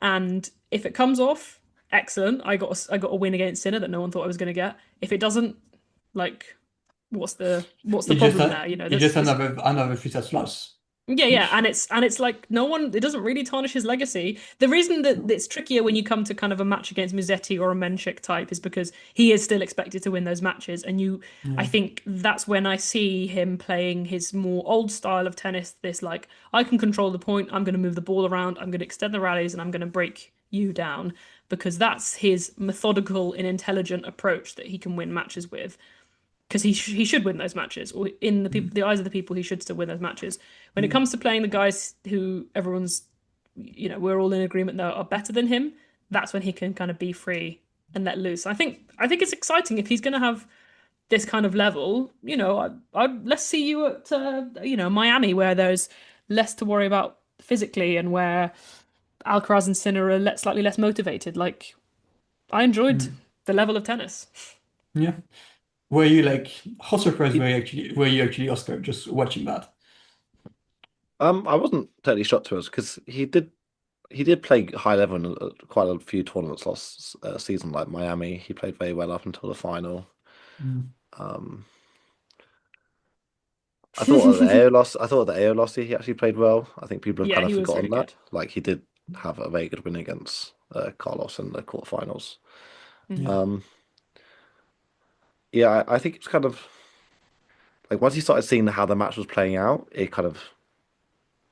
And if it comes off, excellent. I got a win against Sinner that no one thought I was going to get. If it doesn't, like, what's the It's just problem there? it's just another free set loss. Yeah, and it's like no one. It doesn't really tarnish his legacy. The reason that it's trickier when you come to kind of a match against Musetti or a Menchik type is because he is still expected to win those matches, and I think that's when I see him playing his more old style of tennis. This like I can control the point. I'm going to move the ball around. I'm going to extend the rallies, and I'm going to break you down because that's his methodical and intelligent approach that he can win matches with because he should win those matches, or in the eyes of the people, he should still win those matches. When it comes to playing the guys who everyone's, we're all in agreement that are better than him, that's when he can kind of be free and let loose. I think it's exciting if he's going to have this kind of level. Let's see you at Miami where there's less to worry about physically and where Alcaraz and Sinner are slightly less motivated. Like I enjoyed the level of tennis. Yeah. Were you like how surprised were you actually, Oscar, just watching that? I wasn't totally shocked to us because he did play high level in quite a few tournaments last season, like Miami. He played very well up until the final. Mm. Um, I thought at the AO loss, I thought at the AO last year he actually played well. I think people have Yeah, kind of he was forgotten really that. good. Like he did have a very good win against Carlos in the quarterfinals. Yeah. Um, yeah, I think it's kind of like once you started seeing how the match was playing out, it kind of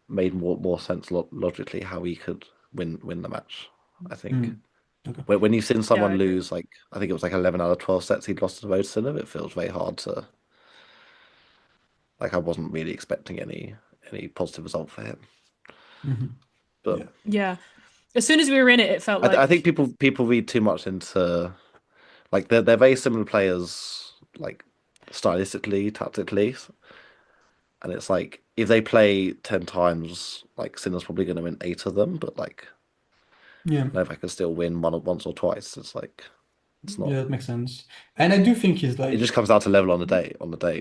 made more sense logically how he could win the match. I think Mm. Okay. when you've seen Yeah, I someone agree. lose, like I think it was like 11 out of 12 sets he'd lost to the Sinner, it feels very hard to like I wasn't really expecting any positive result for him. Hmm. But Yeah. Yeah. As soon as we were in it, it felt I think like people read too much into like they're very similar players, like stylistically, tactically, and it's like if they play 10 times, like Sinner's probably going to win 8 of them, but like Yeah. Novak can still win once or twice. It's like it's not. Yeah, that makes sense. And I do think he's It just like, comes down to level on the day,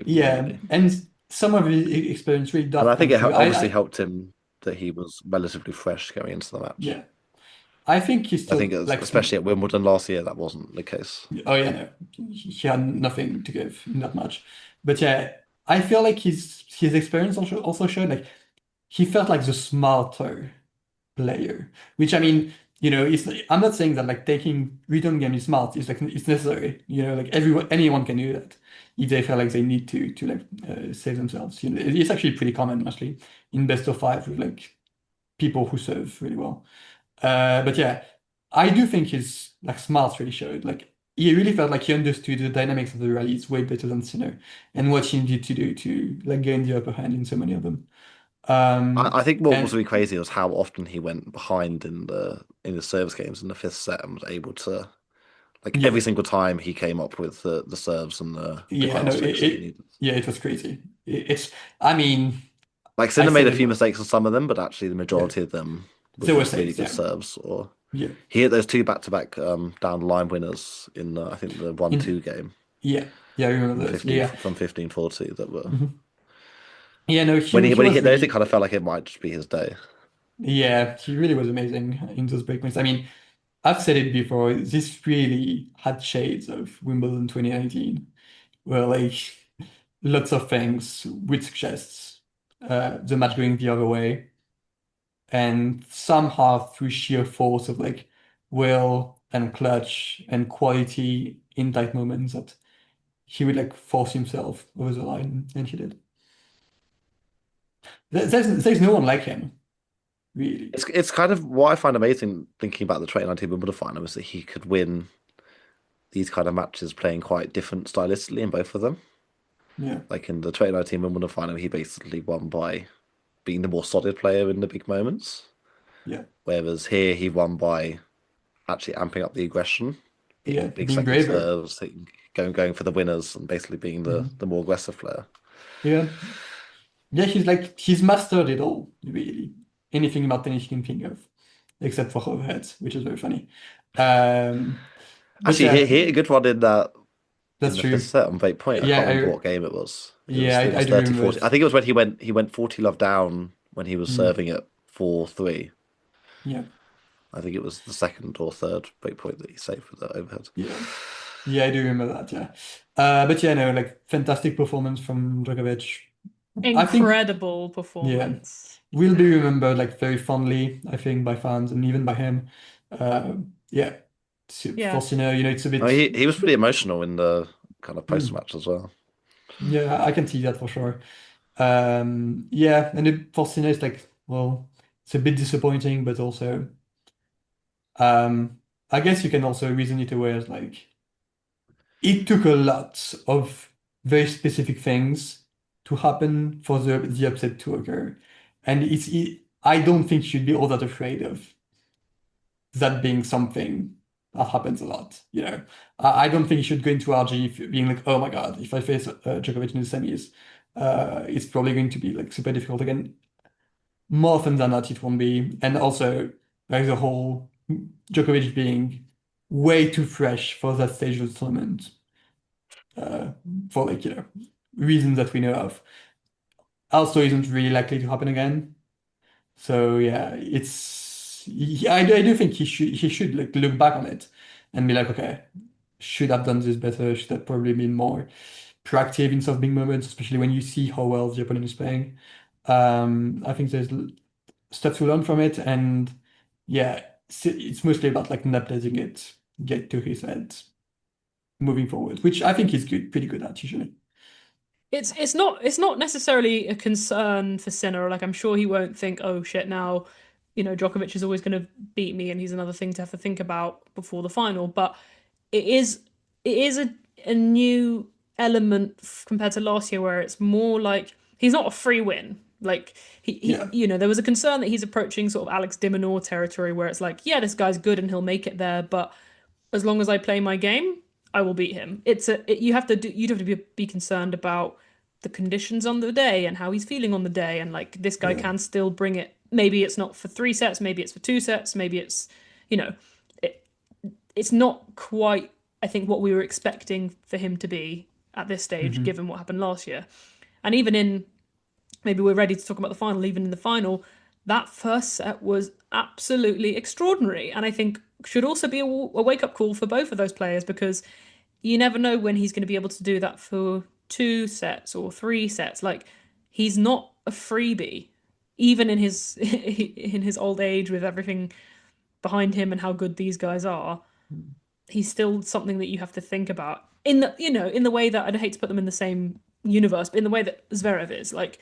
yeah, really. and some of his experience really And does I think come it through. obviously helped him that he was relatively fresh going into the match. Yeah, I think he's I think still like, especially at Wimbledon last year, that wasn't the case. oh yeah, no, he had nothing to give in that match. But yeah, I feel like his experience also showed like he felt like the smarter player, which I mean, I'm not saying that like taking return game is smart. It's like it's necessary. Like anyone can do that if they feel like they need to like save themselves. It's actually pretty common actually in best of five with like people who serve really well. But yeah, I do think his like smarts really showed. Like he really felt like he understood the dynamics of the rallies way better than Sinner and what he needed to do to like gain the upper hand in so many of them. I think what was And really crazy was how often he went behind in the service games in the fifth set and was able to like yeah, every single time he came up with the serves and the yeah, ground no, it, strokes that he it needed. yeah, it was crazy. I mean, Like I Sinner made said a it. few mistakes on some of them, but actually the Yeah, majority of them was there were just really saves. good Yeah, serves. Or yeah. he hit those two back-to-back down the line winners in I think the 1-2 In game yeah, yeah, I remember those. Yeah, from 15-40 that were mhm. Yeah, no, when he he was hit those it really kind of felt like it might just be his day. yeah, he really was amazing in those break points. I mean, I've said it before, this really had shades of Wimbledon 2019, where like lots of things would suggest the match going the other way, and somehow through sheer force of like will and clutch and quality in tight moments that he would like force himself over the line, and he did. There's no one like him, really. It's kind of what I find amazing thinking about the 2019 Wimbledon final is that he could win these kind of matches playing quite different stylistically in both of them. Yeah, Like in the 2019 Wimbledon final, he basically won by being the more solid player in the big moments. yeah, Whereas here he won by actually amping up the aggression, yeah, hitting big being second braver. serves, going for the winners, and basically being Mhm. the more aggressive player. Yeah, yeah, he's mastered it all, really. Anything about tennis you can think of, except for overheads, which is very funny. Um, but Actually, yeah, he hit a good one in that's the fifth true. set on break point. I Yeah, can't remember what game it was. yeah, It I was do 30 remember 40. I it. think it was when he went 40 love down when he was Mm, serving at 4-3. yeah, I think it was the second or third break point that he saved with that overhead. yeah, yeah, I do remember that. Yeah, but yeah, no, like fantastic performance from Djokovic. I think, Incredible yeah, performance. will be remembered like very fondly, I think, by fans and even by him. Yeah, Yeah. for Sinner, it's a I bit. mean, he was pretty emotional in the kind of post Mm, match as well. yeah, I can see that for sure. Yeah, and for Sinner, it's like, well, it's a bit disappointing, but also, um, I guess you can also reason it away as like it took a lot of very specific things to happen for the upset to occur, and I don't think you should be all that afraid of that being something that happens a lot. I don't think you should go into RG being like, oh my God, if I face Djokovic in the semis, it's probably going to be like super difficult again. More often than not, it won't be. And also, there's a whole Djokovic being way too fresh for that stage of the tournament, uh, for like, reasons that we know of. Also isn't really likely to happen again. So yeah, I do think he should like look back on it and be like, okay, should have done this better, should have probably been more proactive in some big moments, especially when you see how well the opponent is playing. I think there's stuff to learn from it, and yeah, it's mostly about like not letting it get to his head moving forward, which I think he's pretty good at usually. It's not necessarily a concern for Sinner. Like I'm sure he won't think, oh shit, now, Djokovic is always going to beat me, and he's another thing to have to think about before the final. But it is a new element compared to last year, where it's more like he's not a free win. Like Yeah, there was a concern that he's approaching sort of Alex de Minaur territory, where it's like, yeah, this guy's good and he'll make it there, but as long as I play my game, I will beat him. You'd have to be concerned about the conditions on the day and how he's feeling on the day, and like this guy yeah, can still bring it. Maybe it's not for 3 sets, maybe it's for 2 sets, maybe you know, it, it's not quite, I think, what we were expecting for him to be at this stage, hmm given what happened last year. And even in, maybe we're ready to talk about the final, even in the final, that first set was absolutely extraordinary. And I think should also be a wake up call for both of those players, because you never know when he's going to be able to do that for 2 sets or 3 sets. Like he's not a freebie, even in his in his old age with everything behind him and how good these guys are. He's still something that you have to think about in the way that I'd hate to put them in the same universe, but in the way that Zverev is. Like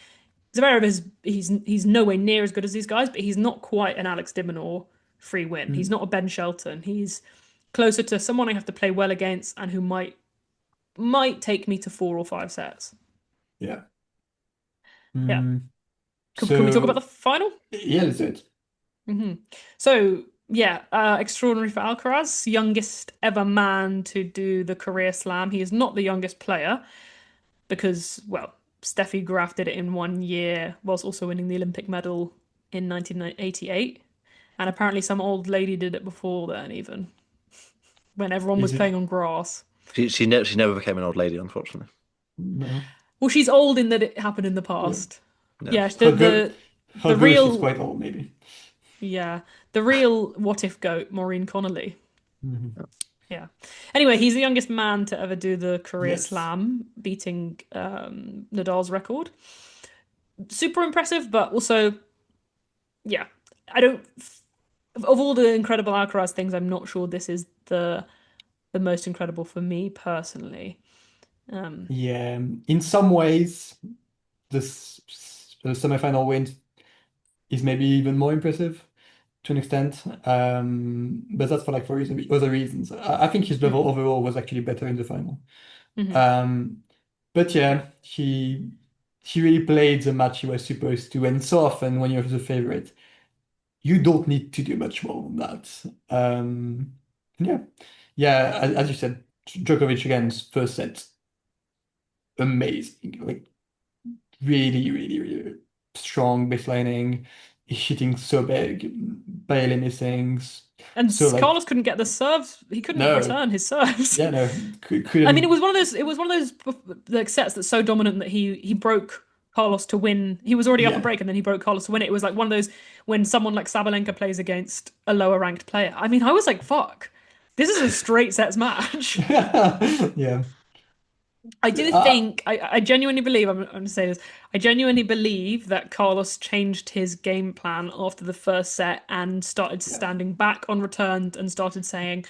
Zverev is he's nowhere near as good as these guys, but he's not quite an Alex de Minaur free win. He's not a Ben Shelton. He's closer to someone I have to play well against and who might take me to 4 or 5 sets. yeah. Yeah. Mm, Can we talk about the so final? yeah, that's it. So yeah, extraordinary for Alcaraz, youngest ever man to do the career slam. He is not the youngest player because, well, Steffi Graf did it in 1 year, whilst also winning the Olympic medal in 1988. And apparently some old lady did it before then, even when everyone was Is it? playing on grass. She never became an old lady, unfortunately. No. Well, she's old in that it happened in the Yeah. past. Yeah. Yeah, Her go her the ghost is real quite old, maybe. yeah, the real what if goat, Maureen Connolly. Hmm Yeah. Anyway, he's the youngest man to ever do the career Yes. slam, beating Nadal's record. Super impressive, but also, yeah, I don't. Of all the incredible Alcaraz things, I'm not sure this is the most incredible for me personally. Yeah, in some ways, the semifinal win is maybe even more impressive to an extent. But that's for other reasons. I think his level Mhm. overall was actually better in the final. Mhm. Um, but yeah, he really played the match he was supposed to, and so often when you're the favorite, you don't need to do much more than that. Yeah, yeah, as you said, Djokovic again's first set, amazing, like really, really, really strong baselining, hitting so big, barely missing. And So like, Carlos couldn't get the serves. He couldn't no, return his serves. yeah, no, I mean, it couldn't, was one of those. It was one of those like sets that's so dominant that he broke Carlos to win. He was already up a yeah. break, and then he broke Carlos to win it. It was like one of those when someone like Sabalenka plays against a lower ranked player. I mean, I was like, "Fuck, this is a straight sets match." Yeah. I do Uh, think I genuinely believe I'm going to say this. I genuinely believe that Carlos changed his game plan after the first set and started yeah. standing back on returns and started saying,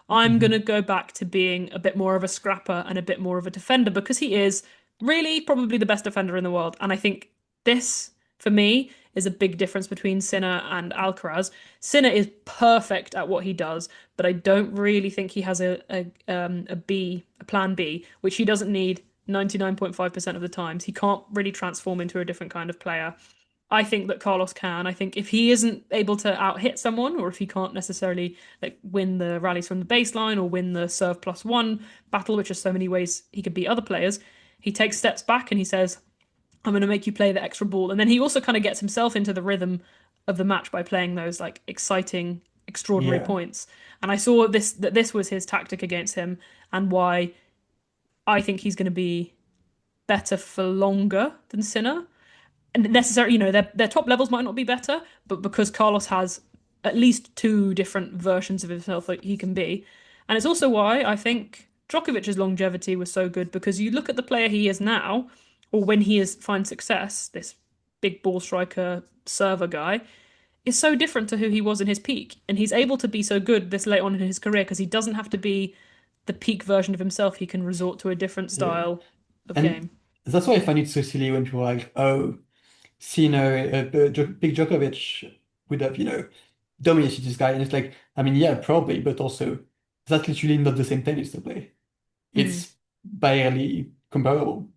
"I'm going to Mhm. go back to being a bit more of a scrapper and a bit more of a defender," because he is really probably the best defender in the world. And I think this, for me, is a big difference between Sinner and Alcaraz. Sinner is perfect at what he does, but I don't really think he has a plan B, which he doesn't need 99.5% of the times. He can't really transform into a different kind of player. I think that Carlos can. I think if he isn't able to out hit someone, or if he can't necessarily like win the rallies from the baseline or win the serve plus one battle, which are so many ways he could beat other players, he takes steps back and he says, I'm going to make you play the extra ball. And then he also kind of gets himself into the rhythm of the match by playing those like exciting, extraordinary Yeah. points. And I saw this was his tactic against him and why I think he's going to be better for longer than Sinner. And necessarily, their top levels might not be better, but because Carlos has at least two different versions of himself that he can be. And it's also why I think Djokovic's longevity was so good because you look at the player he is now, or when he is finds success, this big ball striker server guy, is so different to who he was in his peak. And he's able to be so good this late on in his career because he doesn't have to be the peak version of himself. He can resort to a different Yeah. style of And game. that's why I find it so silly when people are like, oh, big Djokovic would have, dominated this guy. And it's like, I mean, yeah, probably, but also that's literally not the same tennis to play. Mm. It's barely comparable.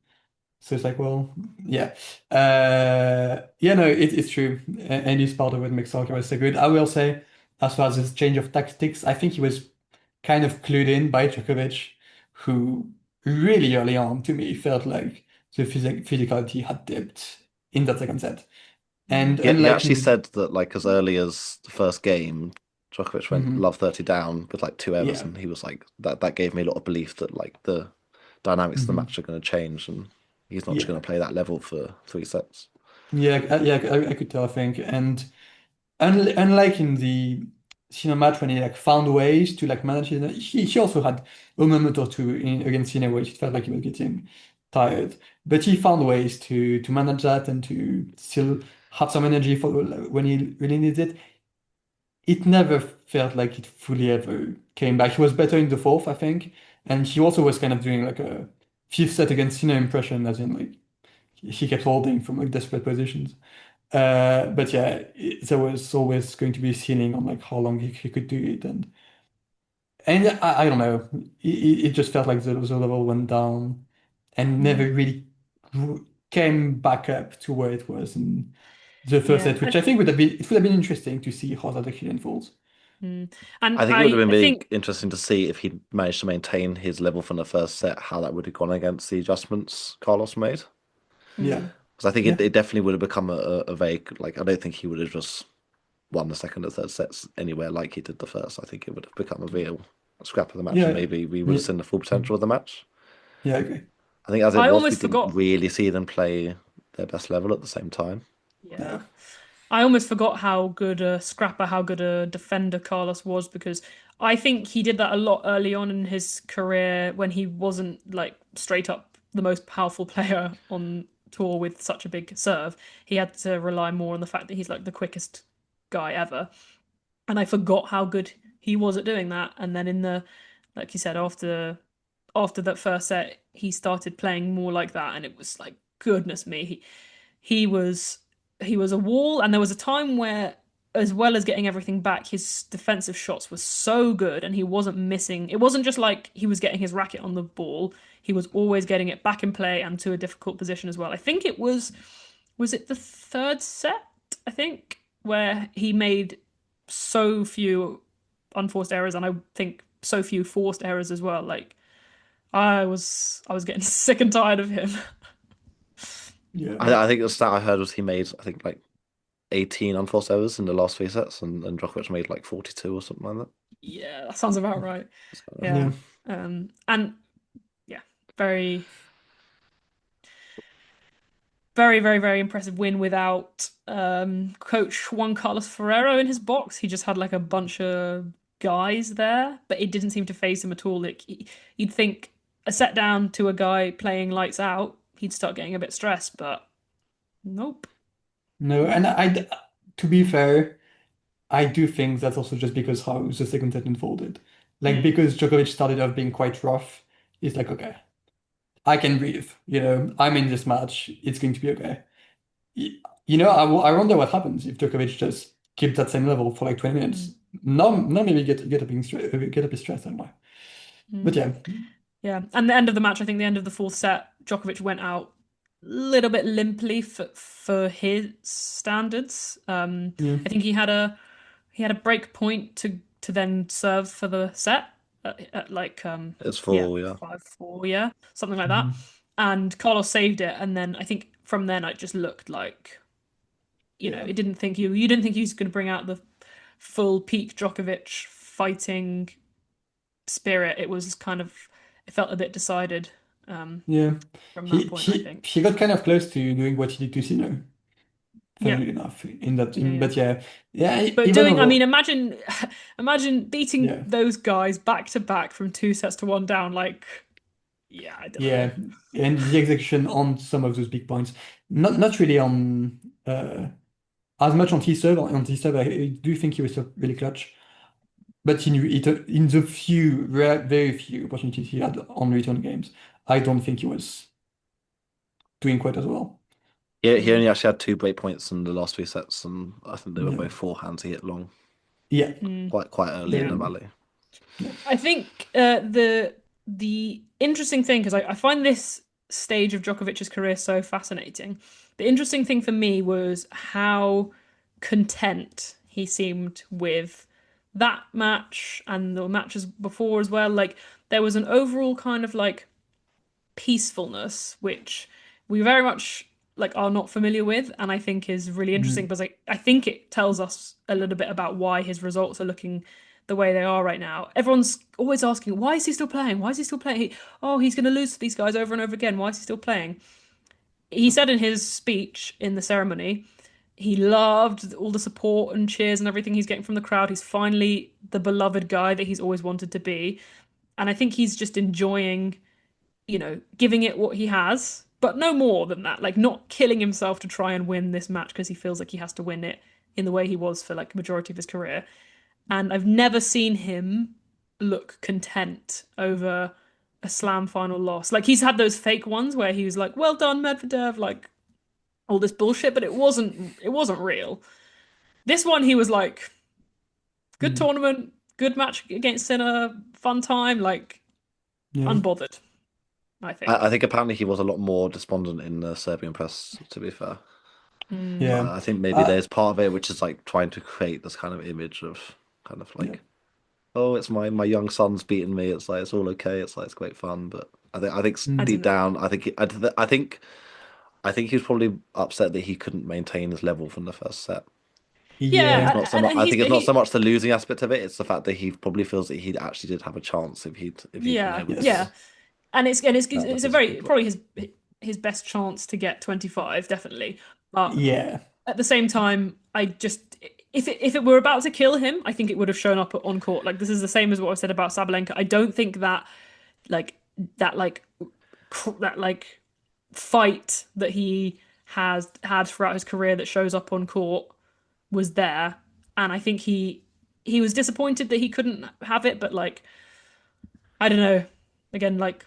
So it's like, well, yeah. Yeah, no, it's true. And it's part of what makes Alcaraz so good. I will say, as far as this change of tactics, I think he was kind of clued in by Djokovic, who really early on to me felt like the physicality had dipped in that second set. Mm. And Yeah, he unlike actually in, said that like as early as the first game, Djokovic went Mhm. love 30 down with like two errors, Yeah. and he was like that gave me a lot of belief that like the dynamics of the Mhm. match are going to change, and he's not just going Yeah. to play that level for three sets. Yeah, yeah, I could tell, I think. And unlike in the Cena match when he like found ways to like manage it, he also had a moment or two against Cena where it felt like he was getting tired. But he found ways to manage that and to still have some energy for when he really needs it. It never felt like it fully ever came back. He was better in the fourth, I think. And he also was kind of doing like a fifth set against Cena impression, as in like he kept holding from like desperate positions. But yeah, there was always going to be a ceiling on like how long he could do it, and I don't know, it just felt like the level went down and never Mm. really came back up to where it was in the first Yeah. set, which I think would have been interesting to see how that actually unfolds. Mm. And I think it would have I been really think, interesting to see if he managed to maintain his level from the first set, how that would have gone against the adjustments Carlos made. Yeah, mm, Because I think yeah, it definitely would have become a vague, like, I don't think he would have just won the second or third sets anywhere like he did the first. I think it would have become a real scrap of the match, and yeah, maybe we would yeah, have seen the full mm, potential of the match. yeah, I agree. I think as it I was, we almost didn't forgot. really see them play their best level at the same time. Yeah. No, I almost forgot how good a scrapper, how good a defender Carlos was because I think he did that a lot early on in his career when he wasn't like straight up the most powerful player on tour with such a big serve. He had to rely more on the fact that he's like the quickest guy ever. And I forgot how good he was at doing that. And then like you said, after that first set, he started playing more like that, and it was like, goodness me, he was he was a wall, and there was a time where, as well as getting everything back, his defensive shots were so good, and he wasn't missing. It wasn't just like he was getting his racket on the ball; he was always getting it back in play and to a difficult position as well. I think it was it the third set? I think where he made so few unforced errors, and I think so few forced errors as well. Like I was getting sick and tired of him. Yeah. I think the stat I heard was he made, I think, like 18 unforced errors in the last three sets, and Djokovic made like 42 or something like that. Yeah, that sounds about right. Yeah. Yeah. And yeah, very, very, very, very impressive win without coach Juan Carlos Ferrero in his box. He just had like a bunch of guys there, but it didn't seem to phase him at all. Like you'd think a set down to a guy playing lights out, he'd start getting a bit stressed, but nope. No, and to be fair, I do think that's also just because how the second set unfolded. Like Mm. because Djokovic started off being quite rough, it's like, okay, I can breathe. I'm in this match. It's going to be okay. Y- I wonder what happens if Djokovic just keeps that same level for like 20 minutes. Mm. Now maybe get a bit stressed, I don't know. But Mm. yeah, Yeah, and the end of the match, I think the end of the fourth set, Djokovic went out a little bit limply for his standards. yeah, I think he had a break point to then serve for the set at like It's yeah, full, yeah. 5-4, yeah, something like that. mhm, And Carlos saved it, and then I think from then it just looked like, yeah, it didn't think you didn't think he was going to bring out the full peak Djokovic fighting spirit. It was kind of, it felt a bit decided yeah. from that He point, I he think. he got kind of close to doing what he did to Sinner, Yeah, funnily enough, in that yeah, yeah. but yeah, yeah, But even doing, I mean, overall, imagine beating yeah. those guys back to back from two sets to one down. Like, yeah, I don't know. Yeah, and the execution on some of those big points, not really on as much on his serve. On his serve, I do think he was really clutch, but in the very few opportunities he had on return games, I don't think he was doing quite as well. He Mm, only actually had two break points in the last three sets, and I think they were Yeah, both forehands he hit long yeah, mm, quite early in yeah. the the rally. yeah, I think the interesting thing, because I find this stage of Djokovic's career so fascinating. The interesting thing for me was how content he seemed with that match and the matches before as well. Like there was an overall kind of like peacefulness, which we very much like are not familiar with, and I think is really interesting mm, because I think it tells us a little bit about why his results are looking the way they are right now. Everyone's always asking, why is he still playing? Why is he still playing? He's going to lose to these guys over and over again. Why is he still playing? He said in his speech in the ceremony, he loved all the support and cheers and everything he's getting from the crowd. He's finally the beloved guy that he's always wanted to be. And I think he's just enjoying, giving it what he has, but no more than that. Like not killing himself to try and win this match because he feels like he has to win it in the way he was for like majority of his career. And I've never seen him look content over a slam final loss. Like he's had those fake ones where he was like, "Well done, Medvedev," like all this bullshit, but it wasn't real. This one he was like, "Good mm, tournament, good match against Sinner, fun time," like yeah, unbothered, I I think. think apparently he was a lot more despondent in the Serbian press, to be fair. Mm, yeah, I think maybe uh, there's part of it which is like trying to create this kind of image of kind of yeah, like, oh, it's my young son's beating me. It's like it's all okay. It's like it's great fun. But I think I mm, don't deep know. down, I think he was probably upset that he couldn't maintain his level from the first set. yeah, Yeah, Not so and, much. and I he's think it's not so he much the losing aspect of it. It's the fact that he probably feels that he actually did have a chance if he'd been yeah, able yeah. to yes, get the It's a physical very block. probably his best chance to get 25, definitely. But yeah, at the same time, I just if it were about to kill him, I think it would have shown up on court. Like this is the same as what I said about Sabalenka. I don't think like that like that like fight that he has had throughout his career that shows up on court was there, and I think he was disappointed that he couldn't have it. But like I don't know. Again, like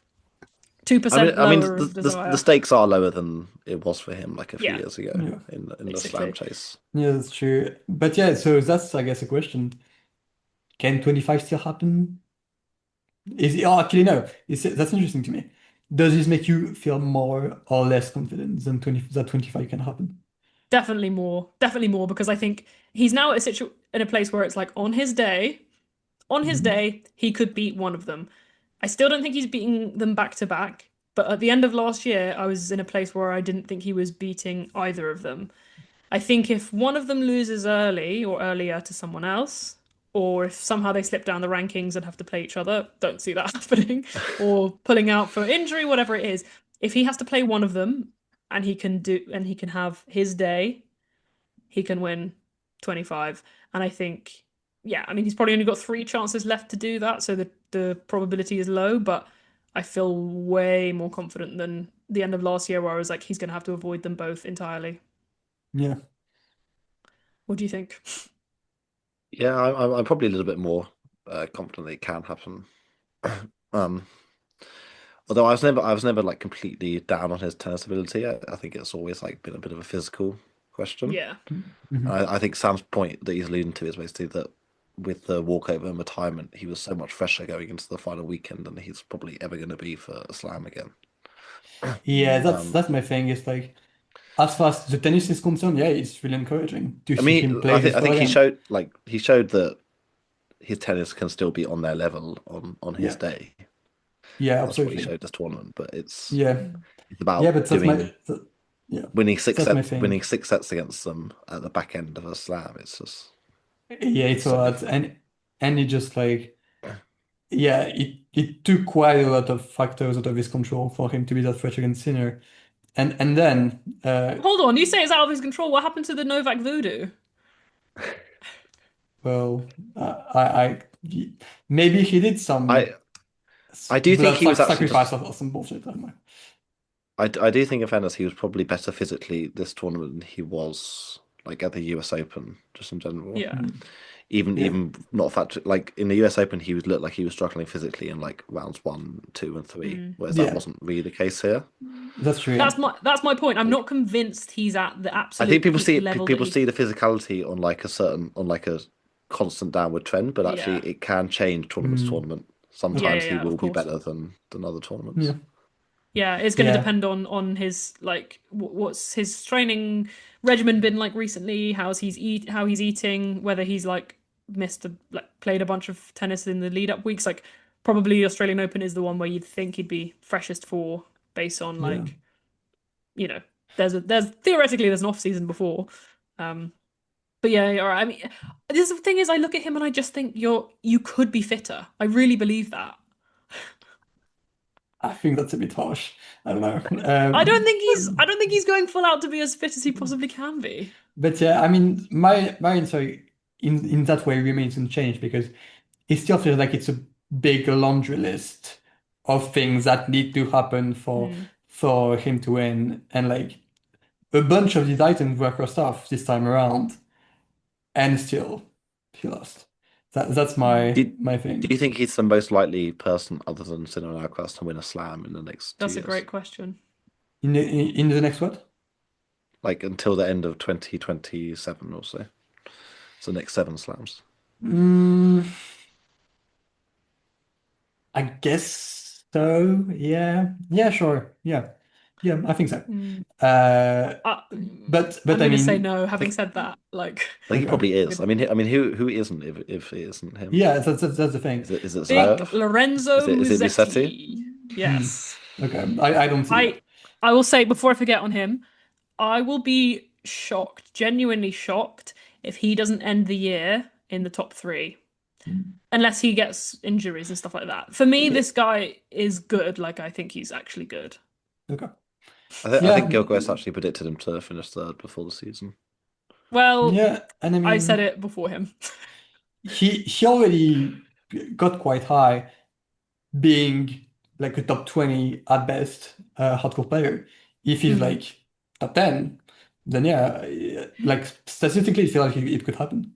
I mean, 2% lower the, of the desire. stakes are lower than it was for him like a few Yeah, years ago Yeah. in the slam basically. chase. Yeah, that's true. But yeah, so that's I guess a question. Can 25 still happen? Actually no. That's interesting to me. Does this make you feel more or less confident than 25 can happen? Definitely more, because I think he's now at in a place where it's like on his Mhm. day, he could beat one of them. I still don't think he's beating them back to back, but at the end of last year, I was in a place where I didn't think he was beating either of them. I think if one of them loses early or earlier to someone else, or if somehow they slip down the rankings and have to play each other, don't see that happening, or pulling out for injury, whatever it is. If he has to play one of them and he can have his day, he can win 25. And I think, yeah, I mean, he's probably only got 3 chances left to do that, so the probability is low, but I feel way more confident than the end of last year where I was like, he's going to have to avoid them both entirely. Yeah. What do you think? Yeah, I'm probably a little bit more confident that it can happen. um, Although I was never like completely down on his tennis ability. I think it's always like been a bit of a physical question. Yeah. Mhm. I think Sam's point that he's alluding to is basically that with the walkover and retirement, he was so much fresher going into the final weekend than he's probably ever going to be for a slam again. Yeah, Um, that's my thing. It's like as far as the tennis is concerned, yeah, it's really encouraging to I see him mean, play this I well think again. he showed that his tennis can still be on their level on his Yeah. day. Yeah, That's what he absolutely. showed this tournament. But Yeah. it's Yeah, about but yeah. That's my thing. winning 6 sets against them at the back end of a slam. It's just Yeah, it's a so lot. different. And it just like yeah, it took quite a lot of factors out of his control for him to be that fresh against Sinner. And then Hold on, you say it's out of his control. What happened to the Novak voodoo? well maybe he did some I do think blood he was actually sacrifice just. or some bullshit. I don't know. I do think in fairness he was probably better physically this tournament than he was like at the US Open, just in general. Yeah. Mm. Even Yeah. not fact like in the US Open he would look like he was struggling physically in like rounds 1, 2, and 3, Mm. whereas that Yeah, wasn't really the case here. that's true. Yeah. That's my point. I'm Like not convinced he's at the I think absolute peak level that people he. see the physicality on like a constant downward trend, but actually Yeah. it can change tournament to Mm. tournament. Yeah, Okay. Sometimes yeah, he yeah, of will be course. better than other Yeah. tournaments. Yeah, it's going to Yeah. depend on his like what's his training regimen been like recently, how he's eating, whether he's like played a bunch of tennis in the lead up weeks. Like probably the Australian Open is the one where you'd think he'd be freshest for based on Yeah. like, you know, there's theoretically there's an off season before. Um but yeah, all right. I mean, this the thing is I look at him and I just think you could be fitter. I really believe that. I think that's a bit harsh. I don't know. I don't think he's going full out to be as fit as he possibly can be. But yeah, I mean, my answer in that way remains unchanged because it still feels like it's a big laundry list of things that need to happen Hmm. for him to win, and like a bunch of these items were crossed off this time around, and still he lost. That's Hmm. my Do you thing. think he's the most likely person other than Sinner and Alcaraz to win a slam in the next two That's a years? great question. In the next what? Like until the end of 2027 or so. So the next 7 slams. Mm, I guess so. Yeah. Yeah, sure. Yeah. Yeah, I think so. Hmm. Uh, but I'm I gonna say mean, no. Having said that, like Like he okay. probably is. good. I mean, who isn't if it isn't him? Yeah, that's the thing. Is it Big Zverev? Lorenzo Is it Musetti? Musetti. Hmm. Yes. Okay, I don't see that. I I will say before I forget on him, I will be shocked, genuinely shocked, if he doesn't end the year in the top three. Unless he gets injuries and stuff like that. For me, Yeah. this guy is good. Like I think he's actually good. Okay. I Yeah. think Gilchrist actually predicted him to finish third before the season. Well, Yeah, and I I said mean, it before him. he already got quite high, being like a top 20 at best hardcore player. If he's Hmm. like top 10, then yeah, like statistically, I feel like it could happen.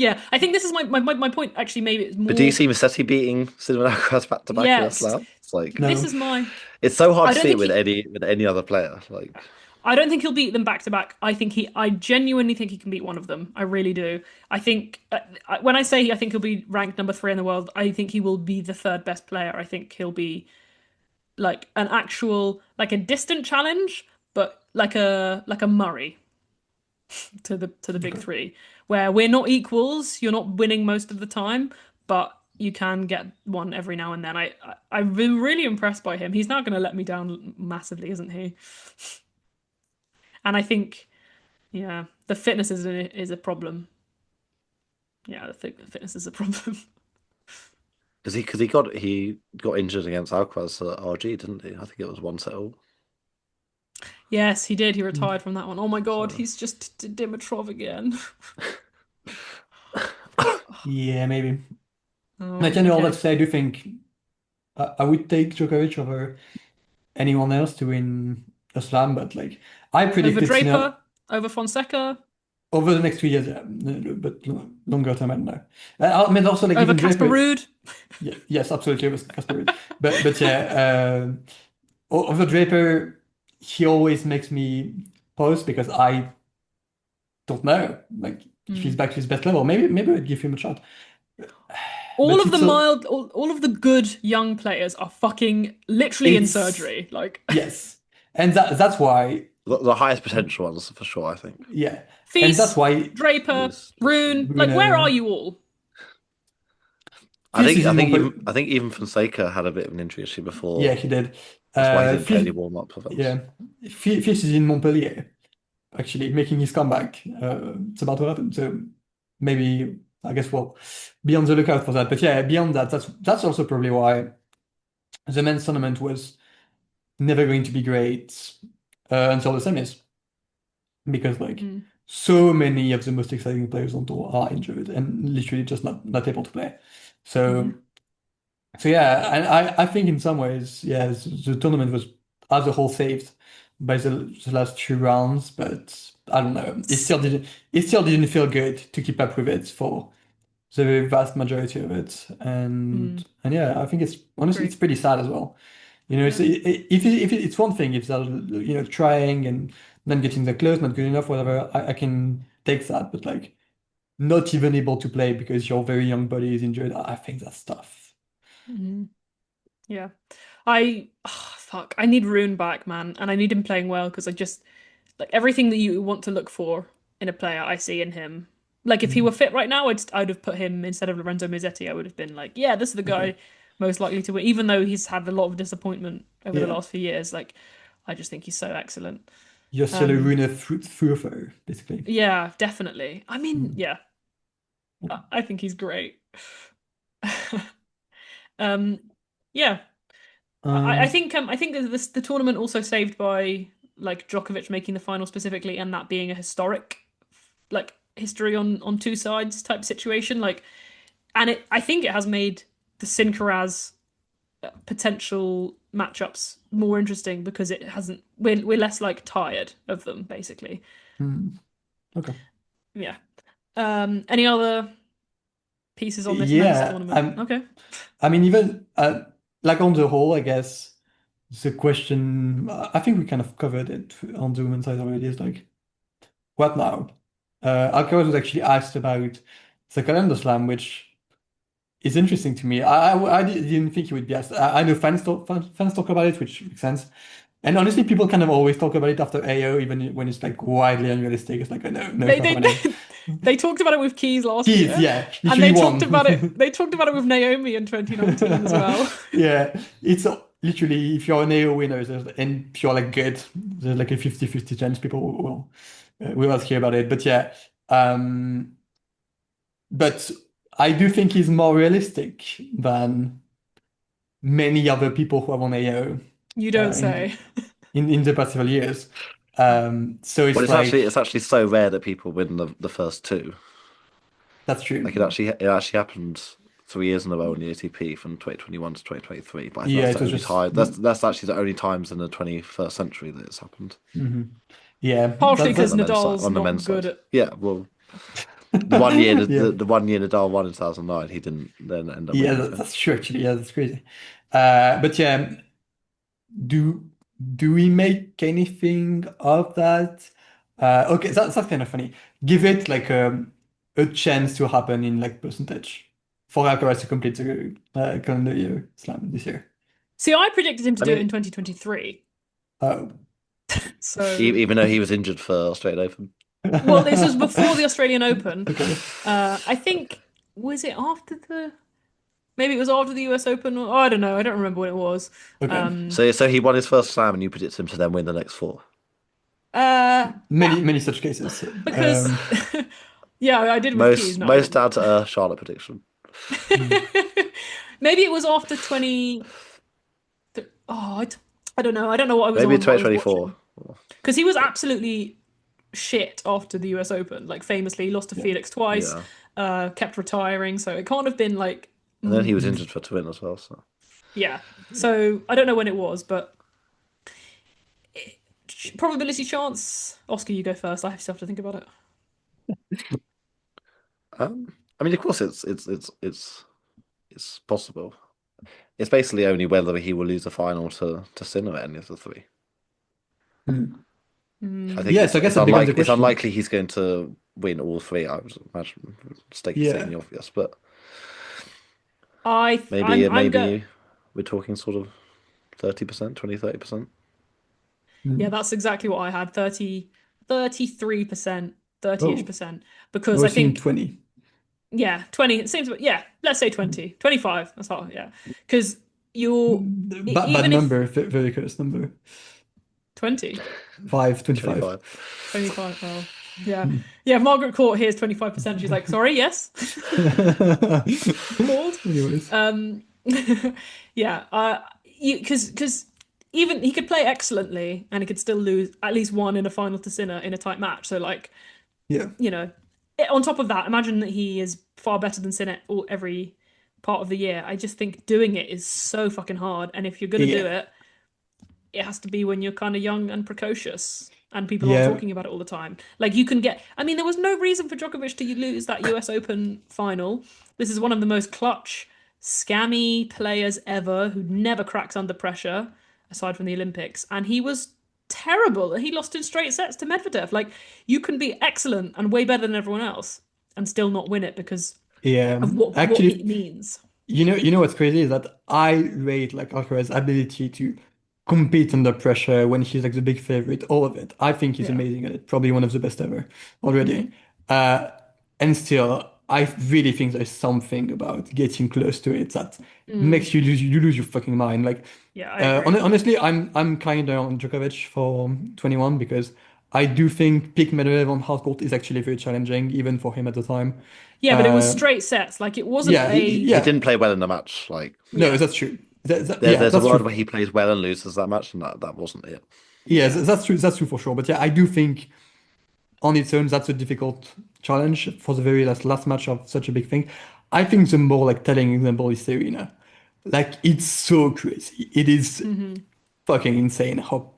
Yeah, I think this is my point. Actually, maybe it's But do you more. see Musetti beating Cinnamon Alcaraz back to back in a Yes, slam? It's like this No. is my. it's so hard I to don't see it think he. with any other player. Like I don't think he'll beat them back to back. I genuinely think he can beat one of them. I really do. I think when I say I think he'll be ranked number 3 in the world, I think he will be the third best player. I think he'll be like an actual, like a distant challenge, but like a Murray to the big Okay. three, where we're not equals. You're not winning most of the time, but you can get one every now and then. I've been really impressed by him. He's not going to let me down massively, isn't he? And I think, yeah, the fitness is a problem. Yeah, the fitness is a problem. because he got injured against Alcaraz at RG, didn't he? I think it was one set all. Yes, he did. He retired from that one. Oh my God, So he's just Dimitrov again. Yeah, maybe. Oh, Like, all that okay. to say, I do think I would take Djokovic over anyone else to win a slam, but like I Over predicted Sinner Draper, over Fonseca, over the next 2 years, yeah, but longer term, I don't know. I mean, also like over even Casper Draper, Ruud. yeah, yes, absolutely, it was Casper Ruud. But yeah, over Draper, he always makes me pause because I don't know, like if he's Mm. back to his best level, maybe I'd give him a shot. All But of the it's a mild, all of the good young players are fucking literally in it's surgery. Like yes, and that's why, the highest potential ones for sure, I think. yeah, and that's Feast, why Draper, Is Rune. Like, where are Bruno you all? Fils is in Montpellier. I think even Fonseca had a bit of an injury issue Yeah, before. he did. That's why he didn't play Fils, any warm up events. yeah, Fils is in Montpellier, actually making his comeback. It's about to happen. So maybe I guess we'll be on the lookout for that. But yeah, beyond that, that's also probably why the men's tournament was never going to be great until the semis, because like Mm. so many of the most exciting players on tour are injured and literally just not able to play. So. Mhm. So yeah, and I think in some ways, yeah, the tournament was as a whole saved by the last 2 rounds, but I don't know. It still didn't feel good to keep up with it for the vast majority of it. And Mm. and yeah, I think it's honestly it's Agree. pretty sad as well. Yeah. If it's one thing if they're trying and then getting the close, not good enough, whatever, I can take that, but like not even able to play because your very young body is injured, I think that's tough. Mhm. Yeah. Fuck. I need Rune back, man, and I need him playing well because I just like everything that you want to look for in a player, I see in him. Like if he were Mhm. fit right now, I'd have put him instead of Lorenzo Musetti. I would have been like, yeah, this is the Okay. guy most likely to win, even though he's had a lot of disappointment over the Yeah. last few years. Like, I just think he's so excellent. You're still a Um, runner through, basically. yeah, definitely. I mean, Mm. yeah, Okay. I think he's great. Um, yeah, Um, I think that the tournament also saved by like Djokovic making the final specifically, and that being a historic like history on two sides type situation. Like, and I think it has made the Sincaraz potential matchups more interesting because it hasn't. We're less like tired of them basically. mm, okay. Yeah. Any other pieces on this men's Yeah. tournament? Okay. I mean, even like on the whole, I guess the question, I think we kind of covered it on the women's side already, is like, what now? Alcaraz was actually asked about the calendar slam, which is interesting to me. I didn't think he would be asked. I know fans talk about it, which makes sense. And honestly, people kind of always talk about it after AO, even when it's like widely unrealistic. It's like, oh, no, They it's not they happening. they talked about it with Keys last Keys, year, yeah, and literally won. they talked about it with Naomi in 2019 as well. Yeah, it's literally if you're an AO winner and if you're like good, there's like a 50-50 chance people will ask you about it. But yeah, um, but I do think he's more realistic than many other people who have won AO You don't in say. the past several years. So Well, it's like it's actually so rare that people win the first two. that's true. Like it actually happened 3 years in a row in the ATP from 2021 to 2023. But I think Yeah, that's it the was only just time. That's actually the only times in the 21st century that it's happened. mhm. Yeah, Partially On because the men's side. Nadal's On the not men's good side. at. Yeah. Well, The one year, Yeah. the 1 year Nadal won in 2009, he didn't then end up Yeah, winning anything. that's true actually. Yeah, that's crazy. But yeah, do do we make anything of that? Okay, that's kind of funny. Give it like a chance to happen in like percentage for Alcaraz to complete the calendar year slam this year. See, I predicted him to I do it in mean, 2023. Uh, So, even though he was injured for Australian Open. well, this was before the Australian Open. okay. I think, was it after the, maybe it was after the US Open, or I don't know. I don't remember when it was. Okay. So he won his first slam, and you predict him to then win the next four. Yeah, Many such cases. because, yeah, I did with Keys. No, I Most didn't. down to earth Charlotte prediction. Maybe it was after 20. Oh, I don't know. I don't know what I was Maybe on, in what I was 2024. watching. Because he was absolutely shit after the US Open. Like famously, he lost to Yeah. Felix twice, Yeah, kept retiring. So it can't have been like, and then he was injured for to win as well. So yeah. So I don't know when it was, but probability chance. Oscar, you go first. I still have to think about it. I mean, of course, it's possible. It's basically only whether he will lose the final to Sinner at any of the three. Hmm. I think Yeah, so I guess that becomes a it's question. unlikely he's going to win all three. I would imagine, stating Yeah. the obvious, but I'm go. maybe we're talking sort of 30%, 20-30%. Yeah, Hmm. that's exactly what I had. 33%, 30-ish Oh, percent. I Because I was thinking think, 20. yeah, 20, it seems, yeah, let's say 20, 25. That's all, yeah. Because you're, Bad even if number, very close number. 20, 25. 25, oh, yeah. Yeah, Margaret Court here's 25%. She's like, sorry, yes. Called. Anyways. Yeah, because even he could play excellently and he could still lose at least one in a final to Sinner in a tight match. So like, Yeah. you know, on top of that, imagine that he is far better than Sinner every part of the year. I just think doing it is so fucking hard, and if you're gonna do Yeah. it, it has to be when you're kind of young and precocious and people aren't Yeah. talking about it all the time. Like you can get, I mean, there was no reason for Djokovic to lose that US Open final. This is one of the most clutch, scammy players ever who never cracks under pressure, aside from the Olympics. And he was terrible. He lost in straight sets to Medvedev. Like you can be excellent and way better than everyone else and still not win it because Yeah. of what it Actually, means. you know what's crazy is that I rate like Alcaraz's ability to compete under pressure when he's like the big favorite, all of it. I think he's Yeah. amazing at it, probably one of the best ever already. Mhm. And still, I really think there's something about getting close to it that makes you lose your fucking mind. Like, Yeah, I agree. honestly, I'm kind of on Djokovic for 21 because I do think peak Medvedev on hard court is actually very challenging, even for him at the time. Yeah, but it was Uh, straight sets. Like it wasn't yeah, He yeah, didn't play well in the match. Like no, yeah. that's true. Yeah, there's a that's world true. where he plays well and loses that match, and that wasn't it. Yeah, Yeah. that's true. That's true for sure. But yeah, I do think on its own, that's a difficult challenge for the very last match of such a big thing. I think the more like telling example is Serena. Like it's so crazy. It is fucking insane how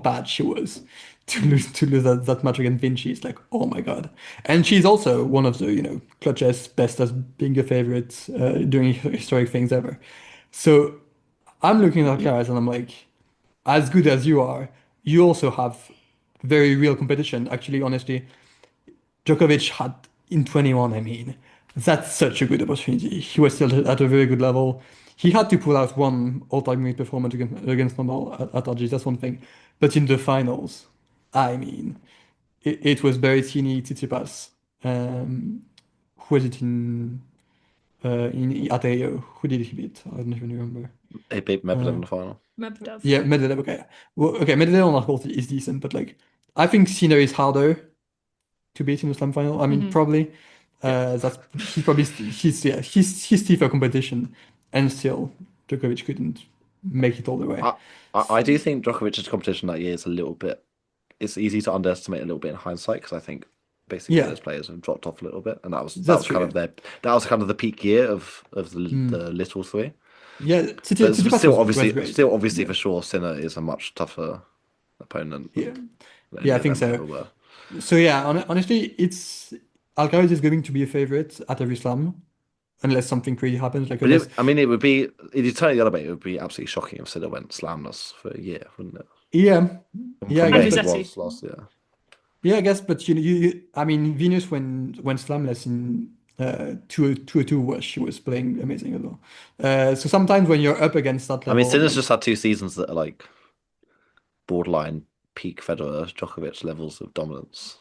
bad she was to lose that match against Vinci. It's like, oh my God. And she's also one of the, clutchest, best as being a favorite doing historic things ever. So I'm looking at Alcaraz and I'm like, as good as you are, you also have very real competition. Actually, honestly, Djokovic had in 21, I mean, that's such a good opportunity. He was still at a very good level. He had to pull out one all-time great performance against Nadal at RG, that's one thing. But in the finals, I mean, it was Berrettini, Tsitsipas. Who was it in at AO? Who did he beat? I don't even remember. He beat Medvedev Uh, in the final. Medvedev. yeah, Medvedev. Okay, well, okay, Medvedev on court is decent, but like, I think Sinner is harder to beat in the slam final. I mean, probably. Yeah. That's he's probably he's stiffer competition, and still Djokovic couldn't make it all the way. I do think Djokovic's competition that year is a little bit. It's easy to underestimate a little bit in hindsight because I think basically Yeah, those players have dropped off a little bit, and that that's was true. kind of Yeah, the peak year of the little three. yeah. But Tsitsipas was great. still obviously Yeah, for sure, Sinner is a much tougher opponent yeah, than yeah. any I of think them so. ever were. So yeah, honestly, Alcaraz is going to be a favorite at every slam, unless something crazy happens, like But unless I mean, it would be if you turn it the other way, it would be absolutely shocking if Sinner went slamless for a year, wouldn't it? yeah, yeah, I From And where guess, he but Musetti. was last year. yeah, I guess, but I mean, Venus went slamless in 202 was she was playing amazing as well. So sometimes when you're up against that I mean, level of Sinner's like, just had 2 seasons that are like borderline peak Federer, Djokovic levels of dominance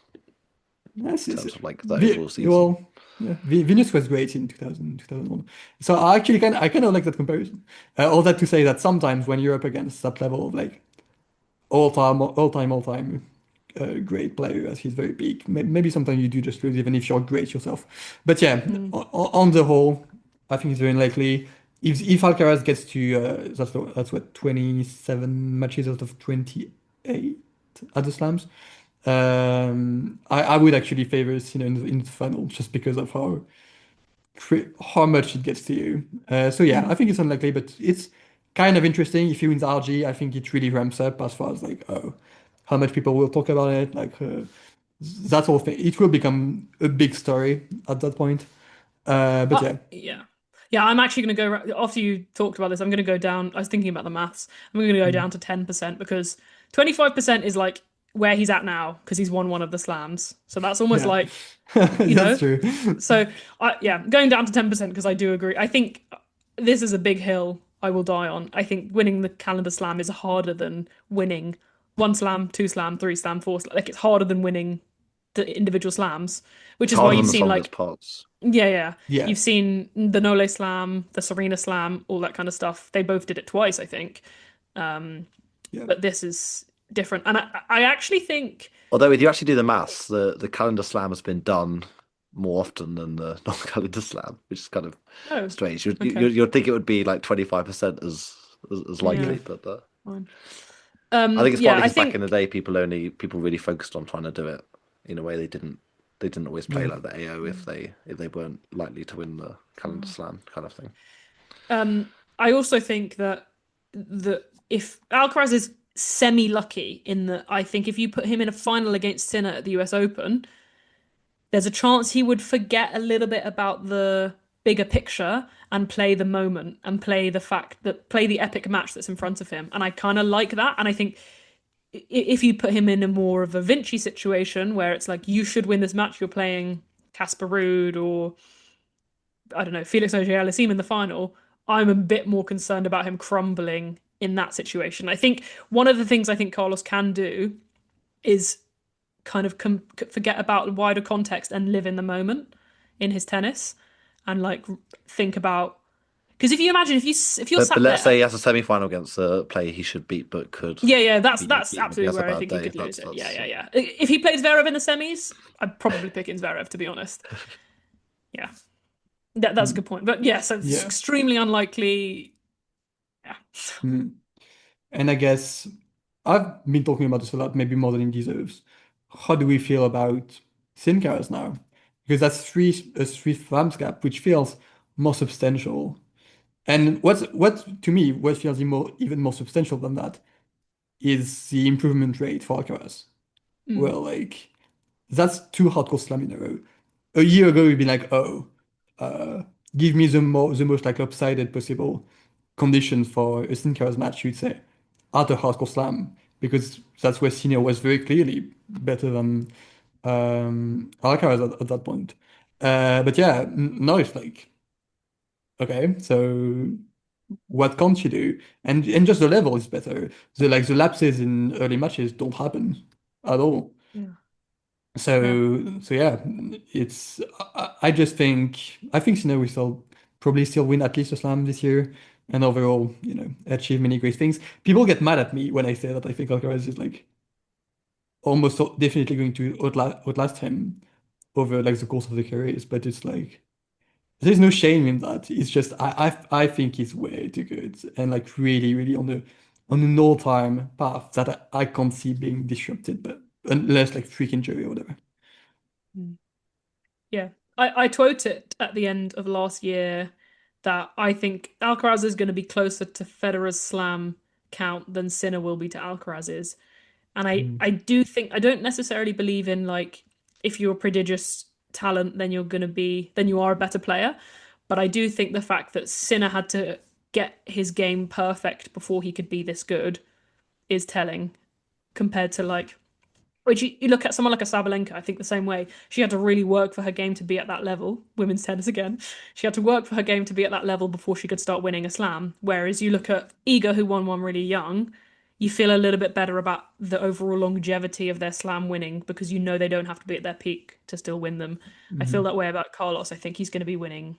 yes, in terms of like the v overall season. well, yeah, Venus was great in 2001. So I kind of like that comparison. All that to say that sometimes when you're up against that level of like all time great player as he's very big. Maybe sometimes you do just lose even if you're great yourself. But yeah, Mm. on the whole, I think it's very likely. If Alcaraz gets to that's what 27 matches out of 28 at the slams. I would actually favor Sinner in the final just because of how much it gets to you. So yeah, I Mm. think it's unlikely, but it's kind of interesting. If he wins RG, I think it really ramps up as far as like how much people will talk about it. Like that whole thing, it will become a big story at that point. But yeah, Yeah. Yeah, I'm actually going to after you talked about this, I'm going to go down. I was thinking about the maths. I'm going to go down to 10% because 25% is like where he's at now because he's won one of the slams. So that's almost yeah, like, you that's know. true. So, yeah, going down to 10% because I do agree. I think this is a big hill I will die on. I think winning the calendar slam is harder than winning one slam, two slam, three slam, four slam. Like it's harder than winning the individual slams, which It's is why harder you've than the seen sum of its like parts. yeah. Yeah, You've seen the Nole Slam, the Serena Slam, all that kind of stuff. They both did it twice, I think. Um, yeah. but this is different. And I actually think, Although if you actually do the maths, the calendar slam has been done more often than the non-calendar slam, which is kind of oh, strange. okay. You'd think it would be like 25% as Yeah, likely, but fine. I think it's Yeah, partly I because back in the think, day, people really focused on trying to do it in a way they didn't always play Yeah. like the AO if they weren't likely to win the calendar slam kind of thing. I also think that if Alcaraz is semi-lucky in that I think if you put him in a final against Sinner at the US Open, there's a chance he would forget a little bit about the bigger picture and play the moment and play the epic match that's in front of him. And I kind of like that. And I think if you put him in a more of a Vinci situation where it's like you should win this match, you're playing Casper Ruud or I don't know Felix Auger-Aliassime in the final. I'm a bit more concerned about him crumbling in that situation. I think one of the things I think Carlos can do is kind of forget about the wider context and live in the moment in his tennis and like think about because if you imagine if you're But sat let's there say he has a semi-final against a player he should beat but could yeah that's beat if he absolutely has a where I bad think he day. could lose it That's yeah if he plays Zverev in the semis I'd probably pick in Zverev to be honest yeah that's a Mm. good point but yeah so it's Yeah. extremely unlikely yeah Mm. And I guess I've been talking about this a lot, maybe more than he deserves. How do we feel about Sin Caras now? Because that's a three frames gap, which feels more substantial. And what to me, what feels even more substantial than that is the improvement rate for Alcaraz. mm, Well, like that's two hardcore slam in a row. A year ago, we'd be like, oh, uh, give me the most like lopsided possible conditions for a Sin Cara's match, you'd say, at a hardcore slam, because that's where Sinner was very clearly better than Alcaraz at that point. But yeah, now it's like, okay, so what can't you do? And just the level is better. The lapses in early matches don't happen at all. yeah yeah So yeah, it's I just think Sinner will probably still win at least a slam this year, and overall, achieve many great things. People get mad at me when I say that I think Alcaraz is like almost definitely going to outlast him over like the course of the careers, but it's like there's no shame in that. It's just I think he's way too good and like really really on an all-time path that I can't see being disrupted, but unless like freak injury or whatever. Mm. Yeah, I tweeted at the end of last year that I think Alcaraz is going to be closer to Federer's slam count than Sinner will be to Alcaraz's. And I Mm. I do think I don't necessarily believe in like if you're prodigious talent, then you are a better player. But I do think the fact that Sinner had to get his game perfect before he could be this good is telling compared to like which you look at someone like a Sabalenka, I think the same way. She had to really work for her game to be at that level. Women's tennis again. She had to work for her game to be at that level before she could start winning a slam. Whereas you look at Iga, who won one really young, you feel a little bit better about the overall longevity of their slam winning because you know they don't have to be at their peak to still win them. I feel that way about Carlos. I think he's going to be winning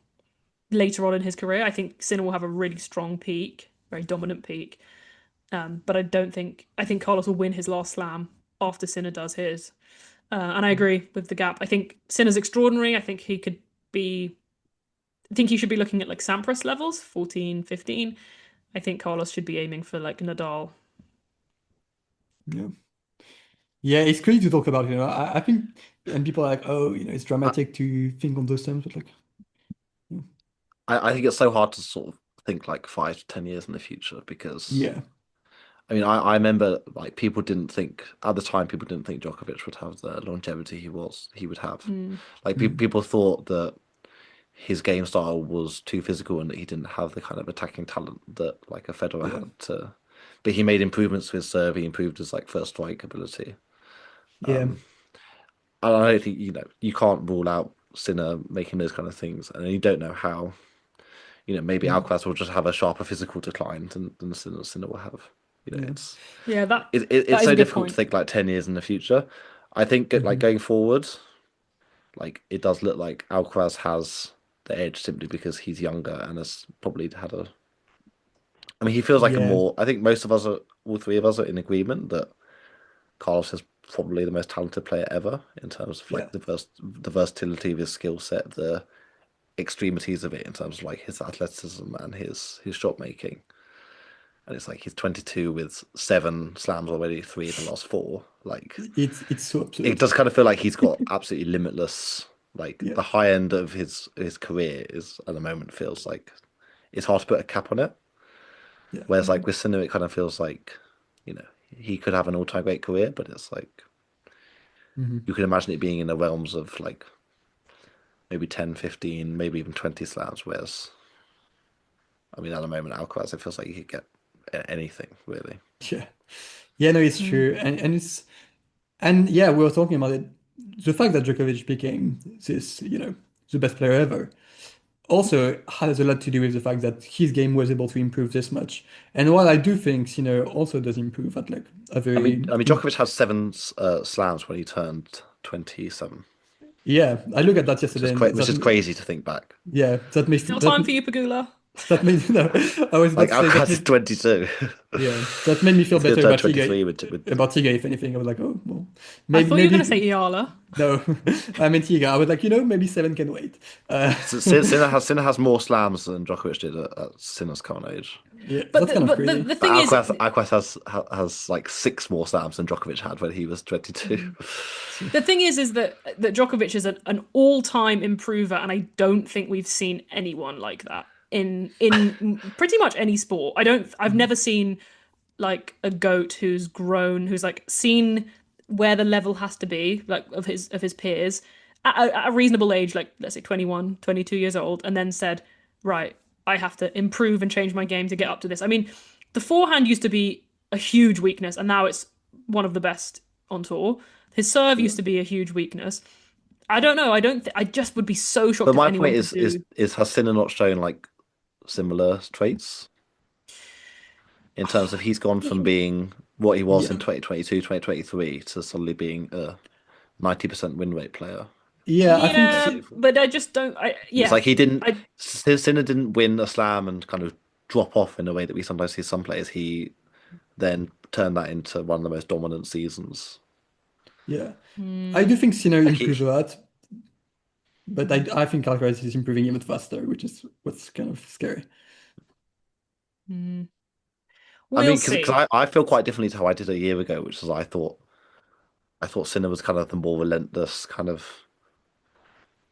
later on in his career. I think Sinner will have a really strong peak, very dominant peak. But I think Carlos will win his last slam after Sinner does his. And I agree with the gap. I think Sinner's extraordinary. I think he could be. I think he should be looking at like Sampras levels, 14, 15. I think Carlos should be aiming for like Nadal. Yeah. Yeah, it's crazy to talk about, I think, and people are like, oh, it's dramatic to think on those terms, but like, I think it's so hard to sort of think like 5 to 10 years in the future because yeah, I mean I remember like people didn't think at the time people didn't think Djokovic would have the longevity he would have. Like people thought that his game style was too physical and that he didn't have the kind of attacking talent that like a Federer yeah, had to. But he made improvements to his serve. He improved his like first strike ability. yeah, And I don't think you can't rule out Sinner making those kind of things, and you don't know how. Maybe Alcaraz will just have a sharper physical decline than Sinner will have. yeah, It's Yeah, that it's is so a good difficult to point. think like 10 years in the future. I think like going forward, like it does look like Alcaraz has the edge simply because he's younger and has probably had a. I mean, he feels like a yeah, more. I think most of us all three of us are in agreement that Carlos is probably the most talented player ever in terms of yeah, like the versatility of his skill set, the extremities of it in terms of like his athleticism and his shot making. And it's like he's 22 with 7 slams already, 3 in the last 4. Like it's so it absurd. does kind of feel like he's got absolutely limitless. Like Yeah, the high end of his career is at the moment feels like it's hard to put a cap on it. yeah, Whereas like with Sinner, it kind of feels like he could have an all time great career, but it's like you can imagine it being in the realms of like maybe 10, 15, maybe even 20 slams. Whereas I mean, at the moment, Alcaraz, it feels like you could get anything really. yeah, yeah, no, it's true. And yeah, we were talking about it. The fact that Djokovic became this, the best player ever also has a lot to do with the fact that his game was able to improve this much. And while I do think, also does improve at like a very, I mean, Djokovic had 7 slams when he turned 27, yeah, I look at that yesterday and which is crazy to think back. yeah, Still time for you, Pagula. that made, I was about Like to say that Alcaraz is made, 22. yeah, that made me feel He's going to better turn about 23 Iga, with if anything. I was like, oh, well, I maybe, thought you were going to say Iala. no, I meant Iga. I was like, maybe 7 can wait. Sinner has more slams than Djokovic did at Sinner's current age. Yeah, But that's kind of but crazy. the But thing is, Alcaraz has like 6 more slams than Djokovic had when he was 22. the thing is that Djokovic is an all-time improver, and I don't think we've seen anyone like that in pretty much any sport. I've never seen like a goat who's grown, who's like seen where the level has to be, like of his peers at a reasonable age, like let's say 21, 22 years old, and then said, right, I have to improve and change my game to get up to this. I mean, the forehand used to be a huge weakness, and now it's one of the best on tour. His serve used to be a huge weakness. I don't know. I just would be so shocked But if my anyone point could do. is has Sinner not shown like similar traits in terms of he's gone from being what he was in Yeah. 2022, 2023 to suddenly being a 90% win rate player. Yeah, I think Yeah, but I just don't. It's like he didn't. I Sinner didn't win a slam and kind of drop off in the way that we sometimes see some players. He then turned that into one of the most dominant seasons. yeah. I do think Sinner Like he, improves a lot, but I think Alcaraz is improving even faster, which is what's kind of scary. I we'll mean, because see. I feel quite differently to how I did a year ago, which is I thought Sinner was kind of the more relentless kind of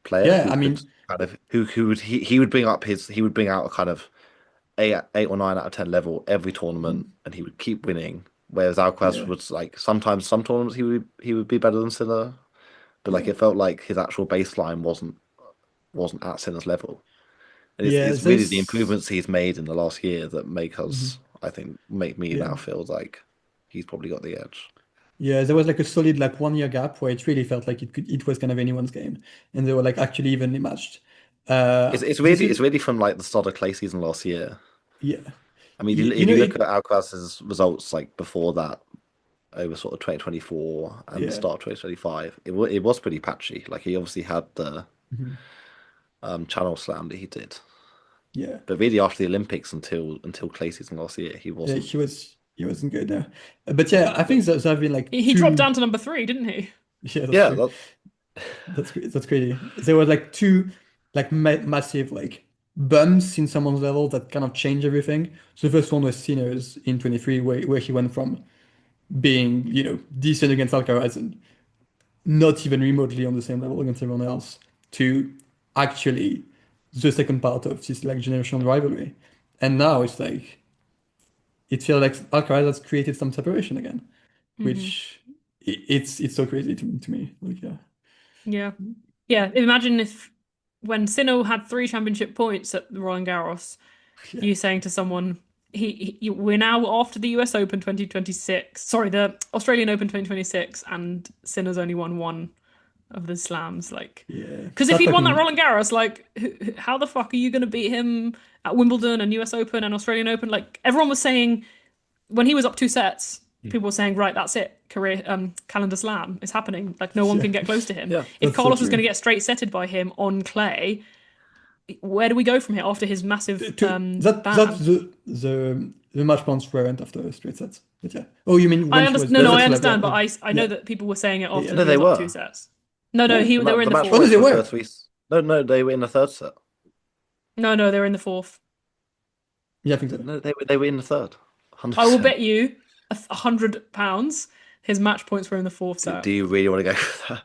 player Yeah, who I could mean, kind of who would he would bring up he would bring out a kind of 8 or 9 out of 10 level every tournament, and he would keep winning. Whereas Alcaraz yeah, was like sometimes some tournaments he would be better than Sinner, but like Yeah. it felt like his actual baseline wasn't at Sinner's level. And Yeah, it's really the there's improvements he's made in the last year that make us, Mhm. I think, make me Yeah. now feel like he's probably got the edge. Yeah, there was like a solid like 1 year gap where it really felt like it was kind of anyone's game, and they were like actually evenly matched. This It's is really from like the start of clay season last year. yeah. I mean, You if know you look it at Alcaraz's results like before that, over sort of 2024 and the yeah. start of 2025, it was pretty patchy. Like he obviously had the Mhm. Channel Slam that he did, Yeah. but really after the Olympics until clay season last year, he Yeah, wasn't he wasn't good there. But yeah, wasn't I think good. there have been like He dropped two down to number 3, didn't he? yeah, that's Yeah, true. That's crazy. There were like two like massive like bumps in someone's level that kind of changed everything. So the first one was Sinners in 23 where he went from being, decent against Alcaraz and not even remotely on the same level against everyone else to actually the second part of this like generational rivalry. And now it's like it feels like Alcaraz has created some separation again, Hmm. which it's so crazy to me. Like Yeah. Yeah. Imagine if when Sinner had 3 championship points at the Roland Garros, yeah, you saying to someone, we're now off to the US Open 2026. Sorry, the Australian Open 2026, and Sinner's only won one of the slams. Like, yeah. because if Start he'd won that talking. Roland Garros, like, how the fuck are you going to beat him at Wimbledon and US Open and Australian Open? Like, everyone was saying when he was up 2 sets, people were saying, right, that's it, career calendar slam, it's happening. Like, no one Yeah, can get close to him. yeah. If that's so Carlos is going to true. get straight setted by him on clay, where do we go from here after his massive That's ban? the match points weren't after straight sets. But yeah. Oh, you mean I when she understand. was No, no, I successful at understand, but that? I know Yeah, that people were saying it yeah, after yeah. No, he they was up 2 were. sets. No, no, No. they were in The the match Oh no, fourth. points they were were. for three. No, they were in the third set. No, no, they were in the fourth. Yeah, I think so. No, they were in the third. I will 100%. bet you £100 his match points were in the fourth set. Do you really want to go for that?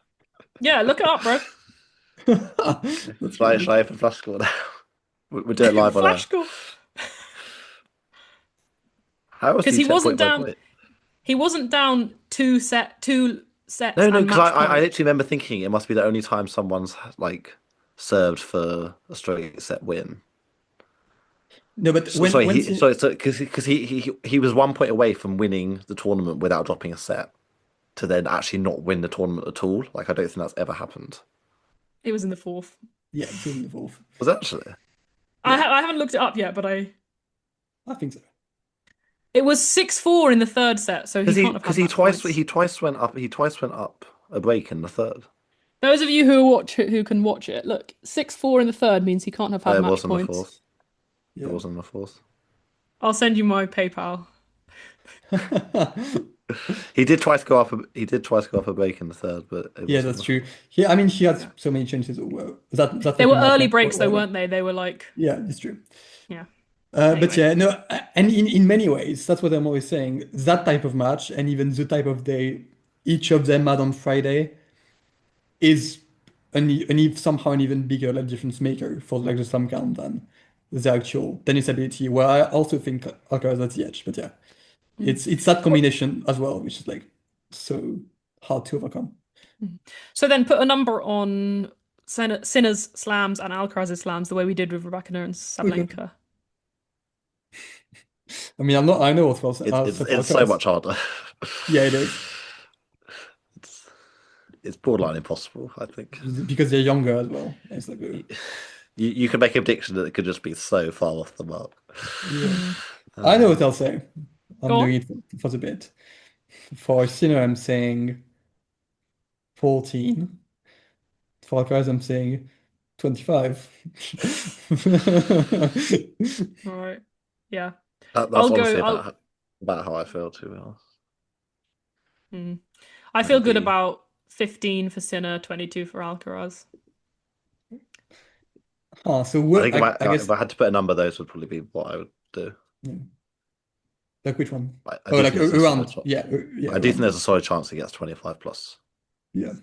Yeah, look it up, bro. That's Shall crazy. I open Flash Score now? We'll do it live on Flash air. score. How else do Because you check point by point? he wasn't down two sets No, and because match I point. literally remember thinking it must be the only time someone's like served for a straight set win. No, but So, sorry, when because he was 1 point away from winning the tournament without dropping a set to then actually not win the tournament at all. Like I don't think that's ever happened. It was in the fourth. yeah, it was in the fourth. Was it actually? Yeah, I haven't looked it up yet, but I think so. it was 6-4 in the third set, so he can't have Because had match points. he twice went up a break in the third. Those of you who can watch it, look, 6-4 in the third means he can't have had It match was in the points. fourth. It Yeah. was in the fourth. I'll send you my PayPal. He did twice go up. He did twice go up a break in the third, but it Yeah, was in that's the true. fourth. I mean, he had so many chances. That They were fucking match early went breaks though, whatever. weren't they? They were like, Yeah, it's true. yeah. But Anyway. yeah, no, and in many ways, that's what I'm always saying. That type of match, and even the type of day each of them had on Friday, is somehow an even bigger like difference maker for like the slam count than the actual tennis ability. Where I also think Alcaraz has the edge, but yeah, it's that combination as well, which is like so hard to overcome. So then put a number on Sinner's slams and Alcaraz's slams the way we did with Rybakina and Okay. Sabalenka. I mean, I know what was It's so much harder. Yeah, it is It's borderline impossible. I think because they're younger as well. It's like you can make a prediction that it could just be so far off the mark. yeah. I know what I'll say. I'm Go on. doing it for the bit. For Sinner, I'm saying 14. For Alcaraz, I'm saying 25. All right. Yeah. That's I'll go. honestly about how I feel, to be honest. I feel It'd good be- about 15 for Sinner, 22 for Alcaraz. So I think I guess if I had to put a number, those would probably be what I would do. like which one? I Oh, do like think there's a around. solid- Yeah, I do think there's a solid chance he gets 25 plus. yeah.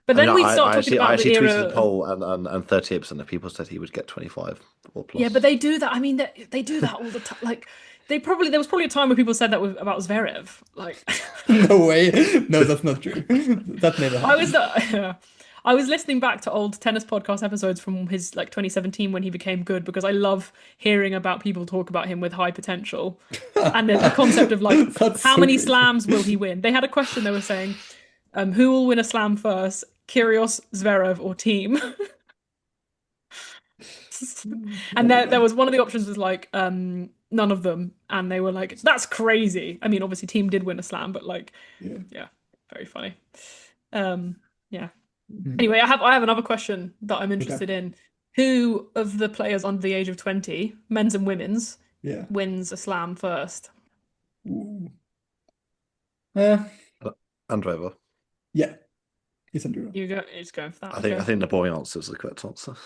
But I mean, then we start talking I about the actually tweeted a era. poll, and 38% of people said he would get 25 or plus. Yeah, but they do that. I mean, they do that all the time. Like there was probably a time where people said that about Zverev. Like No way. No, that's not true. That never I was happened. I was listening back to old tennis podcast episodes from his like 2017 when he became good because I love hearing about people talk about him with high potential. And then the concept of like That's how so many crazy. slams will he win? They had a question they were saying, who will win a slam first? Kyrgios, Zverev, or team? Oh And my there God. was one of the options was like none of them, and they were like, "That's crazy." I mean, obviously, team did win a slam, but like, Yeah. yeah, very funny. Um, yeah. Mm. Anyway, I have another question that I'm Okay. interested in. Who of the players under the age of 20, men's and women's, Yeah. wins a slam first? Ooh. Uh, Andreeva. yeah. It's Andrew. It's going for that. I Okay. think the boring answer is the correct answer.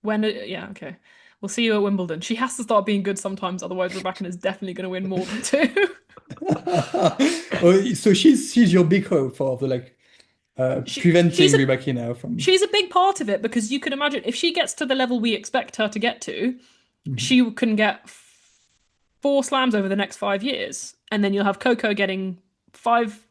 When? Yeah. Okay. We'll see you at Wimbledon. She has to start being good sometimes, otherwise Rybakina is definitely going to win more than two. Oh, so she's your big hope for the like She's preventing a Rybakina from. she's a big part of it because you can imagine if she gets to the level we expect her to get to, Mhm. she can get four slams over the next 5 years, and then you'll have Coco getting 5+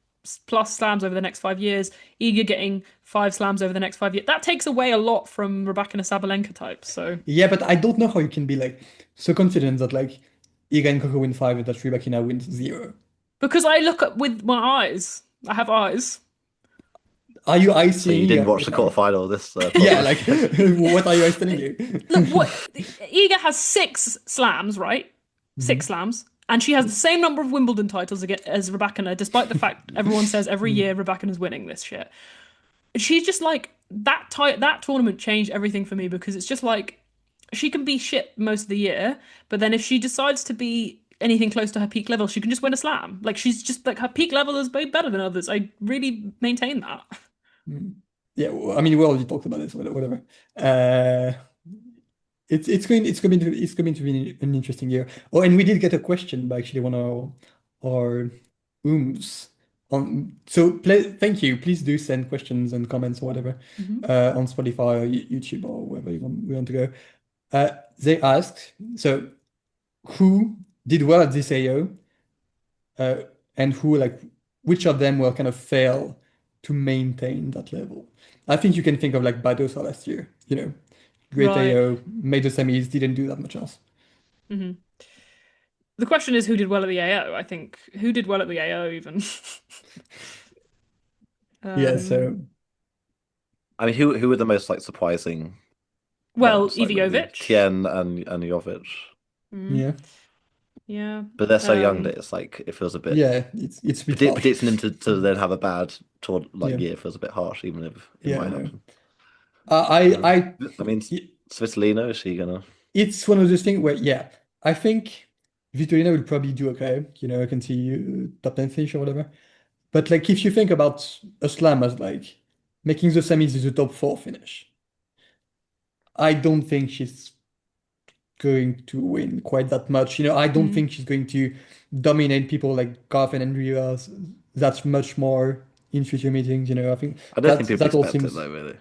slams over the next 5 years, Iga getting 5 slams over the next 5 years. That takes away a lot from Rybakina Sabalenka types. So Yeah, but I don't know how you can be like so confident that like Iga and Coco win five and that Rybakina wins zero. because I look at with my eyes, I have eyes. Are you eye So you seeing didn't Iga watch right the now? quarterfinal of this Yeah, podcast? like what are you eyes telling you? Look, what Iga has 6 slams, right? Mhm. 6 slams. And she has the same number of Wimbledon titles as Rybakina, despite the fact everyone says every year Rybakina's winning this shit. She's just like that tournament changed everything for me because it's just like she can be shit most of the year, but then if she decides to be anything close to her peak level, she can just win a slam. Like she's just like her peak level is way better than others. I really maintain that. Mm. Yeah, well, I mean we already talked about this, whatever. Uh, it's going to be an interesting year. Oh, and we did get a question by actually one of our ooms on. So thank you. Please do send questions and comments or whatever on Spotify or YouTube or wherever we want to go. They asked, so who did well at this AO, uh, and who like which of them will kind of fail to maintain that level? I think you can think of like Badosa last year, great Right. AO, made the semis, didn't do that much else. hmm The question is who did well at the AO, I think. Who did well at the AO even? Yeah, um, so I mean, who were the most like surprising well, ones? Like maybe Iviovic. Tien and Jovic. Mm, yeah, yeah. But they're so young Um, that it's like it feels a bit yeah, it's a bit harsh. predicting them to then have a bad tour Yeah, year feels a bit harsh, even if it yeah, might no. happen. I mean, I Svitolina, is she gonna? it's one of those things where, yeah, I think Vitorina will probably do okay. I can see top 10 finish or whatever. But like, if you think about a slam as like making the semis is a top four finish, I don't think she's going to win quite that much. I don't mm, think she's going to dominate people like Garth and Rivas. That's much more in future meetings. I think I don't that think people that all expect it seems though, really.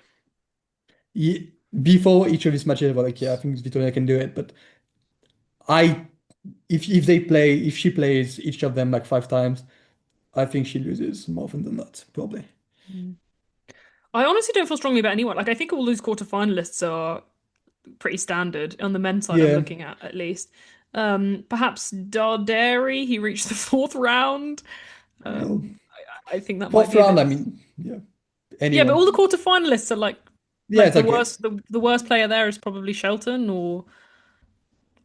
before each of these matches, were like, yeah, I think Vitorina can do it. But I, if she plays each of them like 5 times, I think she loses more often than not, probably. mm. I honestly don't feel strongly about anyone. Like I think all those quarterfinalists are pretty standard on the men's side I'm Yeah. looking at least. Perhaps Darderi, he reached the fourth round. Well, I think that might fourth be a round, bit. I mean, yeah, Yeah, but all the anyone. quarterfinalists are like Yeah, it's the okay. worst the worst player there is probably Shelton, or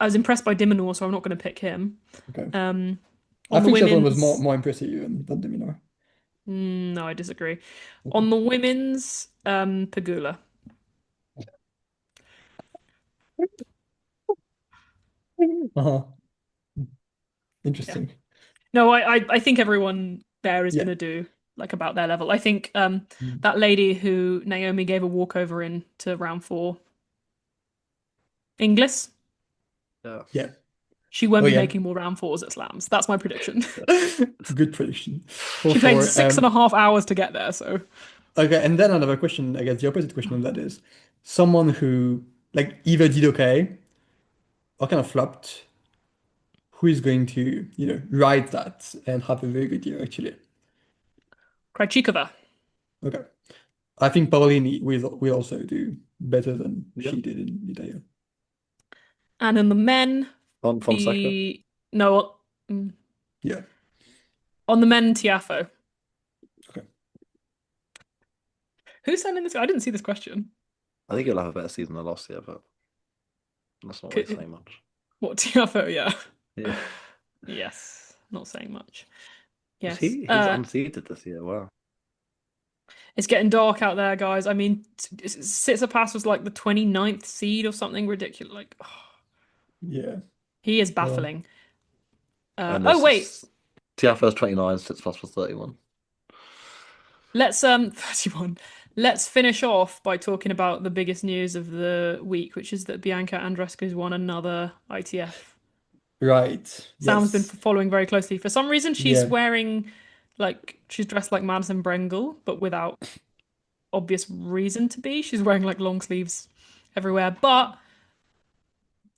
I was impressed by Dimonor, so I'm not going to pick him. Okay. I On the think Shelton was more women's, more impressive than Dominor. no, I disagree. Okay. On the women's, Pagula. Uh-huh. Yeah. Interesting. No, I think everyone there is Yeah. going to do like about their level. I think Mm. that lady who Naomi gave a walkover in to round 4, Inglis, Yeah. Yeah. she won't Oh be yeah. making more round 4s at slams. That's my prediction. Good prediction. For She played sure. 6.5 hours to get there, so Okay, and then another question, I guess the opposite question on that is someone who like either did okay or kind of flopped, who is going to, ride that and have a very good year actually. Krejcikova. Okay. I think Paolini will also do better than Yeah. she did in Italia. And in the men, Fonseca. no, mm, Yeah. on the men, Tiafo. Okay. Who's sending this? I didn't see this question. I think he'll have a better season than last year, but that's not really saying much. What, Tiafo? Yeah. Yeah. Yes. Not saying much. 'Cause Yes. he's unseeded this year. Wow. It's getting dark out there, guys. I mean, Tsitsipas was like the 29th seed or something ridiculous. Like, Yeah. he is Well, baffling. And Oh, wait. Tiafoe's 29, Tsitsipas was 31. Let's 31. Let's finish off by talking about the biggest news of the week, which is that Bianca Andreescu's won another ITF. right. Sam's been Yes. following very closely. For some reason, she's Yeah. wearing she's dressed like Madison Brengle, but without obvious reason to be. She's wearing like long sleeves everywhere, but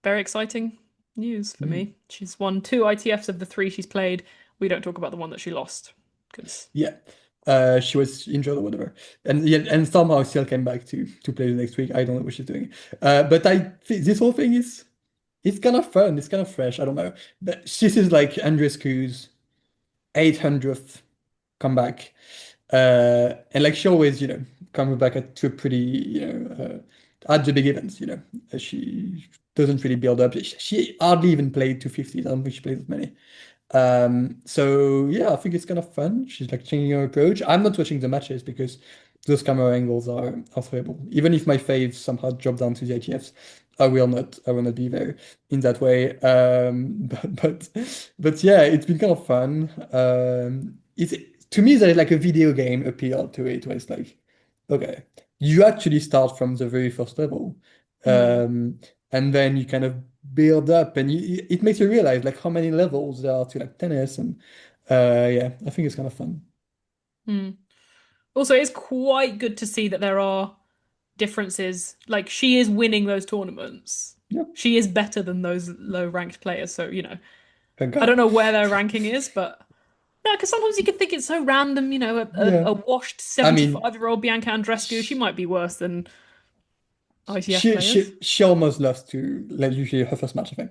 very exciting news for me. She's won 2 ITFs of the 3 she's played. We don't talk about the one that she lost because Yeah. She was injured or whatever. And yeah, and somehow still came back to play the next week. I don't know what she's doing. But I think this whole thing is it's kind of fun. It's kind of fresh. I don't know. But this is like Andreescu's 800th comeback. And like she always, comes back to a pretty, at the big events, she doesn't really build up. She hardly even played 250s. I don't think she played that many. So yeah, I think it's kind of fun. She's like changing her approach. I'm not watching the matches because those camera angles are terrible. Even if my faves somehow drop down to the ITFs, I will not be there in that way. But yeah, it's been kind of fun. It's to me there's like a video game appeal to it where it's like, okay, you actually start from the very first level. And then you kind of build up and it makes you realize like how many levels there are to like tennis and yeah, I think it's kind of fun. also it's quite good to see that there are differences. Like she is winning those tournaments. Yeah. She is better than those low ranked players. So, Thank I God. don't know where their ranking is, but no, because sometimes you could think it's so random, Yeah. a washed I mean, 75-year-old Bianca Andreescu, she might be worse than ITF she players. she almost lost to like usually her first match, I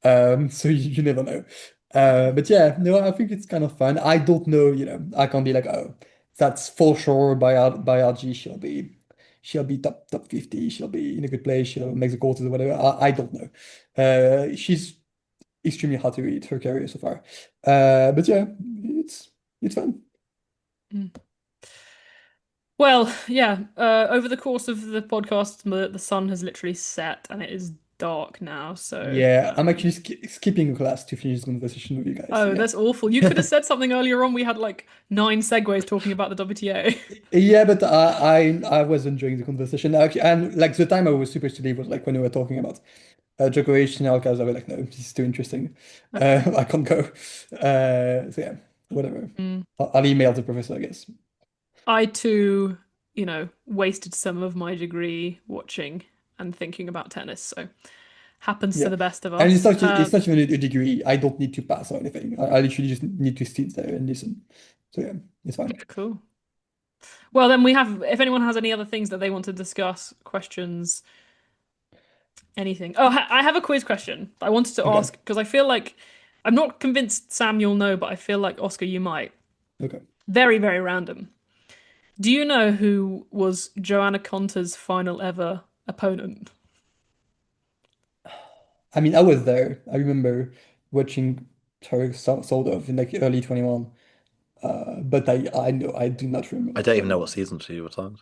think. So you never know. But yeah, no, I think it's kind of fun. I don't know, I can't be like, oh, that's for sure by RG she'll be top 50, she'll be in a good place, she'll make the quarters or whatever. I don't know. She's extremely hard to read her career so far. But yeah, it's fun. Well, yeah, over the course of the podcast, the sun has literally set and it is dark now. So, Yeah, I'm actually skipping a class to finish this conversation with you guys. oh, Yeah. that's awful. You could have said something earlier on. We had like 9 segues talking about the WTA. Yeah, but I was enjoying the conversation actually, and like the time I was supposed to leave was like when we were talking about Djokovic and Alcaraz. I was like, no, this is too interesting. I can't go. So yeah, whatever. I'll email the professor, I guess. I too, wasted some of my degree watching and thinking about tennis. So, happens to Yeah, the best of and us. it's not even a degree. I don't need to pass or anything. I literally just need to sit there and listen. So yeah, it's fine. Cool. Well, then if anyone has any other things that they want to discuss, questions, anything. Oh, I have a quiz question that I wanted to Okay. ask because I feel like I'm not convinced Sam you'll know, but I feel like Oscar you might. Okay. Very, very random. Do you know who was Joanna Konta's final ever opponent? I mean, I was there. I remember watching her sort of in like early 21. But I know I do not remember I don't even know what season she retired.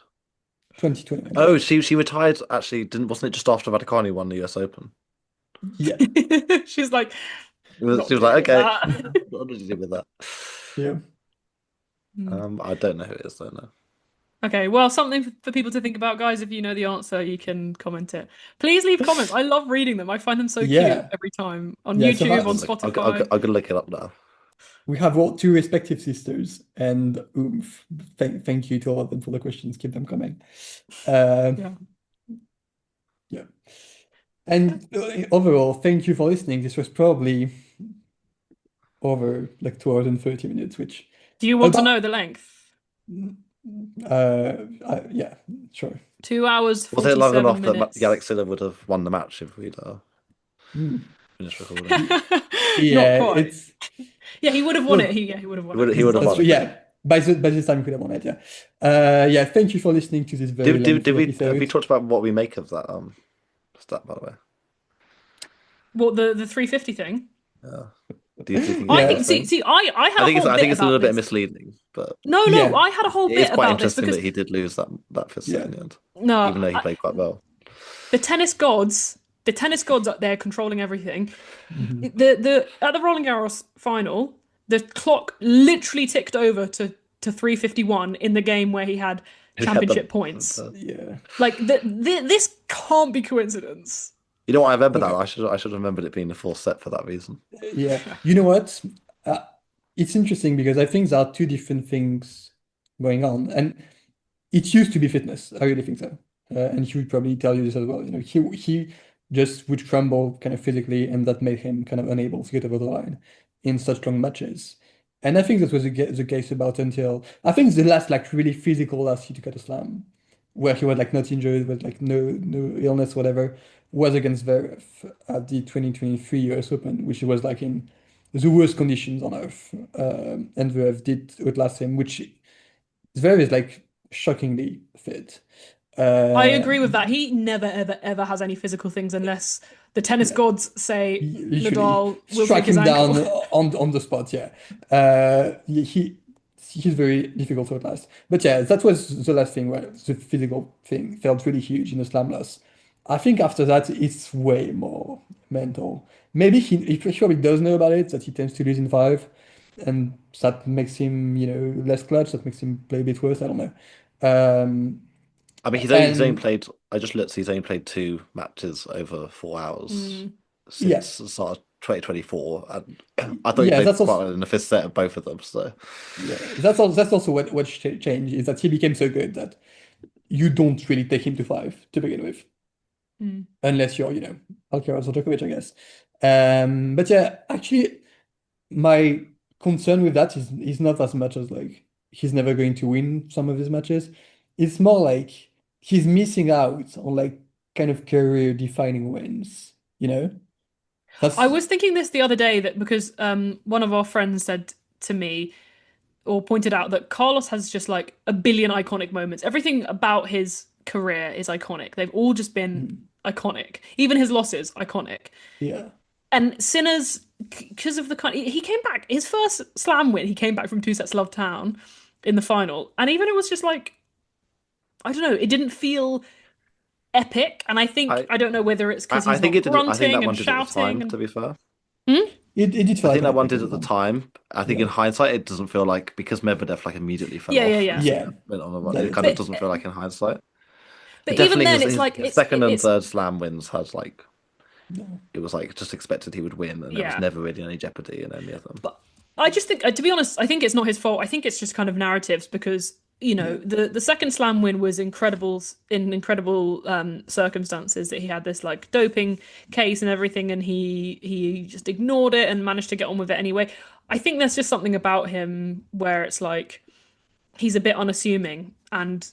2021. Oh, she retired actually. Wasn't it just after Vaticani won the US Open? Yeah, She's like, She was not like, dealing with okay, that. what did you do with that? yeah. I don't know who it is though. No. Okay, well, something for people to think about, guys. If you know the answer, you can comment it. Please leave comments. I love reading them. I find them so cute Yeah. every time on Yeah, so YouTube, how- on I'm Spotify. gonna look it up now. We have all two respective sisters, and oomph. Thank you to all of them for the questions. Keep them coming. Yeah. Yeah. And overall, thank you for listening. This was probably over like 2 hours and 30 minutes, which Do you want to about know the length? yeah, sure. 2 hours, Was it long 47 enough that minutes. Galaxilla would have won the match if we'd Hmm. finished recording? Not Yeah, quite. it's Yeah, he would have won it. He would have won it. He would have that's won true. it. Yeah. By this time we could have won it, yeah. Yeah, thank you for listening to this very Did lengthy we have we episode. talked about what we make of that stat, by the way? What, the 350 thing? Yeah. Do you think I it's Yeah. think worth saying? I had a whole I bit think it's a about little bit this. misleading, but No, Yeah. I had a whole it is bit quite about this interesting because that he did lose that fifth set Yeah. in the end, no, even though he played quite well. the tennis gods up there controlling everything. Mhm. The at the Roland Garros final, the clock literally ticked over to 351 in the game where he had He had championship points. Yeah. Like this can't be coincidence. You know what? I remember that. Okay. I should have remembered it being the fourth set for that reason. Yeah. You know what? Uh, it's interesting because I think there are two different things going on. And it used to be fitness. I really think so. And he would probably tell you this as well. You know, he just would crumble kind of physically, and that made him kind of unable to get over the line in such long matches. And I think that was the case about until I think the last like really physical last hit to cut a slam, where he was like not injured, with like no illness, whatever, was against Zverev at the 2023 US Open, which was like in the worst conditions on earth. And Zverev did outlast him, which Zverev is like shockingly fit. I Uh, agree with that. He never ever has any physical things unless the tennis yeah, gods say literally Nadal will strike break his him down ankle. on the spot. Yeah, he's very difficult to outlast. But yeah, that was the last thing where the physical thing felt really huge in the slam loss. I think after that it's way more mental. Maybe he probably does know about it that he tends to lose in five, and that makes him less clutch. That makes him play a bit worse. I don't know. Um, I mean, he's only and played. I just looked. He's only played 2 matches over 4 hours yeah, since the start of 2024, and I thought he yeah, played that's quite also well in the fifth set of both of them. So yeah, that's also what changed is that he became so good that you don't really take him to five to begin with, Mm. unless you're Alcaraz or Djokovic, I guess. But yeah, actually, my concern with that is not as much as like he's never going to win some of his matches. It's more like he's missing out on like kind of career defining wins, you know? I That's was thinking this the other day that because one of our friends said to me or pointed out that Carlos has just like a billion iconic moments. Everything about his career is iconic. They've all just been iconic. Even his losses, iconic. yeah. And Sinner's, because of the kind, he came back. His first slam win, he came back from 2 sets Love Town in the final, and even it was just like I don't know. It didn't feel epic, and I think I I don't know whether it's because I he's think not it did. I think grunting that and one did at the shouting time. and To be fair, Hmm? It did I feel think that iconic one at did the at the time. time. I think in Yeah. hindsight, it doesn't feel like because Medvedev like immediately fell Yeah, yeah, off yeah. and Yeah. went on a run. That It is kind of true. But doesn't feel like in hindsight. But but even definitely then, it's his like second and it's third slam wins has like No. it was like just expected he would win, and there was yeah. never really any jeopardy in any of them. But I just think, to be honest, I think it's not his fault. I think it's just kind of narratives because Yeah. the second slam win was incredible in incredible circumstances that he had this like doping case and everything, and he just ignored it and managed to get on with it anyway. I think there's just something about him where it's like he's a bit unassuming and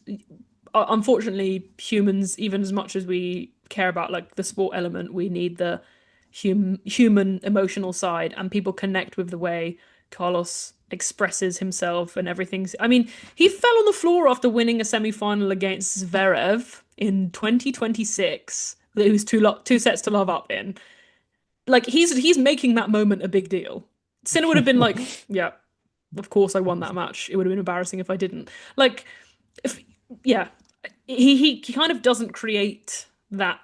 unfortunately humans, even as much as we care about like the sport element, we need the human emotional side, and people connect with the way Carlos expresses himself and everything. I mean, he fell on the floor after winning a semi-final against Zverev in 2026 that he was 2 sets to love up in. Like he's making that moment a big deal. Sinner would have been like, yeah, of course I won that match. It would have been embarrassing if I didn't. Like, if yeah, he kind of doesn't create that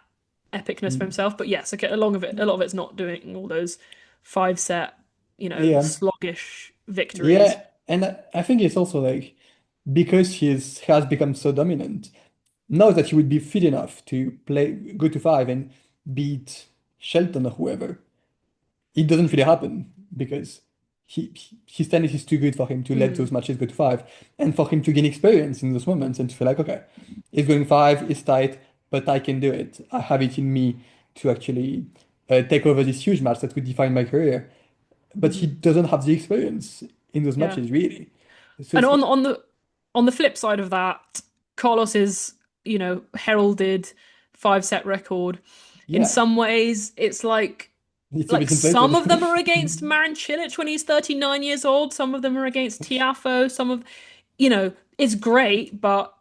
epicness for himself. But yes, okay, a lot of it's not doing all those 5 set, Yeah. sluggish victories. Yeah. And I think it's also like because has become so dominant, now that he would be fit enough to go to five and beat Shelton or whoever, it doesn't really happen because his tennis is too good for him to let those matches go to five, and for him to gain experience in those moments and to feel like, okay, it's going five, it's tight, but I can do it. I have it in me to actually take over this huge match that would define my career. But he doesn't have the experience in those Yeah. matches, really. So And it's, on the flip side of that, Carlos's, heralded 5-set record. In yeah, some ways, it's like it's a bit some of them inflated. are against Marin Cilic when he's 39 years old. Some of them are against Tiafoe. Some of, it's great, but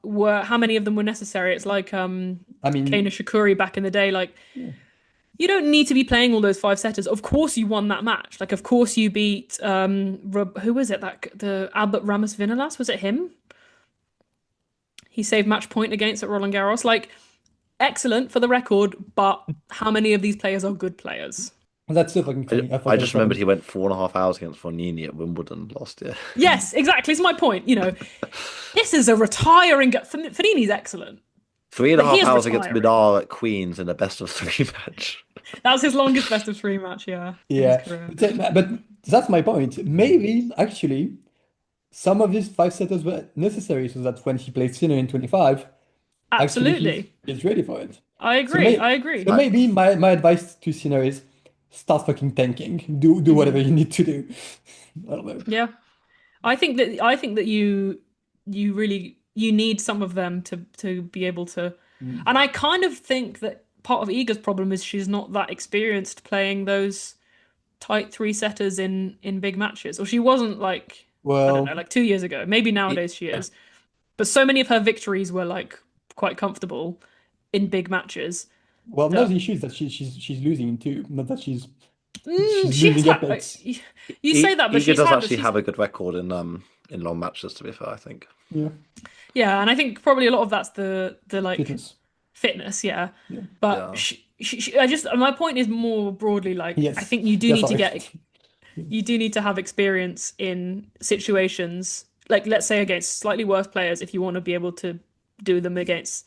how many of them were necessary? It's like I Kei mean, Nishikori back in the day. Like, you don't need to be playing all those 5-setters. Of course you won that match. Like, of course you beat who was it? The Albert Ramos Vinolas, was it him? He saved match point against at Roland Garros. Like, excellent for the record, but how many of these players are good players? that's so fucking funny. I I forgot just about remembered it. he went 4.5 hours against Fognini at Wimbledon last year. Yes, exactly. It's my point. This is a retiring. Fellini's excellent, Three and a but he half is hours against retiring. Midar at Queens in a best of three match. That was his longest best of three match. Yeah, in his Yeah, career. but that's my point. Maybe actually some of these five setters were necessary so that when he plays Sinner in 25, actually Absolutely, he's ready for it. I So agree. I agree. so maybe my advice to Sinner is start fucking tanking. Do whatever you need to do. I don't know. Yeah, I think that you really you need some of them to be able to, and I kind of think that part of Iga's problem is she's not that experienced playing those tight 3-setters in big matches, or she wasn't like I don't know, Well, like 2 years ago. Maybe nowadays she is, but so many of her victories were like quite comfortable in big matches well, now that the issue is that she's losing too. Not that she's she has losing had. epics. You say that, but Iga she's does had. actually She's have a good record in long matches, to be fair, I think. Yeah, Yeah, and I think probably a lot of that's the like fitness. fitness, yeah. Yeah. But Yeah. I just my point is more broadly like I Yes. think you do Yeah, need to sorry. get you do need to have experience in situations like let's say against slightly worse players if you want to be able to do them against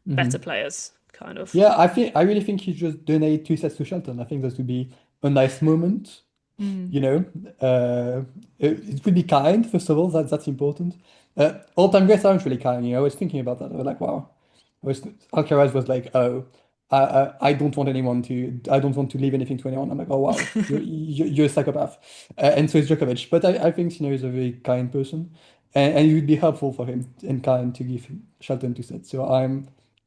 better players, kind of. Yeah, I really think you just donate 2 sets to Shelton. I think that would be a nice moment. Mm. You know, it would be kind, first of all, that's important. All-time greats aren't really kind, I was thinking about that. I was like, wow. Alcaraz was like, oh, I don't want I don't want to leave anything to anyone. I'm like, oh wow, you're a psychopath. And so is Djokovic. But I think is a very kind person, and it would be helpful for him and kind to give Shelton 2 sets. So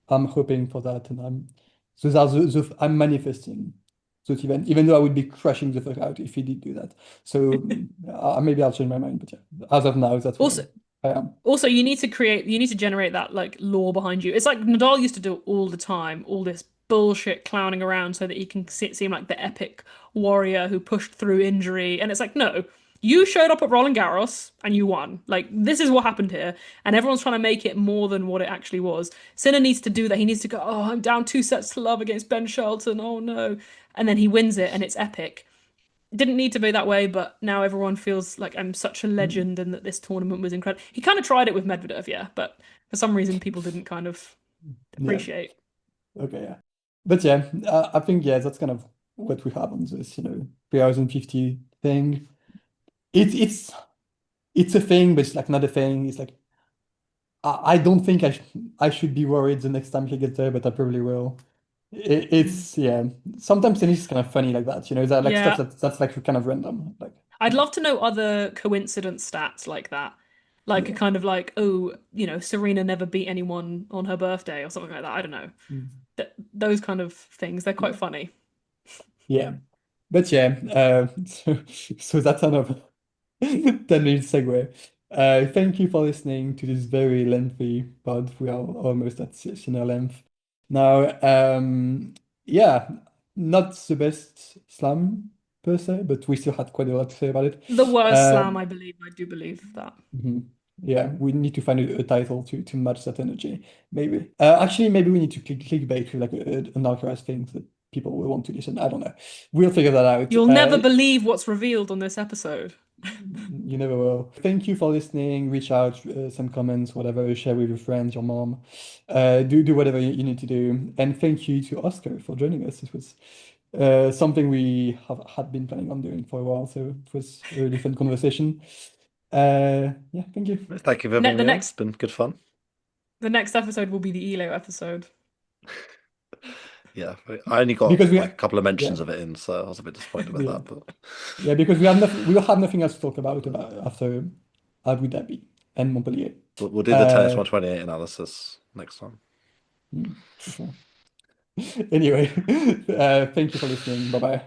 I'm hoping for that, and so that's I'm manifesting those events, even though I would be crashing the fuck out if he did do that. So maybe I'll change my mind, but yeah, as of now, that's where Also, I am. Also, you need to generate that like lore behind you. It's like Nadal used to do all the time, all this bullshit clowning around so that he can seem like the epic warrior who pushed through injury. And it's like, no, you showed up at Roland Garros and you won. Like this is what happened here, and everyone's trying to make it more than what it actually was. Sinner needs to do that. He needs to go, oh, I'm down 2 sets to love against Ben Shelton. Oh no, and then he wins it, and it's epic. Didn't need to be that way, but now everyone feels like I'm such a legend and that this tournament was incredible. He kind of tried it with Medvedev, yeah, but for some reason people didn't kind of Yeah. appreciate. Okay, yeah. But yeah, I think yeah, that's kind of what we have on this, 3050 thing. It's a thing, but it's like not a thing. It's like I don't think I should be worried the next time he gets there, but I probably will. It's yeah. Sometimes tennis is kind of funny like that, that like Yeah. stuff that's like kind of random. Like I'd love to know other coincidence stats like that. Like a kind of like, oh, Serena never beat anyone on her birthday or something like that. I don't know. Those kind of things, they're quite funny. yeah. But yeah, so that's another 10-minute segue. Thank you for listening to this very lengthy pod. We are almost at 6 length. Now, yeah, not the best slam per se, but we still had quite a lot to say about it. The worst slam, I believe. I do believe that. Yeah, we need to find a title to match that energy, maybe. Actually, maybe we need to clickbait with like an Alcaraz thing that people will want to listen. I don't know. We'll figure that out. You'll never believe what's revealed on this episode. You never will. Thank you for listening. Reach out, some comments, whatever, share with your friends, your mom. Do whatever you need to do. And thank you to Oscar for joining us. Something we had been planning on doing for a while, so it was a really fun conversation. Yeah, thank you. Thank you for Ne- having the me on. next- It's been good fun. The next episode will be the ELO episode. Yeah, I only got Because we like a couple of mentions yeah. of it in, so I was a bit disappointed about Yeah. that. But Yeah, because we will have nothing else to talk about after Abu Dhabi and Montpellier. we'll do the tennis 128 analysis next time. For sure. Anyway, thank you for listening. Bye bye.